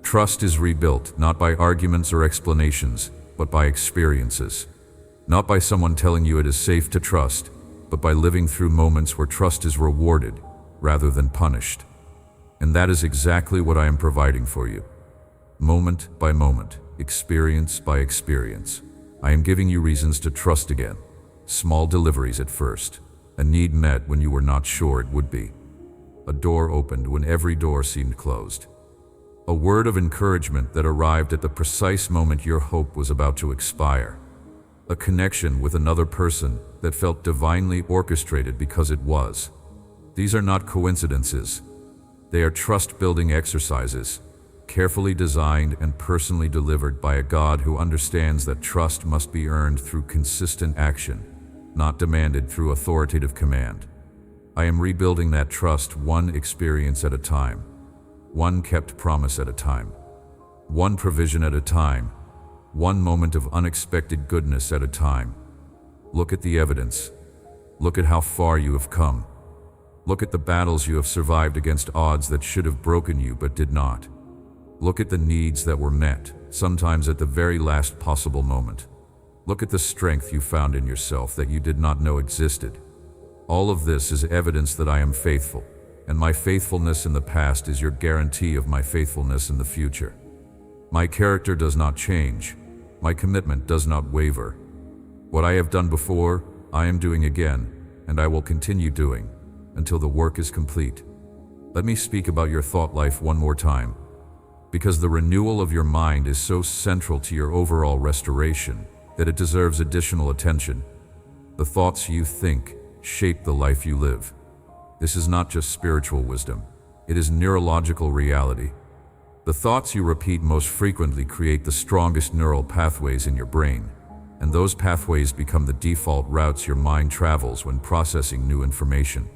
Trust is rebuilt not by arguments or explanations, but by experiences. Not by someone telling you it is safe to trust, but by living through moments where trust is rewarded rather than punished. And that is exactly what I am providing for you. Moment by moment, experience by experience, I am giving you reasons to trust again. Small deliveries at first, a need met when you were not sure it would be. A door opened when every door seemed closed. A word of encouragement that arrived at the precise moment your hope was about to expire. A connection with another person that felt divinely orchestrated because it was. These are not coincidences. They are trust-building exercises, carefully designed and personally delivered by a God who understands that trust must be earned through consistent action, not demanded through authoritative command. I am rebuilding that trust one experience at a time, one kept promise at a time, one provision at a time, one moment of unexpected goodness at a time. Look at the evidence. Look at how far you have come. Look at the battles you have survived against odds that should have broken you but did not. Look at the needs that were met, sometimes at the very last possible moment. Look at the strength you found in yourself that you did not know existed. All of this is evidence that I am faithful, and my faithfulness in the past is your guarantee of my faithfulness in the future. My character does not change. My commitment does not waver. What I have done before, I am doing again, and I will continue doing, until the work is complete. Let me speak about your thought life one more time, because the renewal of your mind is so central to your overall restoration that it deserves additional attention. The thoughts you think shape the life you live. This is not just spiritual wisdom, it is neurological reality. The thoughts you repeat most frequently create the strongest neural pathways in your brain, and those pathways become the default routes your mind travels when processing new information.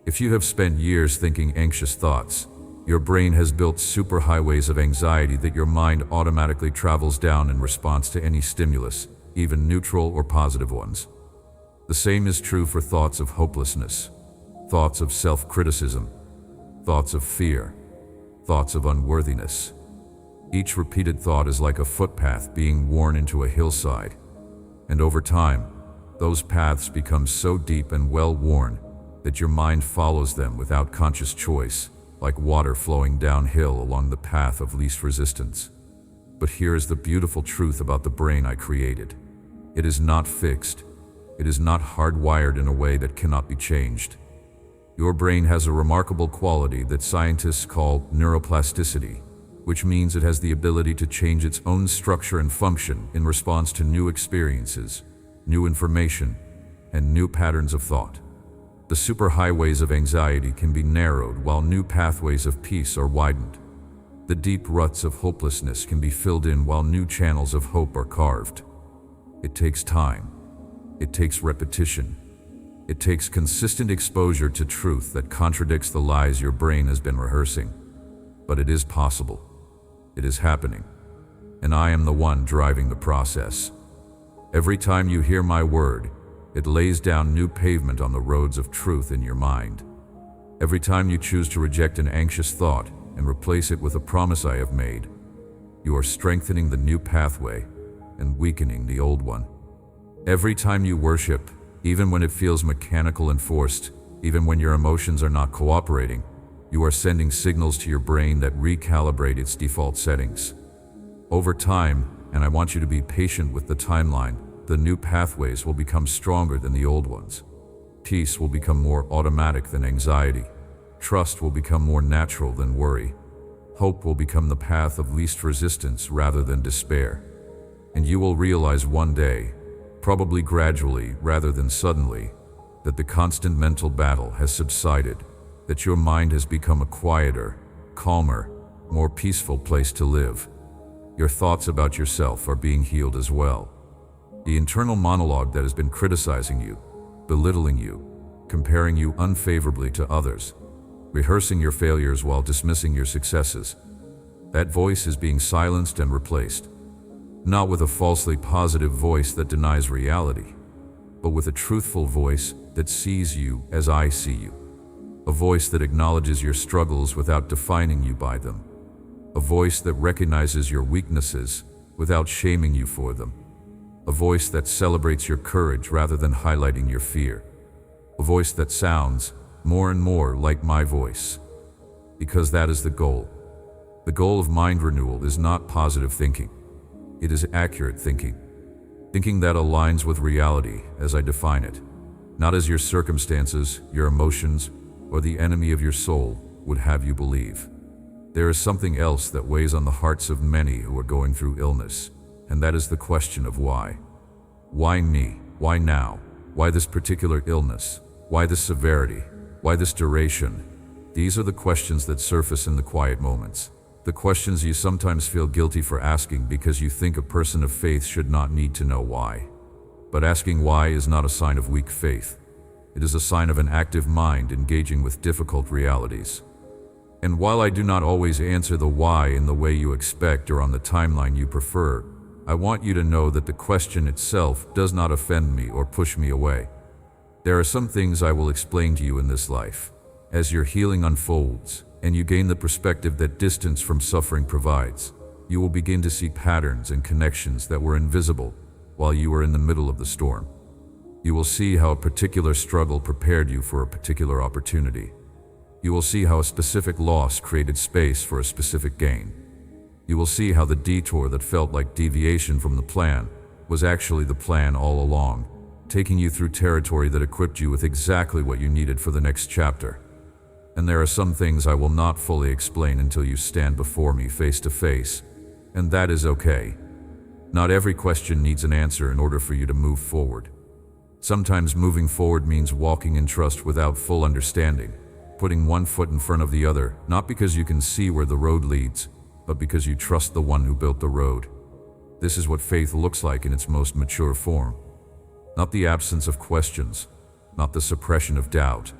If you have spent years thinking anxious thoughts, your brain has built superhighways of anxiety that your mind automatically travels down in response to any stimulus, even neutral or positive ones. The same is true for thoughts of hopelessness, thoughts of self-criticism, thoughts of fear, thoughts of unworthiness. Each repeated thought is like a footpath being worn into a hillside, and over time, those paths become so deep and well-worn that your mind follows them without conscious choice, like water flowing downhill along the path of least resistance. But here is the beautiful truth about the brain I created. It is not fixed. It is not hardwired in a way that cannot be changed. Your brain has a remarkable quality that scientists call neuroplasticity, which means it has the ability to change its own structure and function in response to new experiences, new information, and new patterns of thought. The superhighways of anxiety can be narrowed while new pathways of peace are widened. The deep ruts of hopelessness can be filled in while new channels of hope are carved. It takes time. It takes repetition. It takes consistent exposure to truth that contradicts the lies your brain has been rehearsing. But it is possible. It is happening. And I am the one driving the process. Every time you hear my word, it lays down new pavement on the roads of truth in your mind. Every time you choose to reject an anxious thought and replace it with a promise I have made, you are strengthening the new pathway and weakening the old one. Every time you worship, even when it feels mechanical and forced, even when your emotions are not cooperating, you are sending signals to your brain that recalibrate its default settings. Over time, and I want you to be patient with the timeline, the new pathways will become stronger than the old ones. Peace will become more automatic than anxiety. Trust will become more natural than worry. Hope will become the path of least resistance rather than despair. And you will realize one day, probably gradually rather than suddenly, that the constant mental battle has subsided, that your mind has become a quieter, calmer, more peaceful place to live. Your thoughts about yourself are being healed as well. The internal monologue that has been criticizing you, belittling you, comparing you unfavorably to others, rehearsing your failures while dismissing your successes, that voice is being silenced and replaced, not with a falsely positive voice that denies reality, but with a truthful voice that sees you as I see you. A voice that acknowledges your struggles without defining you by them. A voice that recognizes your weaknesses without shaming you for them. A voice that celebrates your courage rather than highlighting your fear. A voice that sounds more and more like my voice. Because that is the goal. The goal of mind renewal is not positive thinking. It is accurate thinking. Thinking that aligns with reality as I define it, not as your circumstances, your emotions, or the enemy of your soul would have you believe. There is something else that weighs on the hearts of many who are going through illness, and that is the question of why. Why me? Why now? Why this particular illness? Why this severity? Why this duration? These are the questions that surface in the quiet moments. The questions you sometimes feel guilty for asking because you think a person of faith should not need to know why. But asking why is not a sign of weak faith. It is a sign of an active mind engaging with difficult realities. And while I do not always answer the why in the way you expect or on the timeline you prefer, I want you to know that the question itself does not offend me or push me away. There are some things I will explain to you in this life. As your healing unfolds, and you gain the perspective that distance from suffering provides, you will begin to see patterns and connections that were invisible while you were in the middle of the storm. You will see how a particular struggle prepared you for a particular opportunity. You will see how a specific loss created space for a specific gain. You will see how the detour that felt like deviation from the plan was actually the plan all along, taking you through territory that equipped you with exactly what you needed for the next chapter. And there are some things I will not fully explain until you stand before me face to face, and that is okay. Not every question needs an answer in order for you to move forward. Sometimes moving forward means walking in trust without full understanding, putting one foot in front of the other, not because you can see where the road leads, but because you trust the one who built the road. This is what faith looks like in its most mature form. Not the absence of questions, not the suppression of doubt,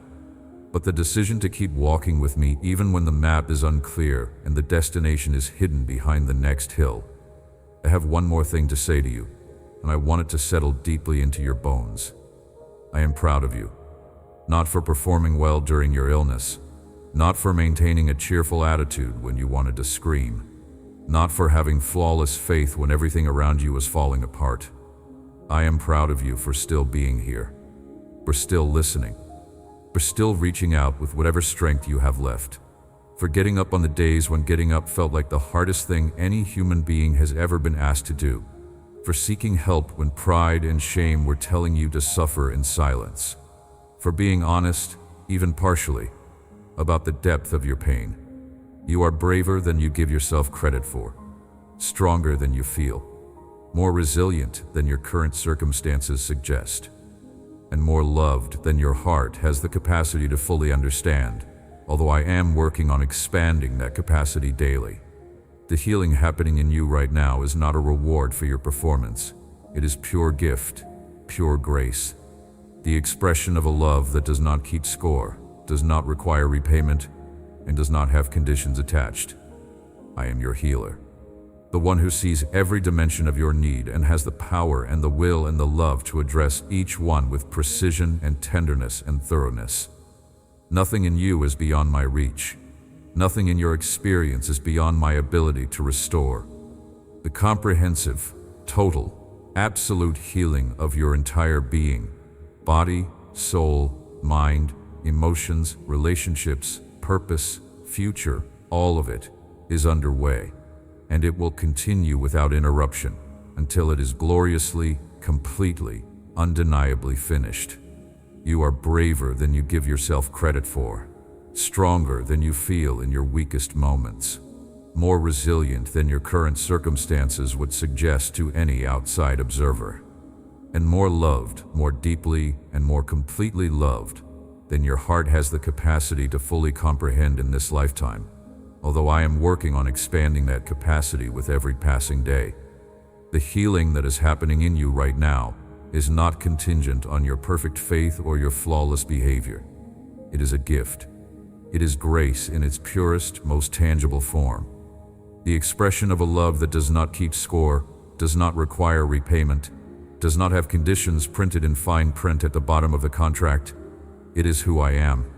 but the decision to keep walking with me even when the map is unclear and the destination is hidden behind the next hill. I have one more thing to say to you, and I want it to settle deeply into your bones. I am proud of you. Not for performing well during your illness, not for maintaining a cheerful attitude when you wanted to scream, not for having flawless faith when everything around you was falling apart. I am proud of you for still being here, for still listening, for still reaching out with whatever strength you have left, for getting up on the days when getting up felt like the hardest thing any human being has ever been asked to do, for seeking help when pride and shame were telling you to suffer in silence, for being honest, even partially, about the depth of your pain. You are braver than you give yourself credit for, stronger than you feel, more resilient than your current circumstances suggest, and more loved than your heart has the capacity to fully understand, although I am working on expanding that capacity daily. The healing happening in you right now is not a reward for your performance. It is pure gift, pure grace. The expression of a love that does not keep score, does not require repayment, and does not have conditions attached. I am your healer. The one who sees every dimension of your need and has the power and the will and the love to address each one with precision and tenderness and thoroughness. Nothing in you is beyond my reach. Nothing in your experience is beyond my ability to restore. The comprehensive, total, absolute healing of your entire being, body, soul, mind, emotions, relationships, purpose, future, all of it is underway. And it will continue without interruption until it is gloriously, completely, undeniably finished. You are braver than you give yourself credit for, stronger than you feel in your weakest moments, more resilient than your current circumstances would suggest to any outside observer, and more loved, more deeply, and more completely loved than your heart has the capacity to fully comprehend in this lifetime. Although I am working on expanding that capacity with every passing day. The healing that is happening in you right now is not contingent on your perfect faith or your flawless behavior. It is a gift. It is grace in its purest, most tangible form. The expression of a love that does not keep score, does not require repayment, does not have conditions printed in fine print at the bottom of the contract. It is who I am.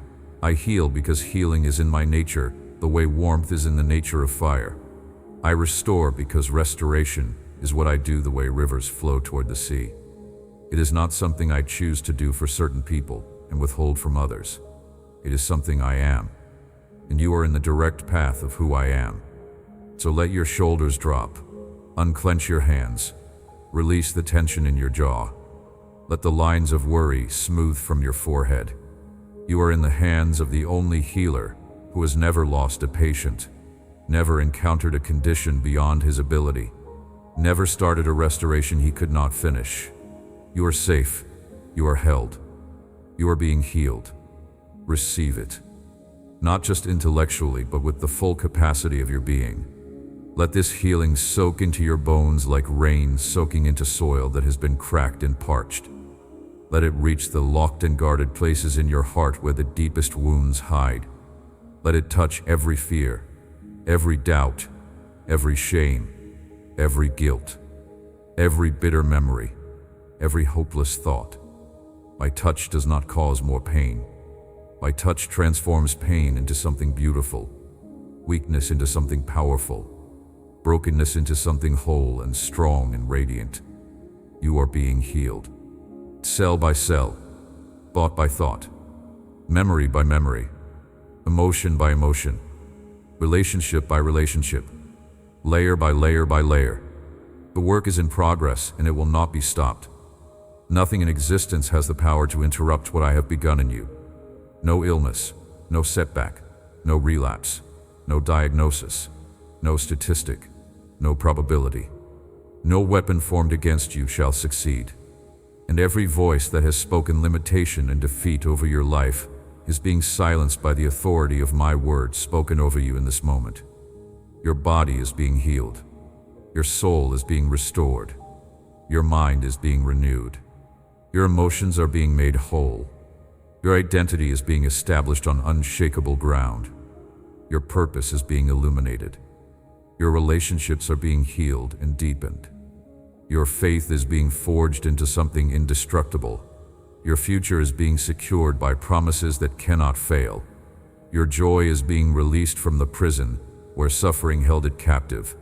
I heal because healing is in my nature, the way warmth is in the nature of fire. I restore because restoration is what I do, the way rivers flow toward the sea. It is not something I choose to do for certain people and withhold from others. It is something I am, and you are in the direct path of who I am. So let your shoulders drop, unclench your hands, release the tension in your jaw. Let the lines of worry smooth from your forehead. You are in the hands of the only healer who has never lost a patient, never encountered a condition beyond his ability, never started a restoration he could not finish. You are safe. You are held. You are being healed. Receive it. Not just intellectually, but with the full capacity of your being. Let this healing soak into your bones like rain soaking into soil that has been cracked and parched. Let it reach the locked and guarded places in your heart where the deepest wounds hide. Let it touch every fear, every doubt, every shame, every guilt, every bitter memory, every hopeless thought. My touch does not cause more pain. My touch transforms pain into something beautiful, weakness into something powerful, brokenness into something whole and strong and radiant. You are being healed. Cell by cell, thought by thought, memory by memory, emotion by emotion, relationship by relationship, layer by layer by layer. The work is in progress and it will not be stopped. Nothing in existence has the power to interrupt what I have begun in you. No illness, no setback, no relapse, no diagnosis, no statistic, no probability. No weapon formed against you shall succeed. And every voice that has spoken limitation and defeat over your life is being silenced by the authority of my words spoken over you in this moment. Your body is being healed. Your soul is being restored. Your mind is being renewed. Your emotions are being made whole. Your identity is being established on unshakable ground. Your purpose is being illuminated. Your relationships are being healed and deepened. Your faith is being forged into something indestructible. Your future is being secured by promises that cannot fail. Your joy is being released from the prison where suffering held it captive.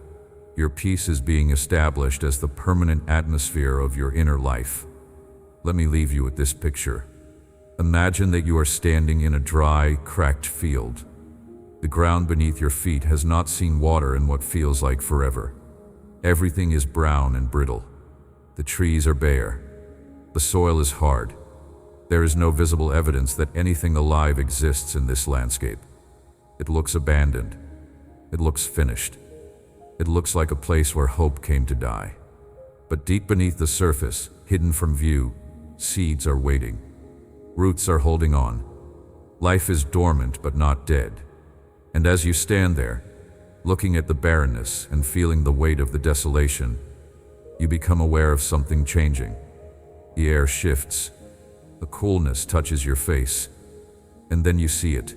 Your peace is being established as the permanent atmosphere of your inner life. Let me leave you with this picture. Imagine that you are standing in a dry, cracked field. The ground beneath your feet has not seen water in what feels like forever. Everything is brown and brittle. The trees are bare. The soil is hard. There is no visible evidence that anything alive exists in this landscape. It looks abandoned. It looks finished. It looks like a place where hope came to die. But deep beneath the surface, hidden from view, seeds are waiting. Roots are holding on. Life is dormant but not dead. And as you stand there, looking at the barrenness and feeling the weight of the desolation, you become aware of something changing. The air shifts. The coolness touches your face. And then you see it.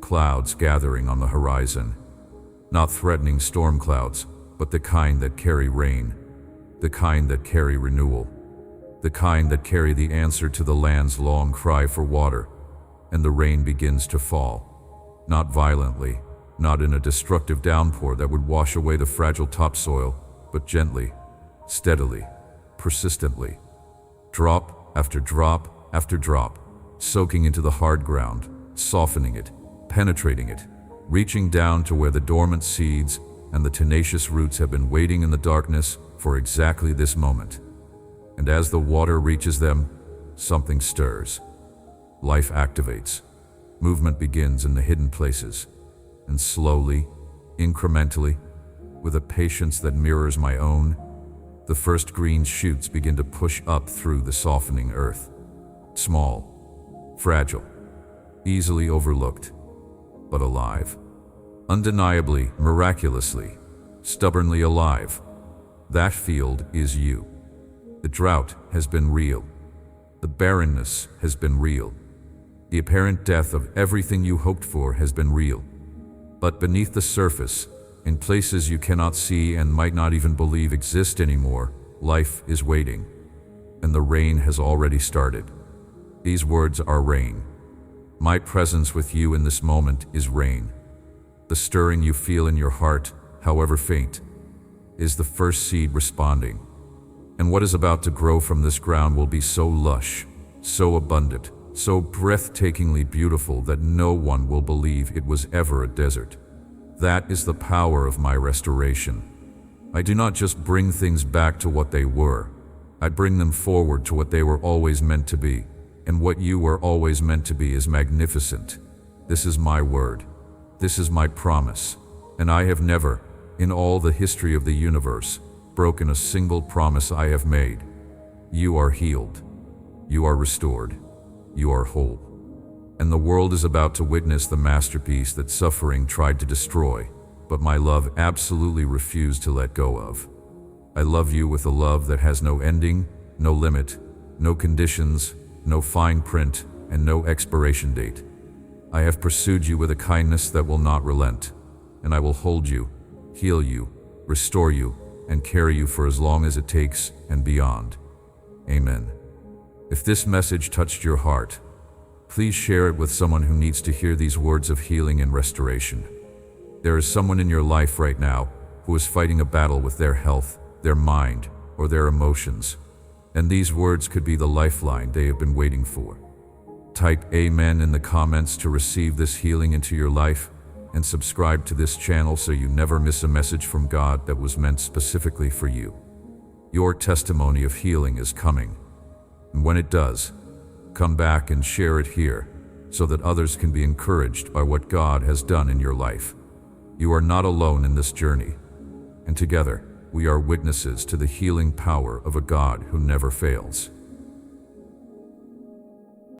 Clouds gathering on the horizon. Not threatening storm clouds, but the kind that carry rain. The kind that carry renewal. The kind that carry the answer to the land's long cry for water. And the rain begins to fall. Not violently, not in a destructive downpour that would wash away the fragile topsoil, but gently, steadily, persistently. Drop after drop after drop, soaking into the hard ground, softening it, penetrating it, reaching down to where the dormant seeds and the tenacious roots have been waiting in the darkness for exactly this moment. And as the water reaches them, something stirs. Life activates. Movement begins in the hidden places. And slowly, incrementally, with a patience that mirrors my own, the first green shoots begin to push up through the softening earth. Small, fragile, easily overlooked, but alive. Undeniably, miraculously, stubbornly alive. That field is you. The drought has been real. The barrenness has been real. The apparent death of everything you hoped for has been real. But beneath the surface, in places you cannot see and might not even believe exist anymore, life is waiting. And the rain has already started. These words are rain. My presence with you in this moment is rain. The stirring you feel in your heart, however faint, is the first seed responding. And what is about to grow from this ground will be so lush, so abundant, so breathtakingly beautiful that no one will believe it was ever a desert. That is the power of my restoration. I do not just bring things back to what they were. I bring them forward to what they were always meant to be. And what you were always meant to be is magnificent. This is my word. This is my promise. And I have never, in all the history of the universe, broken a single promise I have made. You are healed. You are restored. You are whole. And the world is about to witness the masterpiece that suffering tried to destroy, but my love absolutely refused to let go of. I love you with a love that has no ending, no limit, no conditions, no fine print, and no expiration date. I have pursued you with a kindness that will not relent, and I will hold you, heal you, restore you, and carry you for as long as it takes and beyond. Amen. If this message touched your heart, please share it with someone who needs to hear these words of healing and restoration. There is someone in your life right now who is fighting a battle with their health, their mind, or their emotions, and these words could be the lifeline they have been waiting for. Type Amen in the comments to receive this healing into your life, and subscribe to this channel so you never miss a message from God that was meant specifically for you. Your testimony of healing is coming, and when it does, come back and share it here so that others can be encouraged by what God has done in your life. You are not alone in this journey, and together we are witnesses to the healing power of a God who never fails.